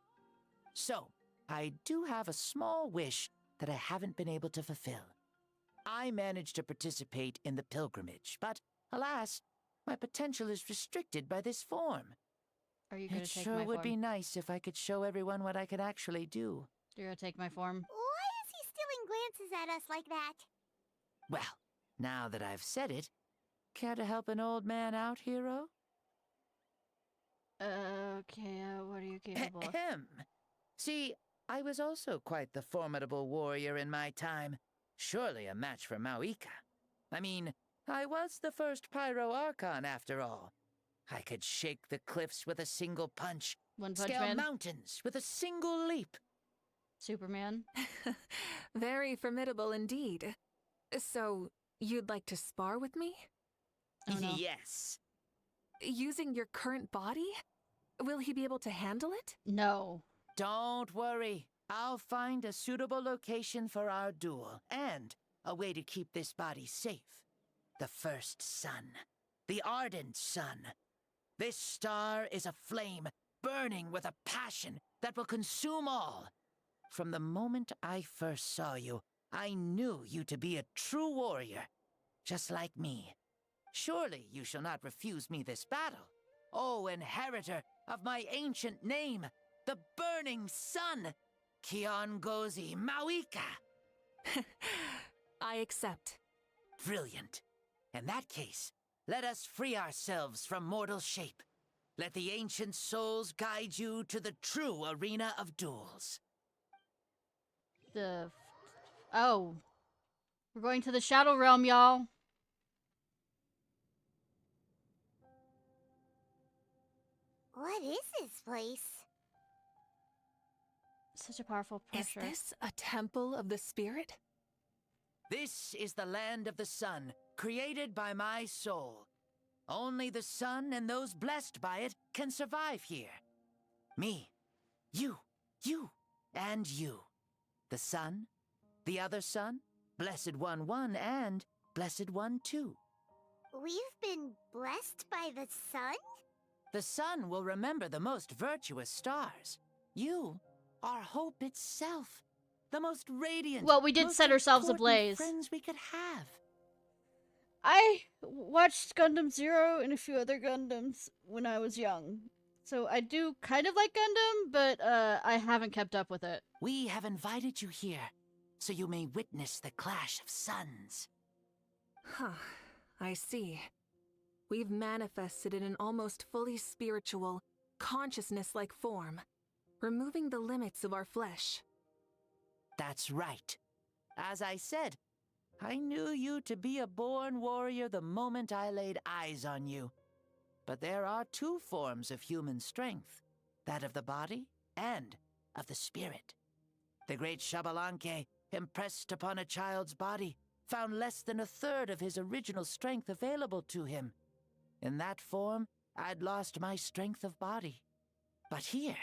So, I do have a small wish that I haven't been able to fulfill. I managed to participate in the pilgrimage, but alas, my potential is restricted by this form. Are you gonna It take sure my would form? be nice if I could show everyone what I could actually do. You're gonna take my form? Why is he stealing glances at us like that? Well, now that I've said it, care to help an old man out, hero? Okay, what are you capable of? Ahem. See, I was also quite the formidable warrior in my time. Surely a match for Mauika. I mean, I was the first Pyro Archon after all. I could shake the cliffs with a single punch, One Punch scale Man? mountains with a single leap. Superman? Very formidable indeed. So, you'd like to spar with me? Oh, no. Yes. Using your current body? Will he be able to handle it? No. Don't worry. I'll find a suitable location for our duel, and a way to keep this body safe. The first sun. The ardent sun. This star is a flame, burning with a passion that will consume all. From the moment I first saw you, I knew you to be a true warrior, just like me. Surely you shall not refuse me this battle, O inheritor of my ancient name, the burning sun, Kiongozi Mauika. I accept. Brilliant. In that case, let us free ourselves from mortal shape. Let the ancient souls guide you to the true arena of duels. Oh. We're going to the Shadow Realm, y'all. What is this place? Such a powerful pressure. Is this a temple of the spirit? This is the land of the sun, created by my soul. Only the sun and those blessed by it can survive here. Me, you, and you. The sun, the other sun, Blessed One 1, and Blessed One 2. We've been blessed by the sun? The sun will remember the most virtuous stars. You are hope itself. The most radiant. Well, we did most set ourselves important ablaze. friends we could have. I watched Gundam Zero and a few other Gundams when I was young. So I do kind of like Gundam, but I haven't kept up with it. We have invited you here, so you may witness the clash of suns. Huh, I see. We've manifested in an almost fully spiritual, consciousness-like form, removing the limits of our flesh. That's right. As I said, I knew you to be a born warrior the moment I laid eyes on you. But there are two forms of human strength, that of the body and of the spirit. The great Xbalanque, impressed upon a child's body, found less than a third of his original strength available to him. In that form, I'd lost my strength of body. But here,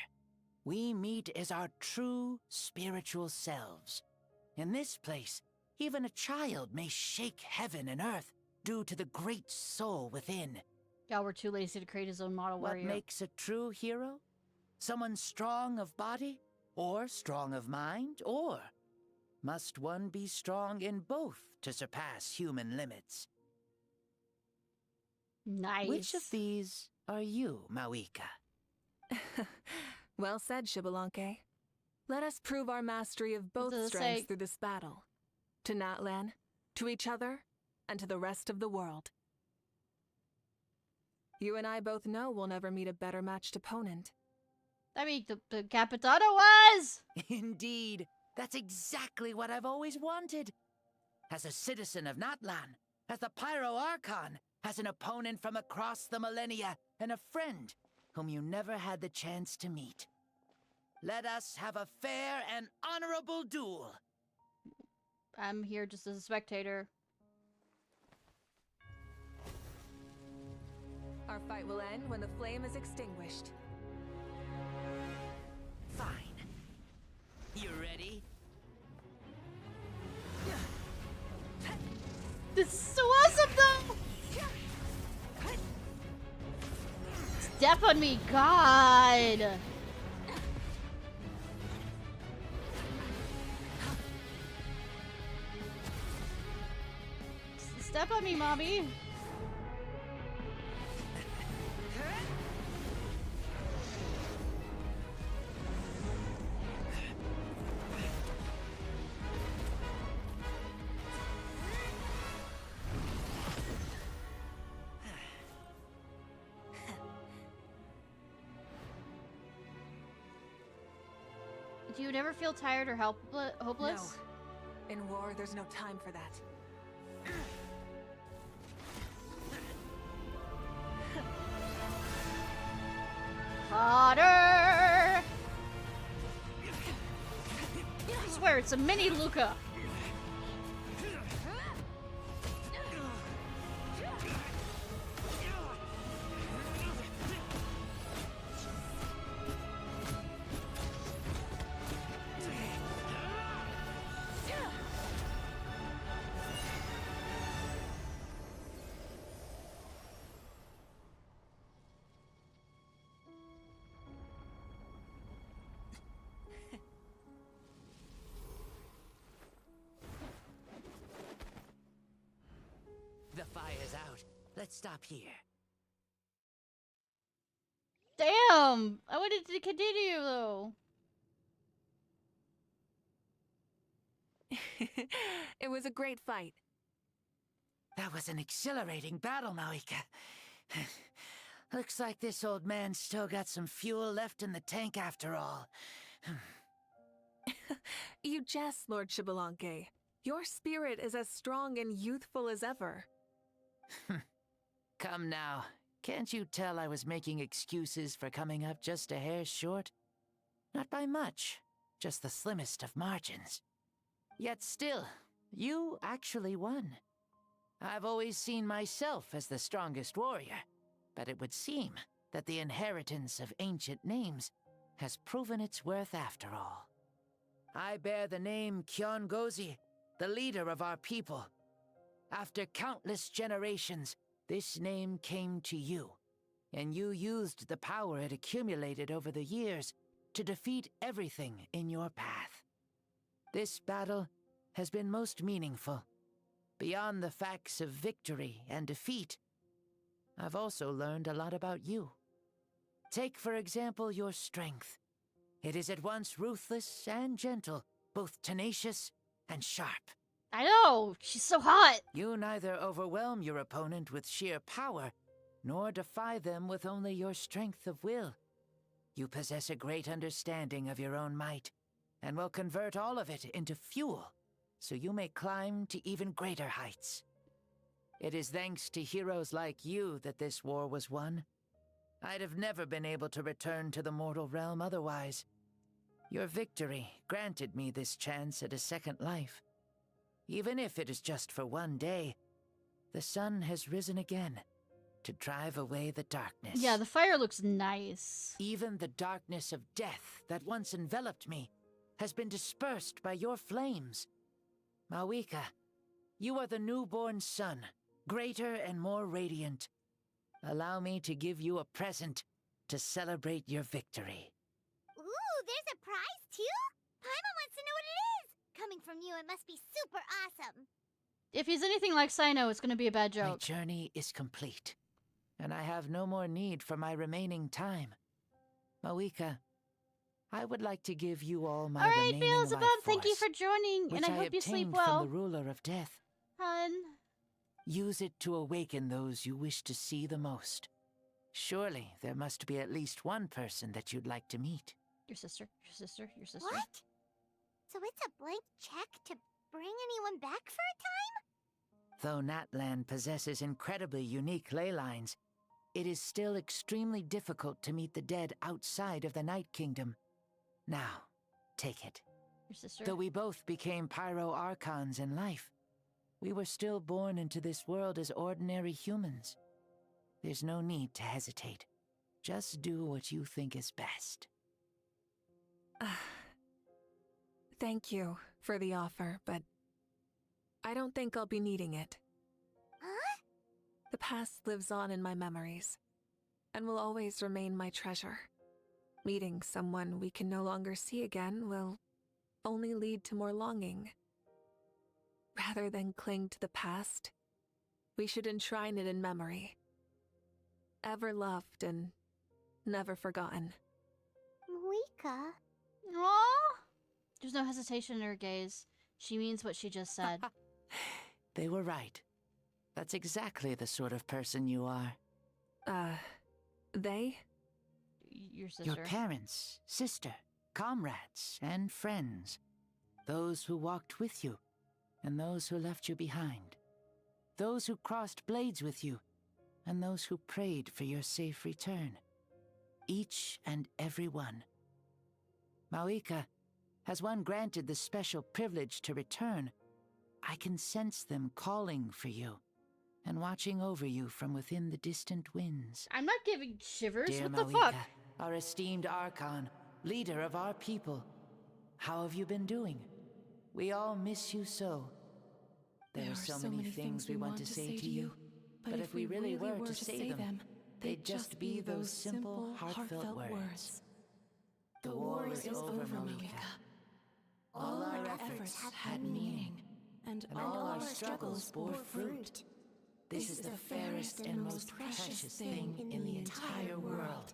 we meet as our true spiritual selves. In this place, even a child may shake heaven and earth due to the great soul within. Y'all were too lazy to create his own model warrior. What makes a true hero? Someone strong of body, or strong of mind, or must one be strong in both to surpass human limits? Nice. Which of these are you, Mauika? Well said, Xbalanque. Let us prove our mastery of both For the strengths sake- through this battle. To Natlan, to each other, and to the rest of the world. You and I both know we'll never meet a better matched opponent. I mean, the Capitano was! Indeed, that's exactly what I've always wanted. As a citizen of Natlan, as the Pyro Archon, as an opponent from across the millennia and a friend whom you never had the chance to meet. Let us have a fair and honorable duel. I'm here just as a spectator. Our fight will end when the flame is extinguished. Fine. You ready? This is so awesome, though! Step on me, God! Step on me, mommy! Do you never feel tired or hopeless? No. In war, there's no time for that. Hotter! I swear, it's a mini Luca. The fire's out. Let's stop here. Damn! I wanted to continue, though. It was a great fight. That was an exhilarating battle, Maika. Looks like this old man's still got some fuel left in the tank after all. You jest, Lord Xbalanque. Your spirit is as strong and youthful as ever. Come now. Can't you tell I was making excuses for coming up just a hair short? Not by much, just the slimmest of margins. Yet still, you actually won. I've always seen myself as the strongest warrior, but it would seem that the inheritance of ancient names has proven its worth after all. I bear the name Kiongozi, the leader of our people. After countless generations, this name came to you, and you used the power it accumulated over the years to defeat everything in your path. This battle has been most meaningful. Beyond the facts of victory and defeat, I've also learned a lot about you. Take, for example, your strength. It is at once ruthless and gentle, both tenacious and sharp. I know! She's so hot! You neither overwhelm your opponent with sheer power, nor defy them with only your strength of will. You possess a great understanding of your own might, and will convert all of it into fuel, so you may climb to even greater heights. It is thanks to heroes like you that this war was won. I'd have never been able to return to the mortal realm otherwise. Your victory granted me this chance at a second life. Even if it is just for one day, the sun has risen again to drive away the darkness. Yeah, the fire looks nice. Even the darkness of death that once enveloped me has been dispersed by your flames. Maika, you are the newborn sun, greater and more radiant. Allow me to give you a present to celebrate your victory. Ooh, there's a prize too? Paimon wants to know what it is! Coming from you, it must be super awesome. If he's anything like Sino, it's gonna be a bad joke. My journey is complete, and I have no more need for my remaining time. Maika, I would like to give you all my remaining life Beelzebub, thank you for joining, and I hope you sleep well. From the ruler of death. Hun. Use it to awaken those you wish to see the most. Surely there must be at least one person that you'd like to meet. Your sister, your sister, your sister. What? So it's a blank check to bring anyone back for a time? Though Natlan possesses incredibly unique ley lines, it is still extremely difficult to meet the dead outside of the Night Kingdom. Now, take it. Your sister? Though we both became Pyro Archons in life, we were still born into this world as ordinary humans. There's no need to hesitate. Just do what you think is best. Thank you for the offer, but I don't think I'll be needing it. Huh? The past lives on in my memories, and will always remain my treasure. Meeting someone we can no longer see again will only lead to more longing. Rather than cling to the past, we should enshrine it in memory. Ever loved and never forgotten. Moika. Aww. There's no hesitation in her gaze. She means what she just said. They were right. That's exactly the sort of person you are. They? Your sister. Your parents, sister, comrades, and friends. Those who walked with you, and those who left you behind. Those who crossed blades with you, and those who prayed for your safe return. Each and every one. Mauika, has one granted the special privilege to return, I can sense them calling for you, and watching over you from within the distant winds. I'm not giving shivers. Dear What the Mauika, fuck? our esteemed Archon, leader of our people, how have you been doing? We all miss you so. There are so many things we want to say to you, but if we really were to say them, they'd just be those simple, heartfelt words. The war is over, Mauika. All our efforts had meaning, and all our struggles bore fruit. This is the fairest and most precious thing in the entire world.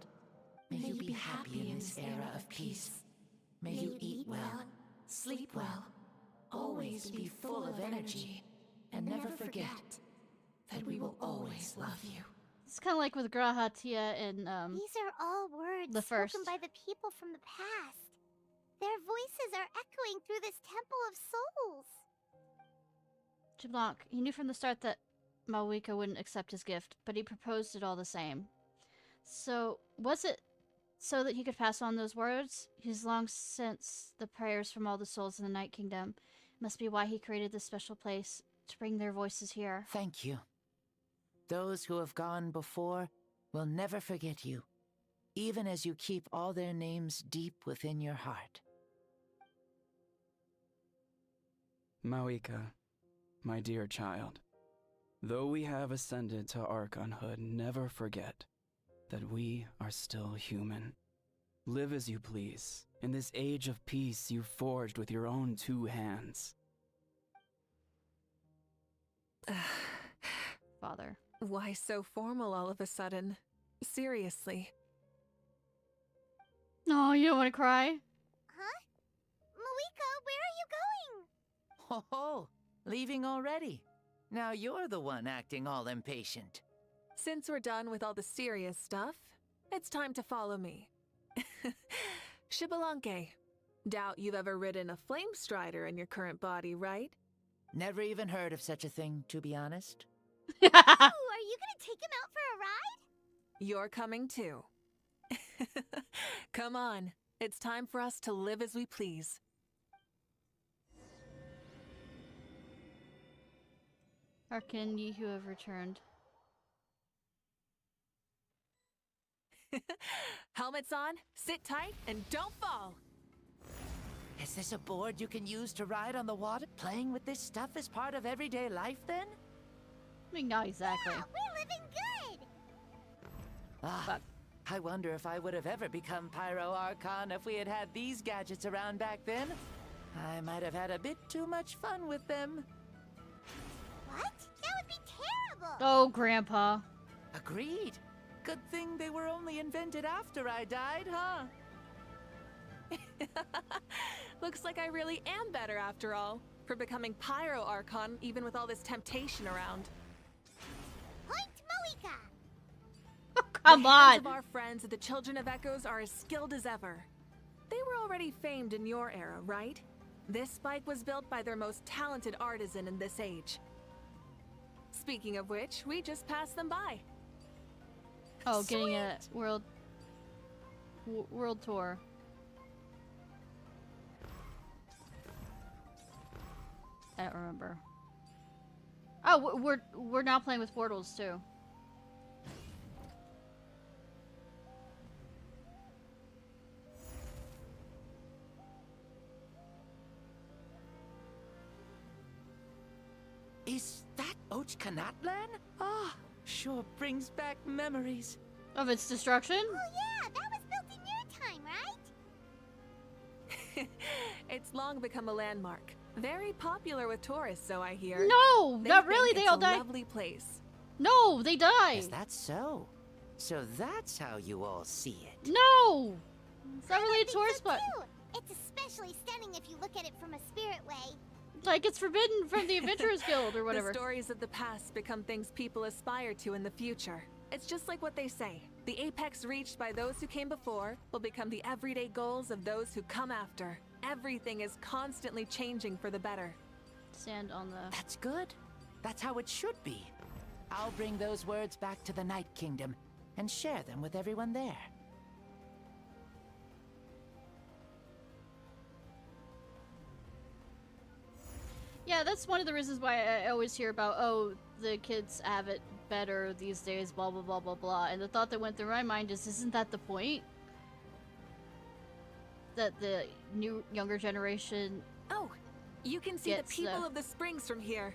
May you be happy in this era of peace. May you eat well, sleep well, always be full of energy, and never forget that we will always love you. It's kind of like with Graha, Tia, and These are all words the first. spoken by the people from the past. Their voices are echoing through this temple of souls. Jablanc, he knew from the start that Mauika wouldn't accept his gift, but he proposed it all the same. So, was it so that he could pass on those words? He's long since the prayers from all the souls in the Night Kingdom. Must be why he created this special place, to bring their voices here. Thank you. Those who have gone before will never forget you, even as you keep all their names deep within your heart. Mauika, my dear child, though we have ascended to Archonhood, never forget that we are still human. Live as you please, in this age of peace you forged with your own 2 hands. Father. Why so formal all of a sudden? Seriously. No, you don't want to cry? Huh? Moika, where are you going? Ho ho! Leaving already? Now you're the one acting all impatient. Since we're done with all the serious stuff, it's time to follow me. Shibalanke, doubt you've ever ridden a flame strider in your current body, right? Never even heard of such a thing, to be honest. Ooh, are you gonna take him out for a ride? You're coming too. Come on, it's time for us to live as we please. Hearken, ye who have returned. Helmets on, sit tight, and don't fall! Is this a board you can use to ride on the water? Playing with this stuff is part of everyday life, then? I mean, not exactly. Yeah, we're living good! Ah, I wonder if I would have ever become Pyro Archon if we had had these gadgets around back then. I might have had a bit too much fun with them. What? That would be terrible! Oh, Grandpa. Agreed. Good thing they were only invented after I died, huh? Looks like I really am better after all, for becoming Pyro Archon even with all this temptation around. Point Moika! Oh, come the on! hands of our friends at the Children of Echoes are as skilled as ever. They were already famed in your era, right? This bike was built by their most talented artisan in this age. Speaking of which, we just passed them by. Oh, getting a world tour. I don't remember. Oh, we're now playing with portals too. Is that Ochkanatlan? Ah, sure brings back memories. Of its destruction? Oh yeah, that was built in your time, right? It's long become a landmark. Very popular with tourists, so I hear. No, They not think really. They it's all a die. Lovely place. No, they die. Is that so? So that's how you all see it. No, it's not really a tourist spot. Too. It's especially stunning if you look at it from a spirit way. Like it's forbidden from the Adventurers Guild or whatever. The stories of the past become things people aspire to in the future. It's just like what they say. The apex reached by those who came before will become the everyday goals of those who come after. Everything is constantly changing for the better. Stand on the... That's good. That's how it should be. I'll bring those words back to the Night Kingdom and share them with everyone there. Yeah, that's one of the reasons why I always hear about, oh, the kids have it better these days, blah, blah, blah, blah, blah. And the thought that went through my mind is, isn't that the point? That the younger generation... Oh, you can see the people of the springs from here.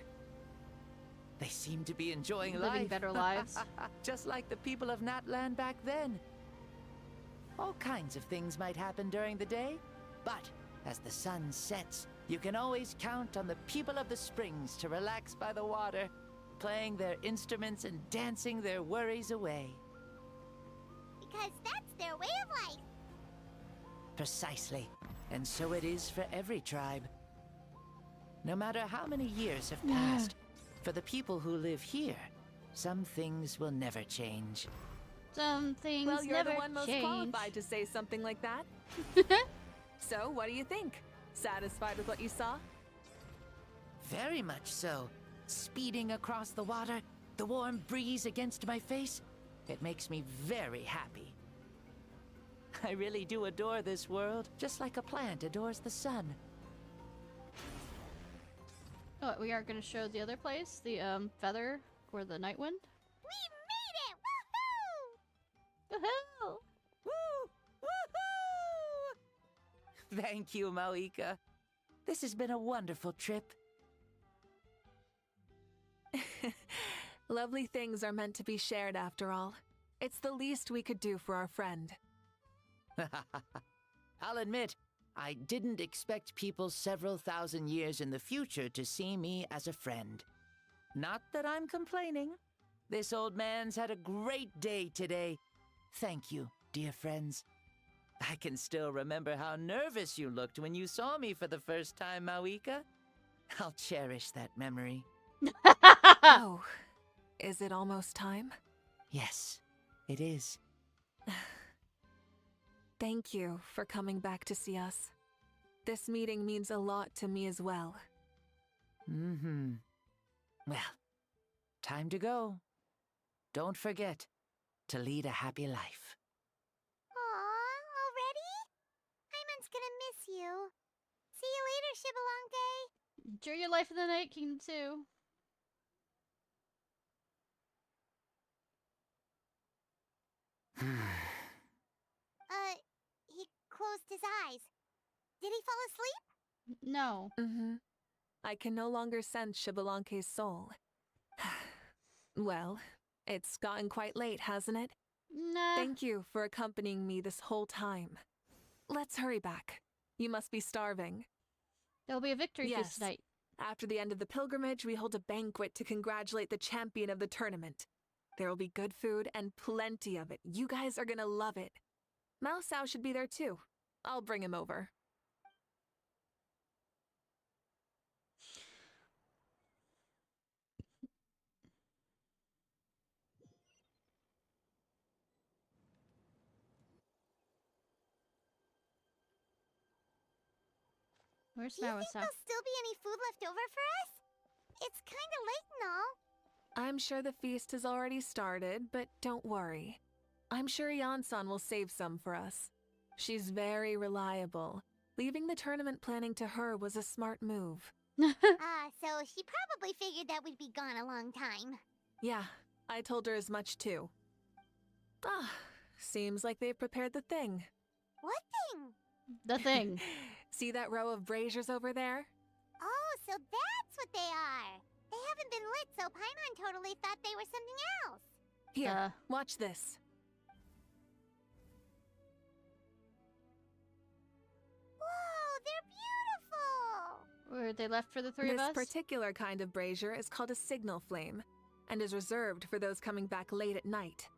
They seem to be enjoying living life. better lives. Just like the people of Natlan back then. All kinds of things might happen during the day, but as the sun sets, you can always count on the people of the springs to relax by the water, playing their instruments and dancing their worries away. Because that's their way of life. Precisely. And so it is for every tribe. No matter how many years have passed, for the people who live here, some things will never change. Some things well, you're never the one most change. qualified to say something like that. So, what do you think? Satisfied with what you saw? Very much so. Speeding across the water, the warm breeze against my face, it makes me very happy. I really do adore this world, just like a plant adores the sun. Oh, we aren't going to show the other place? The, feather or the night wind? We made it! Woohoo! Woohoo! Woo! Woohoo! Thank you, Mauika. This has been a wonderful trip. Lovely things are meant to be shared after all. It's the least we could do for our friend. I'll admit, I didn't expect people several thousand years in the future to see me as a friend. Not that I'm complaining. This old man's had a great day today. Thank you, dear friends. I can still remember how nervous you looked when you saw me for the first time, Mauika. I'll cherish that memory. Oh, is it almost time? Yes, it is. Thank you for coming back to see us. This meeting means a lot to me as well. Mm-hmm. Well, time to go. Don't forget to lead a happy life. Aww, already? Hyman's gonna miss you. See you later, Shibalonke. Enjoy your life in the Night Kingdom too. He closed his eyes. Did he fall asleep? No. Mm-hmm. I can no longer sense Shibalonke's soul. Well, it's gotten quite late, hasn't it? Nah. Thank you for accompanying me this whole time. Let's hurry back. You must be starving. There'll be a victory feast tonight. After the end of the pilgrimage, we hold a banquet to congratulate the champion of the tournament. There will be good food and plenty of it. You guys are gonna love it. Mao Sao should be there too. I'll bring him over. Where's Do you Mao think Sao? there'll still be any food left over for us? It's kinda late and all. I'm sure the feast has already started, but don't worry. I'm sure Yansan will save some for us. She's very reliable. Leaving the tournament planning to her was a smart move. So she probably figured that we'd be gone a long time. Yeah, I told her as much too. Ah, seems like they've prepared the thing. What thing? The thing. See that row of braziers over there? Oh, so that's what they are. They haven't been lit, so Paimon totally thought they were something else. Here, watch this. Whoa, they're beautiful! Were they left for the three of us? This particular kind of brazier is called a signal flame, and is reserved for those coming back late at night.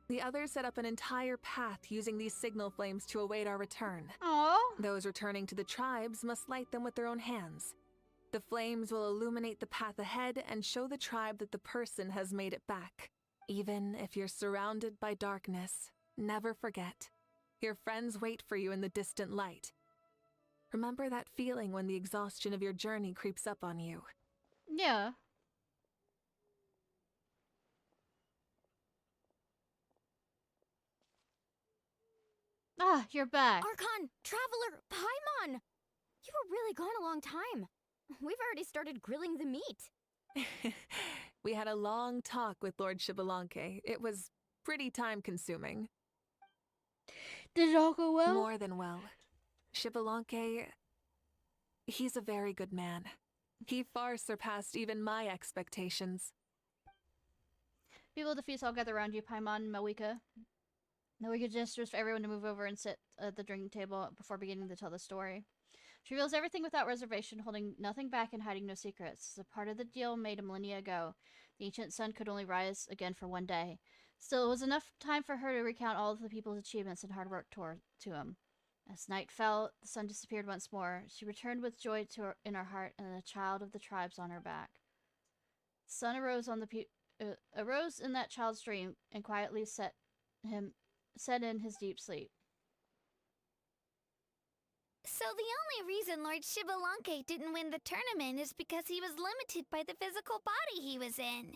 The others set up an entire path using these signal flames to await our return. Aww. Those returning to the tribes must light them with their own hands. The flames will illuminate the path ahead and show the tribe that the person has made it back. Even if you're surrounded by darkness, never forget. Your friends wait for you in the distant light. Remember that feeling when the exhaustion of your journey creeps up on you. Yeah. Ah, you're back. Archon, Traveler, Paimon! You were really gone a long time. We've already started grilling the meat. We had a long talk with Lord Xbalanque. It was pretty time-consuming. Did it all go well? More than well. Xbalanque, he's a very good man. He far surpassed even my expectations. People of the feast all gather around you, Paimon and Mawika. Mawika gestures for everyone to move over and sit at the drinking table before beginning to tell the story. She reveals everything without reservation, holding nothing back and hiding no secrets. As a part of the deal made a millennia ago, the ancient sun could only rise again for one day. Still, it was enough time for her to recount all of the people's achievements and hard work to him. As night fell, the sun disappeared once more. She returned with joy in her heart and a child of the tribes on her back. The sun arose in that child's dream and quietly set in his deep sleep. So the only reason Lord Xbalanque didn't win the tournament is because he was limited by the physical body he was in.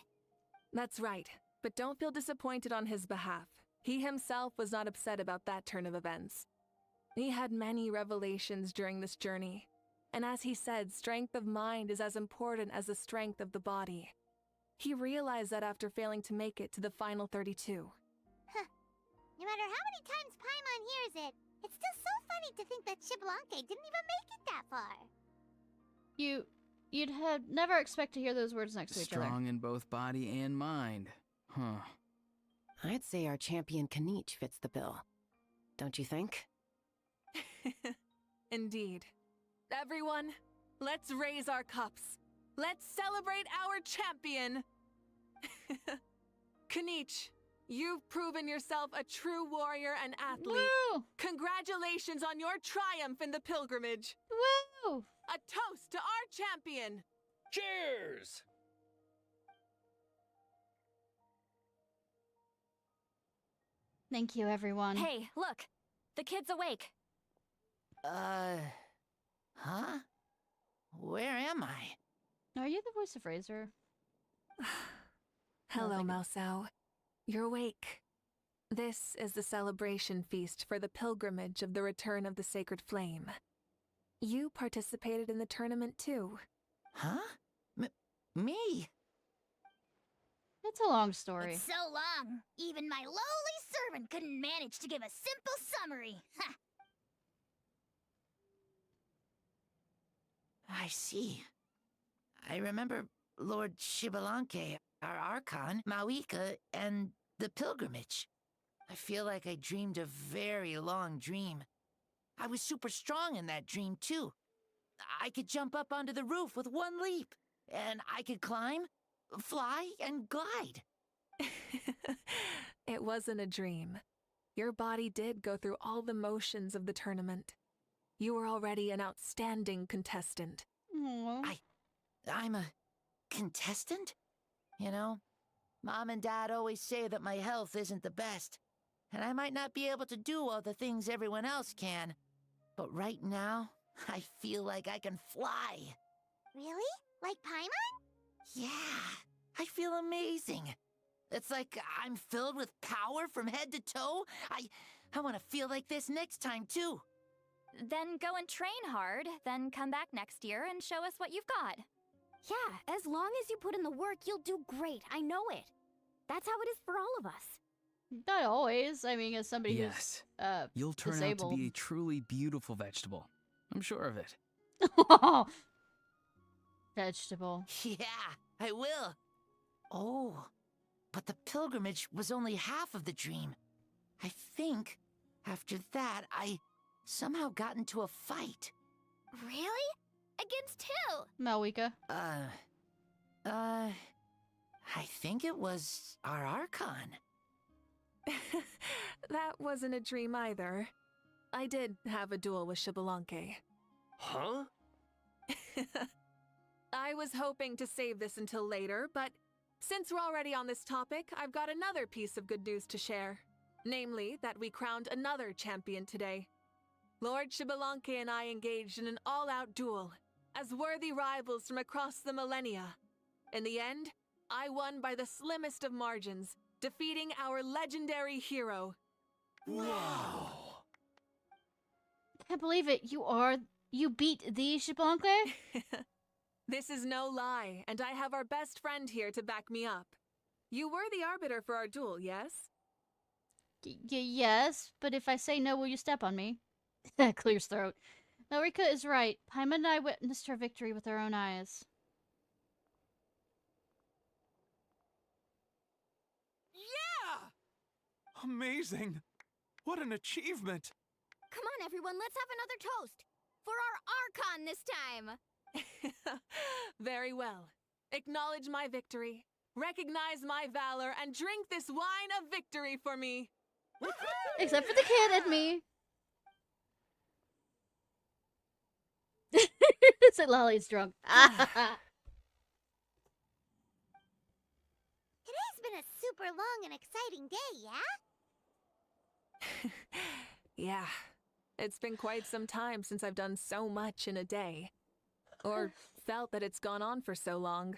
That's right, but don't feel disappointed on his behalf. He himself was not upset about that turn of events. He had many revelations during this journey, and as he said, strength of mind is as important as the strength of the body. He realized that after failing to make it to the final 32. No matter how many times Paimon hears it, it's still so funny to think that Xbalanque didn't even make it that far. You'd have never expect to hear those words next to each other. Strong in both body and mind. Huh. I'd say our champion Kanich fits the bill. Don't you think? Indeed. Everyone, let's raise our cups. Let's celebrate our champion! Kanich, you've proven yourself a true warrior and athlete. Woo! Congratulations on your triumph in the pilgrimage. Woo! A toast to our champion! Cheers! Thank you, everyone. Hey, look! The kid's awake. Huh? Where am I? Are you the voice of Razor? Hello, Mausau. You're awake. This is the celebration feast for the pilgrimage of the return of the sacred flame. You participated in the tournament too. Huh? Me? It's a long story. It's so long, even my lowly servant couldn't manage to give a simple summary. Ha! I see. I remember Lord Xbalanque, our Archon, Mawika, and the pilgrimage. I feel like I dreamed a very long dream. I was super strong in that dream, too. I could jump up onto the roof with one leap, and I could climb, fly, and glide. It wasn't a dream. Your body did go through all the motions of the tournament. You were already an outstanding contestant. I'm a contestant? You know, Mom and Dad always say that my health isn't the best, and I might not be able to do all the things everyone else can. But right now, I feel like I can fly. Really? Like Paimon? Yeah. I feel amazing. It's like I'm filled with power from head to toe. I want to feel like this next time, too. Then go and train hard, then come back next year and show us what you've got. Yeah, as long as you put in the work, you'll do great. I know it. That's how it is for all of us. Not always. I mean, as somebody Yes. who's You'll turn disabled. out to be a truly beautiful vegetable. I'm sure of it. Vegetable. Yeah, I will. Oh, but the pilgrimage was only half of the dream. I think after that, I somehow got into a fight. Really? Against who? Malwika. I think it was our Archon. That wasn't a dream either. I did have a duel with Xbalanque. Huh? I was hoping to save this until later, but since we're already on this topic, I've got another piece of good news to share. Namely, that we crowned another champion today. Lord Xbalanque and I engaged in an all-out duel, as worthy rivals from across the millennia. In the end, I won by the slimmest of margins, defeating our legendary hero. Wow! Can't believe it. You beat the Xbalanque? This is no lie, and I have our best friend here to back me up. You were the arbiter for our duel, yes? Yes, but if I say no, will you step on me? Clears throat. Marika is right. Paimon and I witnessed her victory with our own eyes. Yeah! Amazing! What an achievement! Come on, everyone, let's have another toast. For our Archon this time. Very well. Acknowledge my victory, recognize my valor, and drink this wine of victory for me. Except for the kid and me. Said Lolly's drunk. Today's been a super long and exciting day, yeah? Yeah, it's been quite some time since I've done so much in a day. Or felt that it's gone on for so long.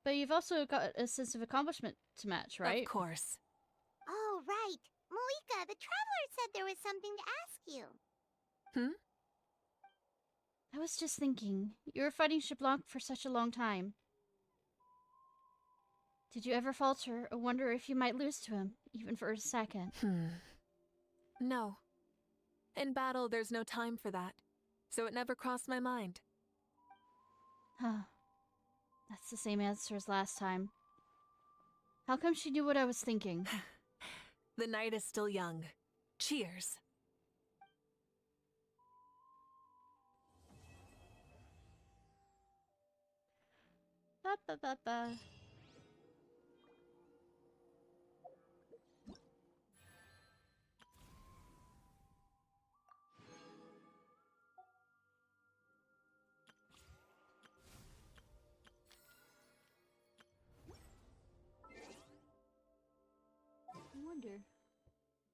But you've also got a sense of accomplishment to match, right? Of course. Oh, right. Malika, the Traveler said there was something to ask you. Hmm? I was just thinking, you were fighting Xbalanque for such a long time. Did you ever falter or wonder if you might lose to him, even for a second? No. In battle, there's no time for that. So it never crossed my mind. Huh. That's the same answer as last time. How come she knew what I was thinking? The night is still young. Cheers. Ba ba ba ba. I wonder.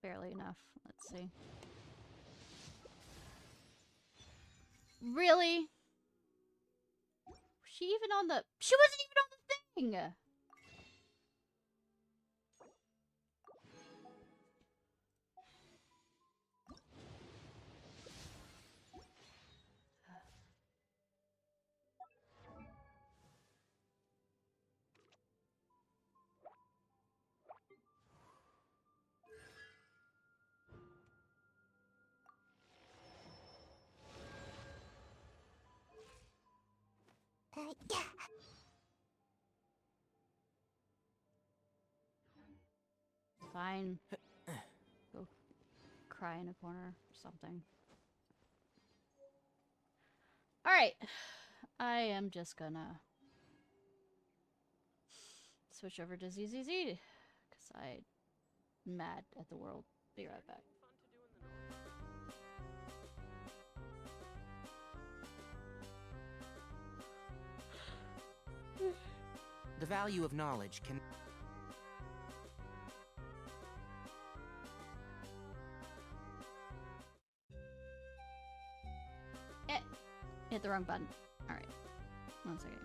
Barely enough. Let's see. Really? She even on the... She wasn't even on the thing! Yeah. Fine. Go cry in a corner or something. Alright. I am just gonna switch over to ZZZ because I'm mad at the world. Be right back. The value of knowledge can... Hit the wrong button. Alright. 1 second.